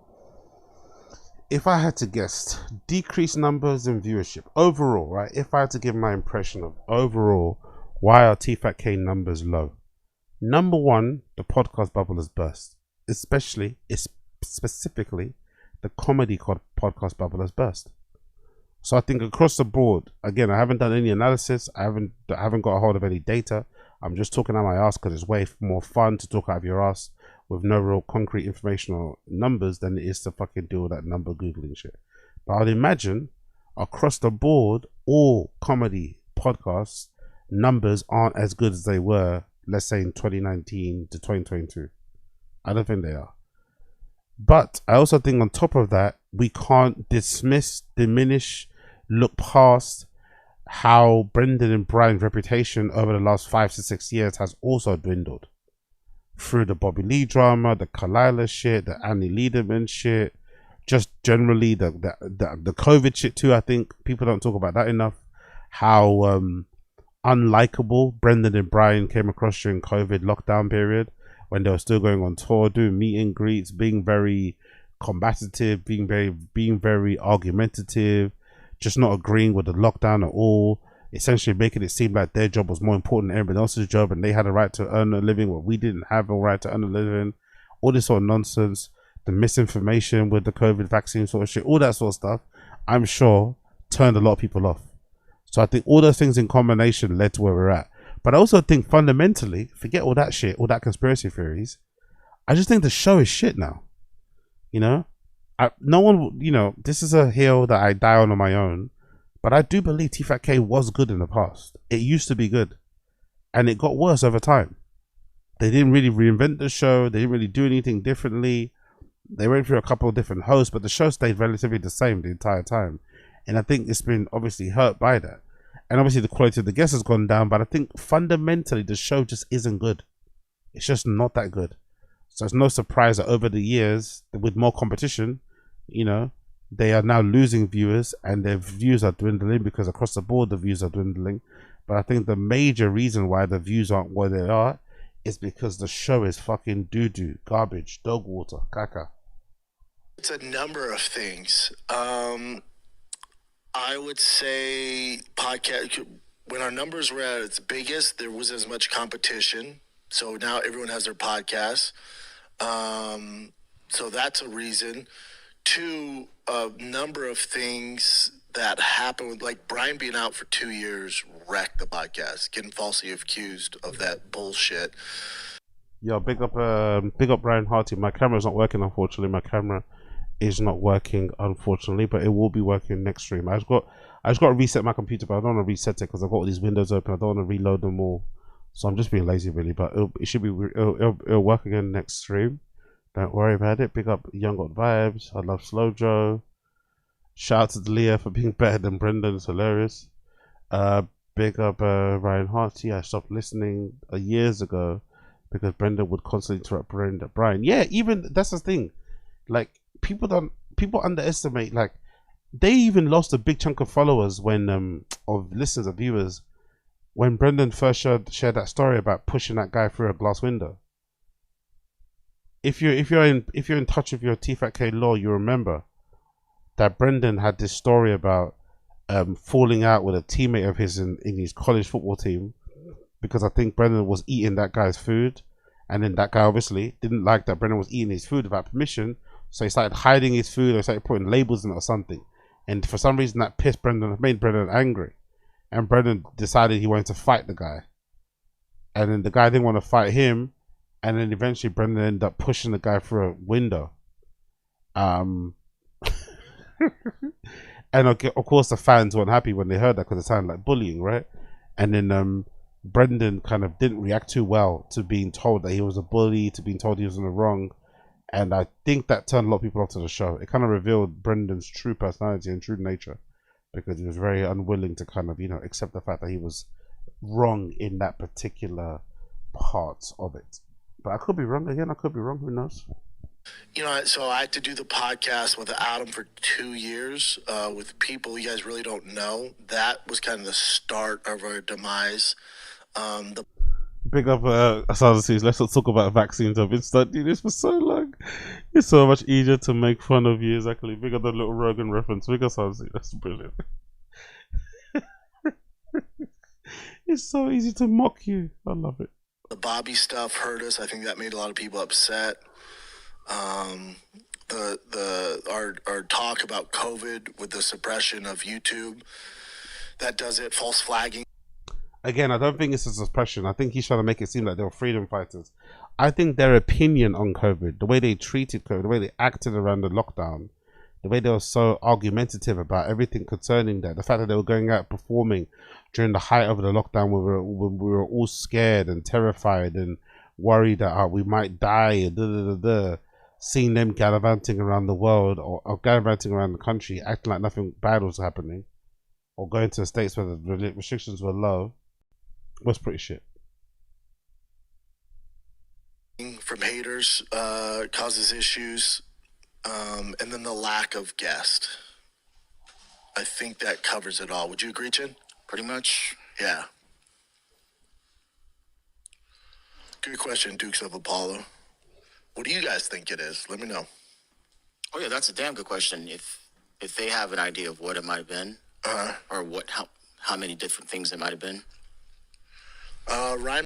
If I had to guess, decreased numbers in viewership overall, right? If I had to give my impression of overall, why are Tfatk numbers low? Number one, the podcast bubble has burst. Specifically, the comedy podcast bubble has burst. So I think across the board, again, I haven't done any analysis. I haven't got a hold of any data. I'm just talking out my ass because it's way more fun to talk out of your ass with no real concrete information or numbers than it is to fucking do all that number googling shit. But I'd imagine across the board, all comedy podcasts numbers aren't as good as they were, let's say in 2019 to 2022. I don't think they are. But I also think on top of that, we can't dismiss, diminish, look past how Brendan and Brian's reputation over the last 5 to 6 years has also dwindled. Through the Bobby Lee drama, the Kalila shit, the Annie Lederman shit, just generally the COVID shit too. I think people don't talk about that enough. How unlikable Brendan and Brian came across during COVID lockdown period when they were still going on tour, doing meet and greets, being very combative, being very argumentative, just not agreeing with the lockdown at all. Essentially making it seem like their job was more important than everybody else's job and they had a right to earn a living where we didn't have a right to earn a living. All this sort of nonsense, the misinformation with the COVID vaccine sort of shit, all that sort of stuff, I'm sure turned a lot of people off. So I think all those things in combination led to where we're at. But I also think fundamentally, forget all that shit, all that conspiracy theories, I just think the show is shit now. You know? No one, you know, this is a hill that I die on my own. But I do believe Tfatk was good in the past. It used to be good. And it got worse over time. They didn't really reinvent the show. They didn't really do anything differently. They went through a couple of different hosts, but the show stayed relatively the same the entire time. And I think it's been obviously hurt by that. And obviously the quality of the guests has gone down, but I think fundamentally the show just isn't good. It's just not that good. So it's no surprise that over the years, with more competition, you know, they are now losing viewers and their views are dwindling because across the board the views are dwindling. But I think the major reason why the views aren't where they are is because the show is fucking doo-doo, garbage, dog water, caca. It's a number of things. I would say podcast, when our numbers were at its biggest, there wasn't as much competition. So now everyone has their podcasts. So that's a reason. Two, a number of things that happened with, like Brian being out for 2 years wrecked the podcast, getting falsely accused of that bullshit. Yo, big up Brian Harty. My camera's not working, unfortunately. My camera is not working, unfortunately, but it will be working next stream. I just got to reset my computer, but I don't want to reset it because I've got all these windows open. I don't want to reload them all, so I'm just being lazy, really. But it should be it'll work again next stream. Don't worry about it. Big up Young God Vibes. I love Slow Joe. Shout out to Leah for being better than Brendan. It's hilarious. Big up Ryan Harty. I stopped listening years ago because Brendan would constantly interrupt Brian. Yeah, even that's the thing. Like people underestimate. Like they even lost a big chunk of followers when of listeners or viewers when Brendan first shared that story about pushing that guy through a glass window. If you're in touch with your Tfatk law, you remember that Brendan had this story about falling out with a teammate of his in his college football team, because I think Brendan was eating that guy's food, and then that guy obviously didn't like that Brendan was eating his food without permission, so he started hiding his food or started putting labels in it or something, and for some reason that made Brendan angry, and Brendan decided he wanted to fight the guy, and then the guy didn't want to fight him, and then eventually Brendan ended up pushing the guy through a window. And of course the fans weren't happy when they heard that, because it sounded like bullying, right? And then Brendan kind of didn't react too well to being told that he was a bully, to being told he was in the wrong, and I think that turned a lot of people off to the show. It kind of revealed Brendan's true personality and true nature, because he was very unwilling to kind of, accept the fact that he was wrong in that particular part of it. But I could be wrong again. I could be wrong. Who knows? So I had to do the podcast with Adam for 2 years with people you guys really don't know. That was kind of the start of our demise. Big up Asada. Let's not talk about vaccines. I've been studying this for so long. It's so much easier to make fun of you. Exactly. Big up the little Rogan reference. Big up Asada. That's brilliant. It's so easy to mock you. I love it. The Bobby stuff hurt us. I think that made a lot of people upset. Our talk about COVID with the suppression of YouTube, that does it. False flagging. Again, I don't think it's a suppression. I think he's trying to make it seem like they were freedom fighters. I think their opinion on COVID, the way they treated COVID, the way they acted around the lockdown, the way they were so argumentative about everything concerning that, the fact that they were going out performing during the height of the lockdown when we were all scared and terrified and worried that we might die, seeing them gallivanting around the world or gallivanting around the country, acting like nothing bad was happening, or going to the states where the restrictions were low, was pretty shit. From haters causes issues, and then the lack of guest. I think that covers it all. Would you agree, Chin? Pretty much. Yeah. Good question, Dukes of Apollo. What do you guys think it is? Let me know. Oh yeah, that's a damn good question. If they have an idea of what it might have been, or how many different things it might have been. Ryan.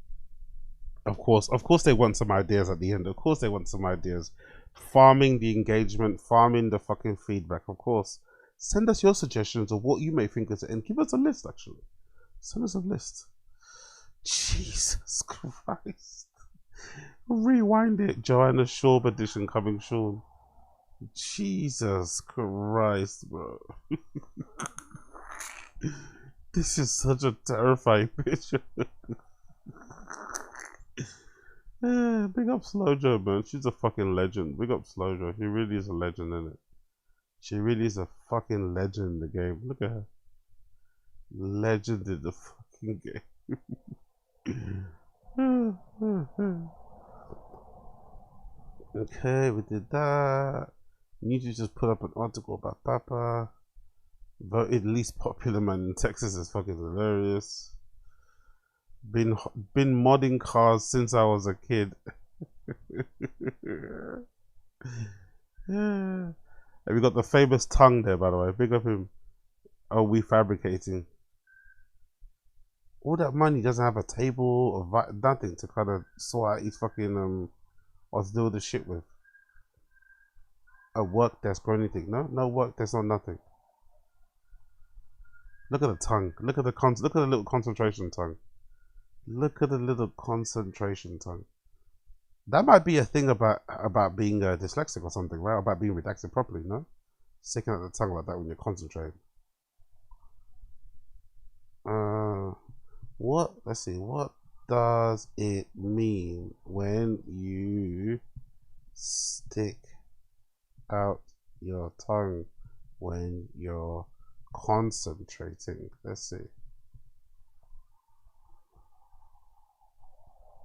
Of course they want some ideas at the end. Of course they want some ideas. Farming the engagement, farming the fucking feedback, of course. Send us your suggestions of what you may think is it, and give us a list, actually. Send us a list. Jesus Christ. Rewind it. Joanna Shaw edition coming soon. Jesus Christ, bro. This is such a terrifying picture. Yeah, big up Slojo, man. She's a fucking legend. Big up Slojo. She really is a legend, isn't it? She really is a fucking legend in the game. Look at her. Legend in the fucking game. Okay, we did that. Need to just put up an article about Papa. Voted least popular man in Texas is fucking hilarious. Been modding cars since I was a kid. Yeah. Have you got the famous tongue there, by the way? Big up him. Oh, we fabricating. All that money doesn't have a table or nothing to kind of sort out his fucking or to do the shit with. A work desk or anything. No work desk or nothing. Look at the tongue. Look at the little concentration tongue. Look at the little concentration tongue. That might be a thing about being dyslexic or something, right? About being redacted properly, no? Sticking out the tongue like that when you're concentrating. Let's see, what does it mean when you stick out your tongue when you're concentrating? Let's see.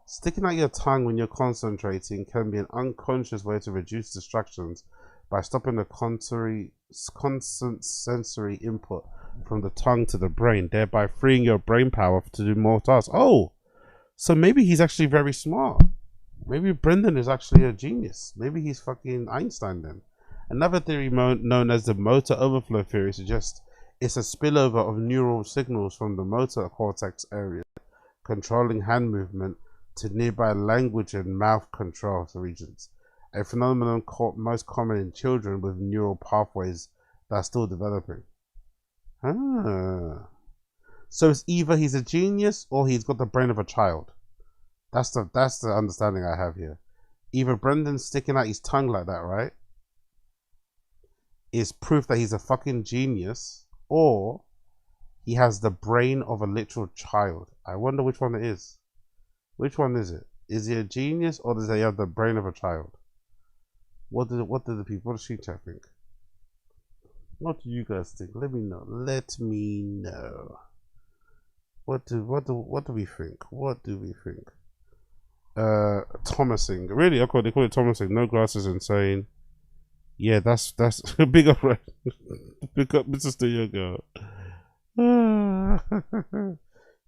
Sticking out your tongue when you're concentrating can be an unconscious way to reduce distractions by stopping the constant sensory input from the tongue to the brain, thereby freeing your brain power to do more tasks. Oh, so maybe he's actually very smart. Maybe Brendan is actually a genius. Maybe he's fucking Einstein then. Another theory known as the motor overflow theory suggests it's a spillover of neural signals from the motor cortex area controlling hand movement to nearby language and mouth control regions, a phenomenon most common in children with neural pathways that are still developing. Ah. So it's either he's a genius or he's got the brain of a child. That's the understanding I have here. Either Brendan's sticking out his tongue like that, right, is proof that he's a fucking genius, or he has the brain of a literal child. I wonder which one it is. Which one is it? Is he a genius or does he have the brain of a child? What do the people, what does she chat think? What do you guys think? Let me know. Let me know. What do we think? What do we think? Thomasing. Really? Okay, they call it Thomasing. No glasses, insane. Yeah, that's big up, right? Big up, Mr. Studio Girl.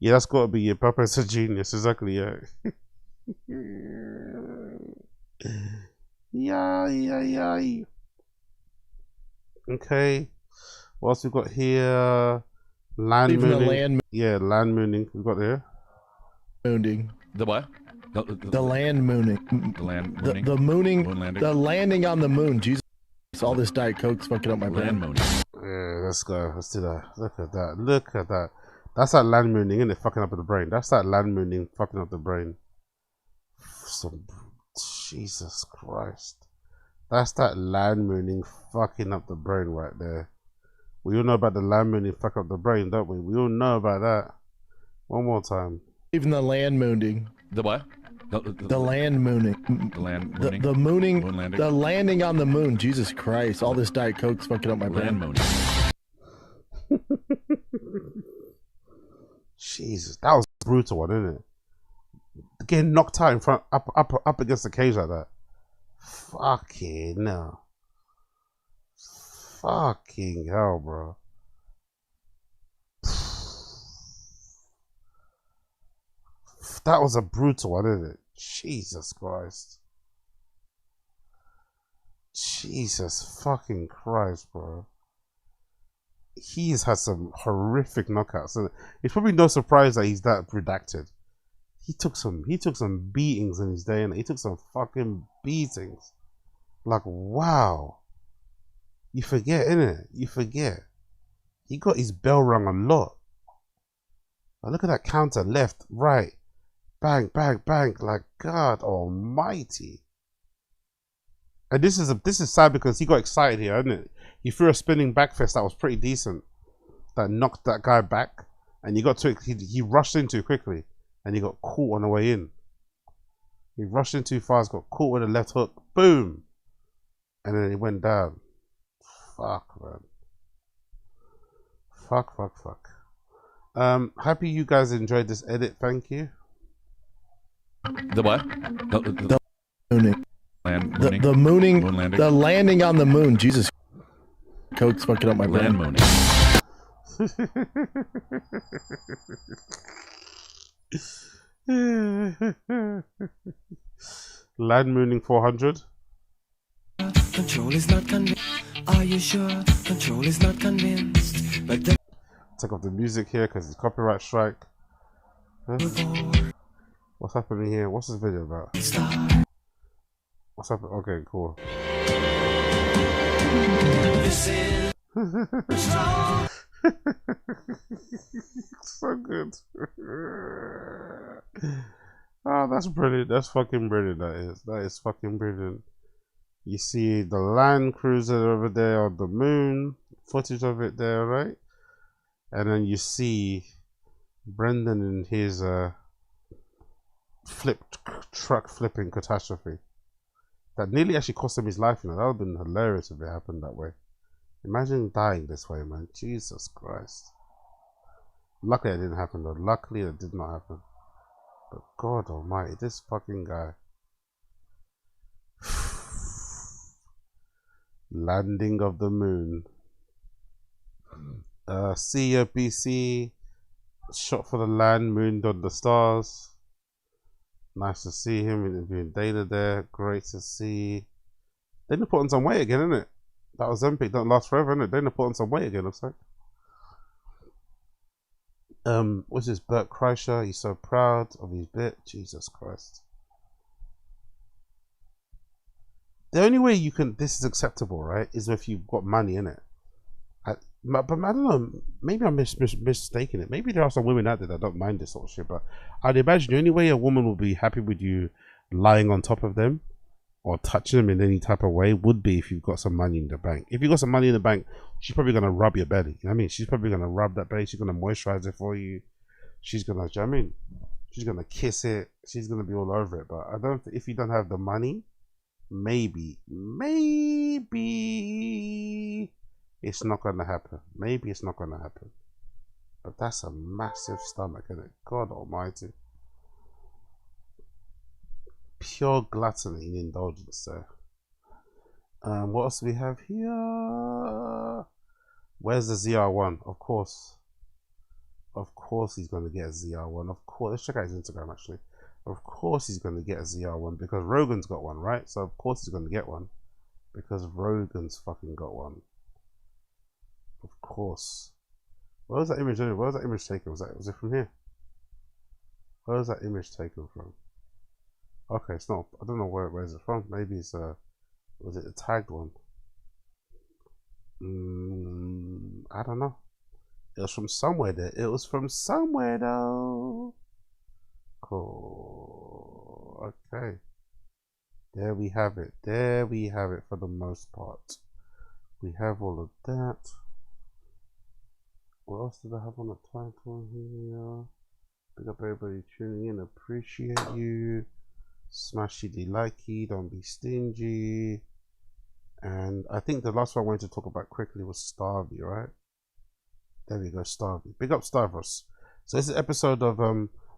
Yeah, that's got to be it. Papa's a genius, exactly. Yeah. Yeah. Okay. What else we got here? Land mooning. Yeah, land mooning. We got there. Mooning. The what? The land mooning. The land mooning. The mooning. Moon landing. The landing on the moon. Jesus. All this Diet Coke's fucking up my brain. Land mooning. Yeah, let's go. Let's do that. Look at that. Look at that. That's that land mooning, isn't it? Fucking up the brain. That's that land mooning fucking up the brain. Jesus Christ. That's that land mooning fucking up the brain right there. We all know about the land mooning fuck up the brain, don't we? We all know about that. One more time. Even the land mooning. The what? The land mooning. The land mooning. The mooning. Moon landing. The landing on the moon. Jesus Christ. All this Diet Coke's fucking up my brain. Land mooning. Jesus, that was a brutal one, isn't it? Getting knocked out in front, up against the cage like that. Fucking no. Fucking hell, bro. That was a brutal one, isn't it? Jesus Christ. Jesus fucking Christ, bro. He's had some horrific knockouts, and it's probably no surprise that he's that redacted. He took some beatings in his day, and he took some fucking beatings. Like, wow. You forget, innit? You forget. He got his bell rung a lot. Now look at that counter, left, right, bang, bang, bang. Like, God almighty. And this is sad because he got excited here, isn't it? He threw a spinning back fist that was pretty decent, that knocked that guy back, and he got to it. He rushed in too quickly, and he got caught on the way in. He rushed in too fast, got caught with a left hook, boom, and then he went down. Fuck, man. Fuck. Happy you guys enjoyed this edit. Thank you. The what? The mooning. Land mooning. The mooning. Moon landing. The landing on the moon. Jesus. Coke's fucking up my brain. Land mooning. Land mooning 400. Control is not convinced. Are you sure? Control is not convinced. But the Take off the music here because it's copyright strike. Huh? What's happening here? What's this video about? What's happening? Okay, cool. This is so good. Oh, that's brilliant. That's fucking brilliant. That is fucking brilliant. You see the Land Cruiser over there on the moon, footage of it there, right? And then you see Brendan in his truck flipping catastrophe. That nearly actually cost him his life, you know. That would have been hilarious if it happened that way. Imagine dying this way, man. Jesus Christ. Luckily it didn't happen though. Luckily it did not happen. But God almighty, this fucking guy. Landing of the moon. CEO BC. Shot for the land, mooned on the stars. Nice to see him interviewing Dana there. Great to see. Dana put on some weight again, isn't it? That was Ozempic. Don't last forever, isn't it? Dana put on some weight again, looks like. What's this? Bert Kreischer. He's so proud of his bit. Jesus Christ. The only way you can, this is acceptable, right, is if you've got money in it. But I don't know, maybe I'm mistaking it. Maybe there are some women out there that don't mind this sort of shit, but I'd imagine the only way a woman will be happy with you lying on top of them or touching them in any type of way would be if you've got some money in the bank. If you've got some money in the bank, she's probably going to rub your belly. You know what I mean? She's probably going to rub that belly. She's going to moisturize it for you. She's going to, you know what I mean? She's going to kiss it. She's going to be all over it. But I don't, if you don't have the money, maybe it's not going to happen. Maybe it's not going to happen. But that's a massive stomach, isn't it? God almighty. Pure gluttony and indulgence there. What else do we have here? Where's the ZR1? Of course. Of course he's going to get a ZR1. Of course. Let's check out his Instagram, actually. Of course he's going to get a ZR1 because Rogan's got one, right? So of course he's going to get one because Rogan's fucking got one. Of course. Where was that image? Where was that image taken? Was it from here? Where was that image taken from? Okay, it's not. I don't know where is it from. Maybe it's was it a tagged one? I don't know. It was from somewhere there. It was from somewhere though. Cool. Okay. There we have it. There we have it for the most part. We have all of that. What else did I have on the title here? Big up everybody tuning in. Appreciate you. Smashy de likey. Don't be stingy. And I think the last one I wanted to talk about quickly was Stavvy, right? There we go, Stavvy. Big up Stavros. So this is an episode of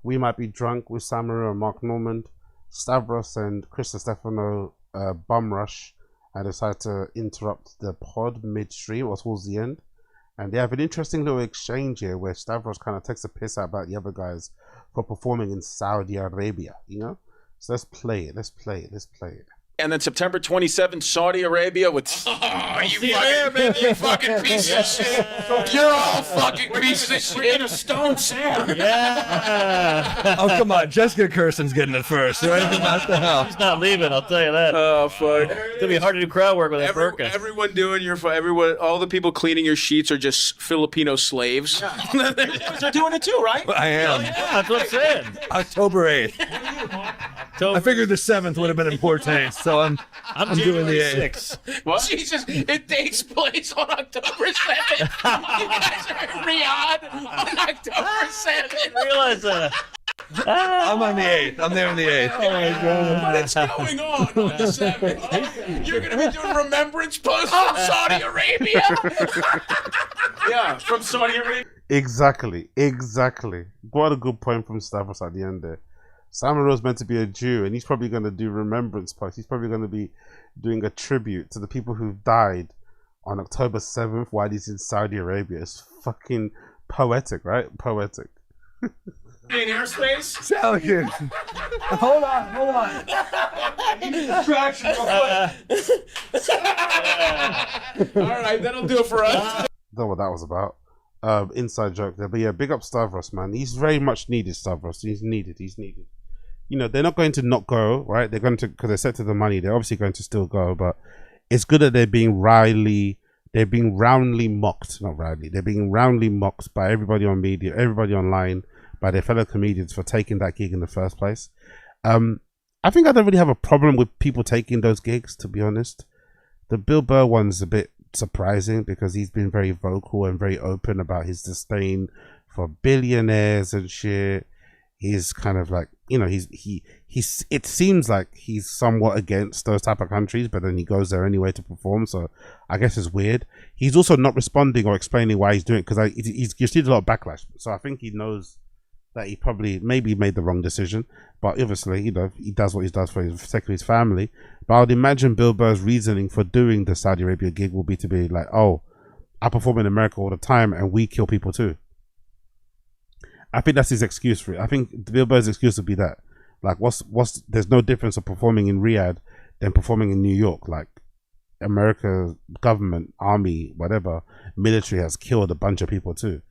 We Might Be Drunk with Samaru and Mark Normand. Stavros and Chris Stefano bum rush and decided to interrupt the pod midstream or towards the end. And they have an interesting little exchange here where Stavros kind of takes a piss out about the other guys for performing in Saudi Arabia, you know? So let's play it. Let's play it. Let's play it. And then September 27th, Saudi Arabia with... Oh, you fucking piece of shit. You're all fucking pieces of shit. We're in a stone Sam. Yeah. Oh, come on. Jessica Kirsten's getting it first. Right? What the hell? He's not leaving, I'll tell you that. Oh, fuck. It's going to be hard to do crowd work with that burqa. Everyone doing everyone, all the people cleaning your sheets are just Filipino slaves. Yeah. They're doing it too, right? I am. Yeah, that's what I'm saying. October 8th. I figured the 7th would have been in poor taste, so I'm doing the 8th. What? Jesus, it takes place on October 7th. You guys are in Riyadh on October 7th. I didn't realize that. I'm on the 8th. I'm there on the 8th. Oh my God. What is going on the 7th? You're going to be doing remembrance posts from Saudi Arabia? Yeah, from Saudi Arabia. Exactly. What a good point from Stavros at the end there. Samaro's meant to be a Jew, and he's probably going to do remembrance posts. He's probably going to be doing a tribute to the people who died on October 7th while he's in Saudi Arabia. It's fucking poetic, right? Poetic. In airspace? Salican. Hold on. Distraction real quick. All right, that'll do it for us. I don't know what that was about. Inside joke there. But yeah, big up Stavros, man. He's very much needed, Stavros. He's needed. You know, they're not going to not go, right? They're going to, because they set to the money, they're obviously going to still go, but it's good that they're being roundly mocked, not roundly, they're being roundly mocked by everybody on media, everybody online, by their fellow comedians for taking that gig in the first place. I think I don't really have a problem with people taking those gigs, to be honest. The Bill Burr one's a bit surprising because he's been very vocal and very open about his disdain for billionaires and shit. He's kind of like, you know, he's it seems like he's somewhat against those type of countries, but then he goes there anyway to perform, so I guess it's weird. He's also not responding or explaining why he's doing it because he's received a lot of backlash, so I think he knows that he probably maybe made the wrong decision, but obviously, you know, he does what he does for the sake of his family. But I would imagine Bill Burr's reasoning for doing the Saudi Arabia gig will be to be like, oh, I perform in America all the time and we kill people too. I think that's his excuse for it. I think Bill Burr's excuse would be that. Like, there's no difference of performing in Riyadh than performing in New York. Like, America's government, army, whatever, military has killed a bunch of people too,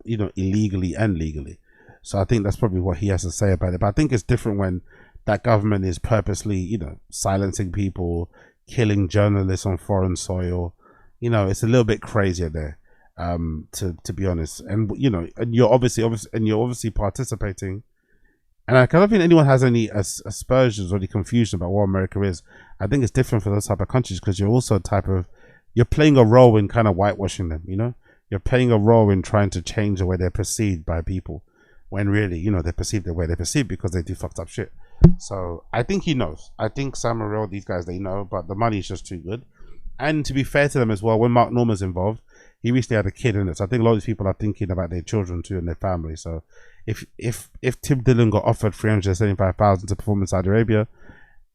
you know, illegally and legally. So I think that's probably what he has to say about it. But I think it's different when that government is purposely, you know, silencing people, killing journalists on foreign soil. You know, it's a little bit crazier there, to be honest. And you know, and you're obviously participating. And I don't think anyone has any aspersions or any confusion about what America is. I think it's different for those type of countries because you're also you're playing a role in kind of whitewashing them. You know, you're playing a role in trying to change the way they're perceived by people. When really, you know, they're perceived the way they're perceived because they do fucked up shit. So I think he knows. I think Sam Morril, these guys, they know, but the money's just too good. And to be fair to them as well, when Mark Norman's involved, he recently had a kid in it. So I think a lot of these people are thinking about their children too and their family. So if Tim Dillon got offered $375,000 to perform in Saudi Arabia,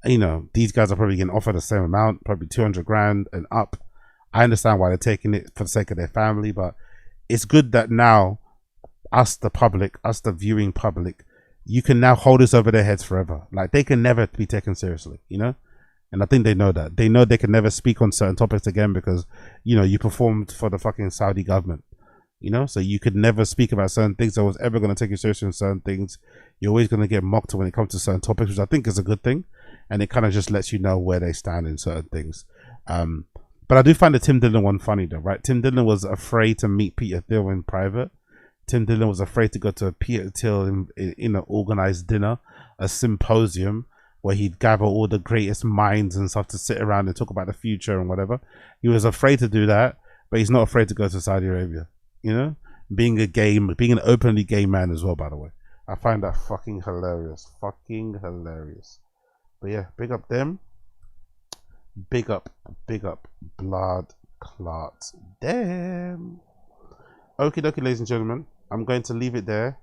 you know, these guys are probably getting offered the same amount, probably 200 grand and up. I understand why they're taking it for the sake of their family, but it's good that now us, the public, us, the viewing public, you can now hold this over their heads forever. Like, they can never be taken seriously, you know? And I think they know that. They know they can never speak on certain topics again because, you know, you performed for the fucking Saudi government, you know? So you could never speak about certain things that was ever going to take you seriously on certain things. You're always going to get mocked when it comes to certain topics, which I think is a good thing. And it kind of just lets you know where they stand in certain things. But I do find the Tim Dillon one funny though, right? Tim Dillon was afraid to meet Peter Thiel in private. Tim Dillon was afraid to go to a Peter Thiel in an organized dinner, a symposium where he'd gather all the greatest minds and stuff to sit around and talk about the future and whatever. He was afraid to do that, but he's not afraid to go to Saudi Arabia. You know, being an openly gay man as well. By the way, I find that fucking hilarious, But yeah, big up them. Big up, blood clots. Damn. Okie dokie, ladies and gentlemen. I'm going to leave it there.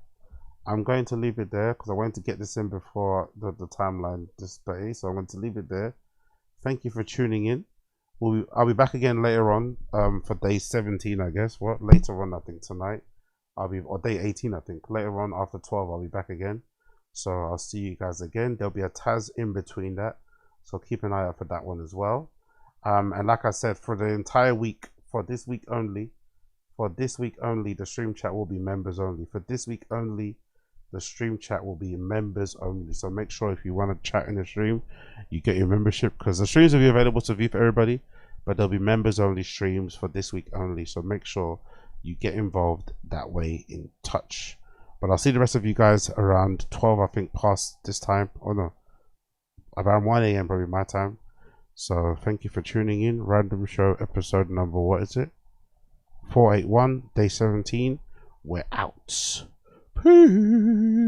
Because I wanted to get this in before the timeline display. So I'm going to leave it there. Thank you for tuning in. I'll be back again later on for day 17, I guess. Later on, I think tonight. Or day 18, I think. Later on, after 12, I'll be back again. So I'll see you guys again. There'll be a Taz in between that. So keep an eye out for that one as well. And like I said, for the entire week, for this week only, the stream chat will be members only. For this week only, the stream chat will be members only. So make sure if you want to chat in the stream, you get your membership, because the streams will be available to view for everybody, but there'll be members only streams for this week only. So make sure you get involved that way in touch. But I'll see the rest of you guys around 12, I think, past this time. Oh no, around 1 a.m. probably my time. So thank you for tuning in. Random Show episode number, what is it? 481, day 17. We're out. Peace.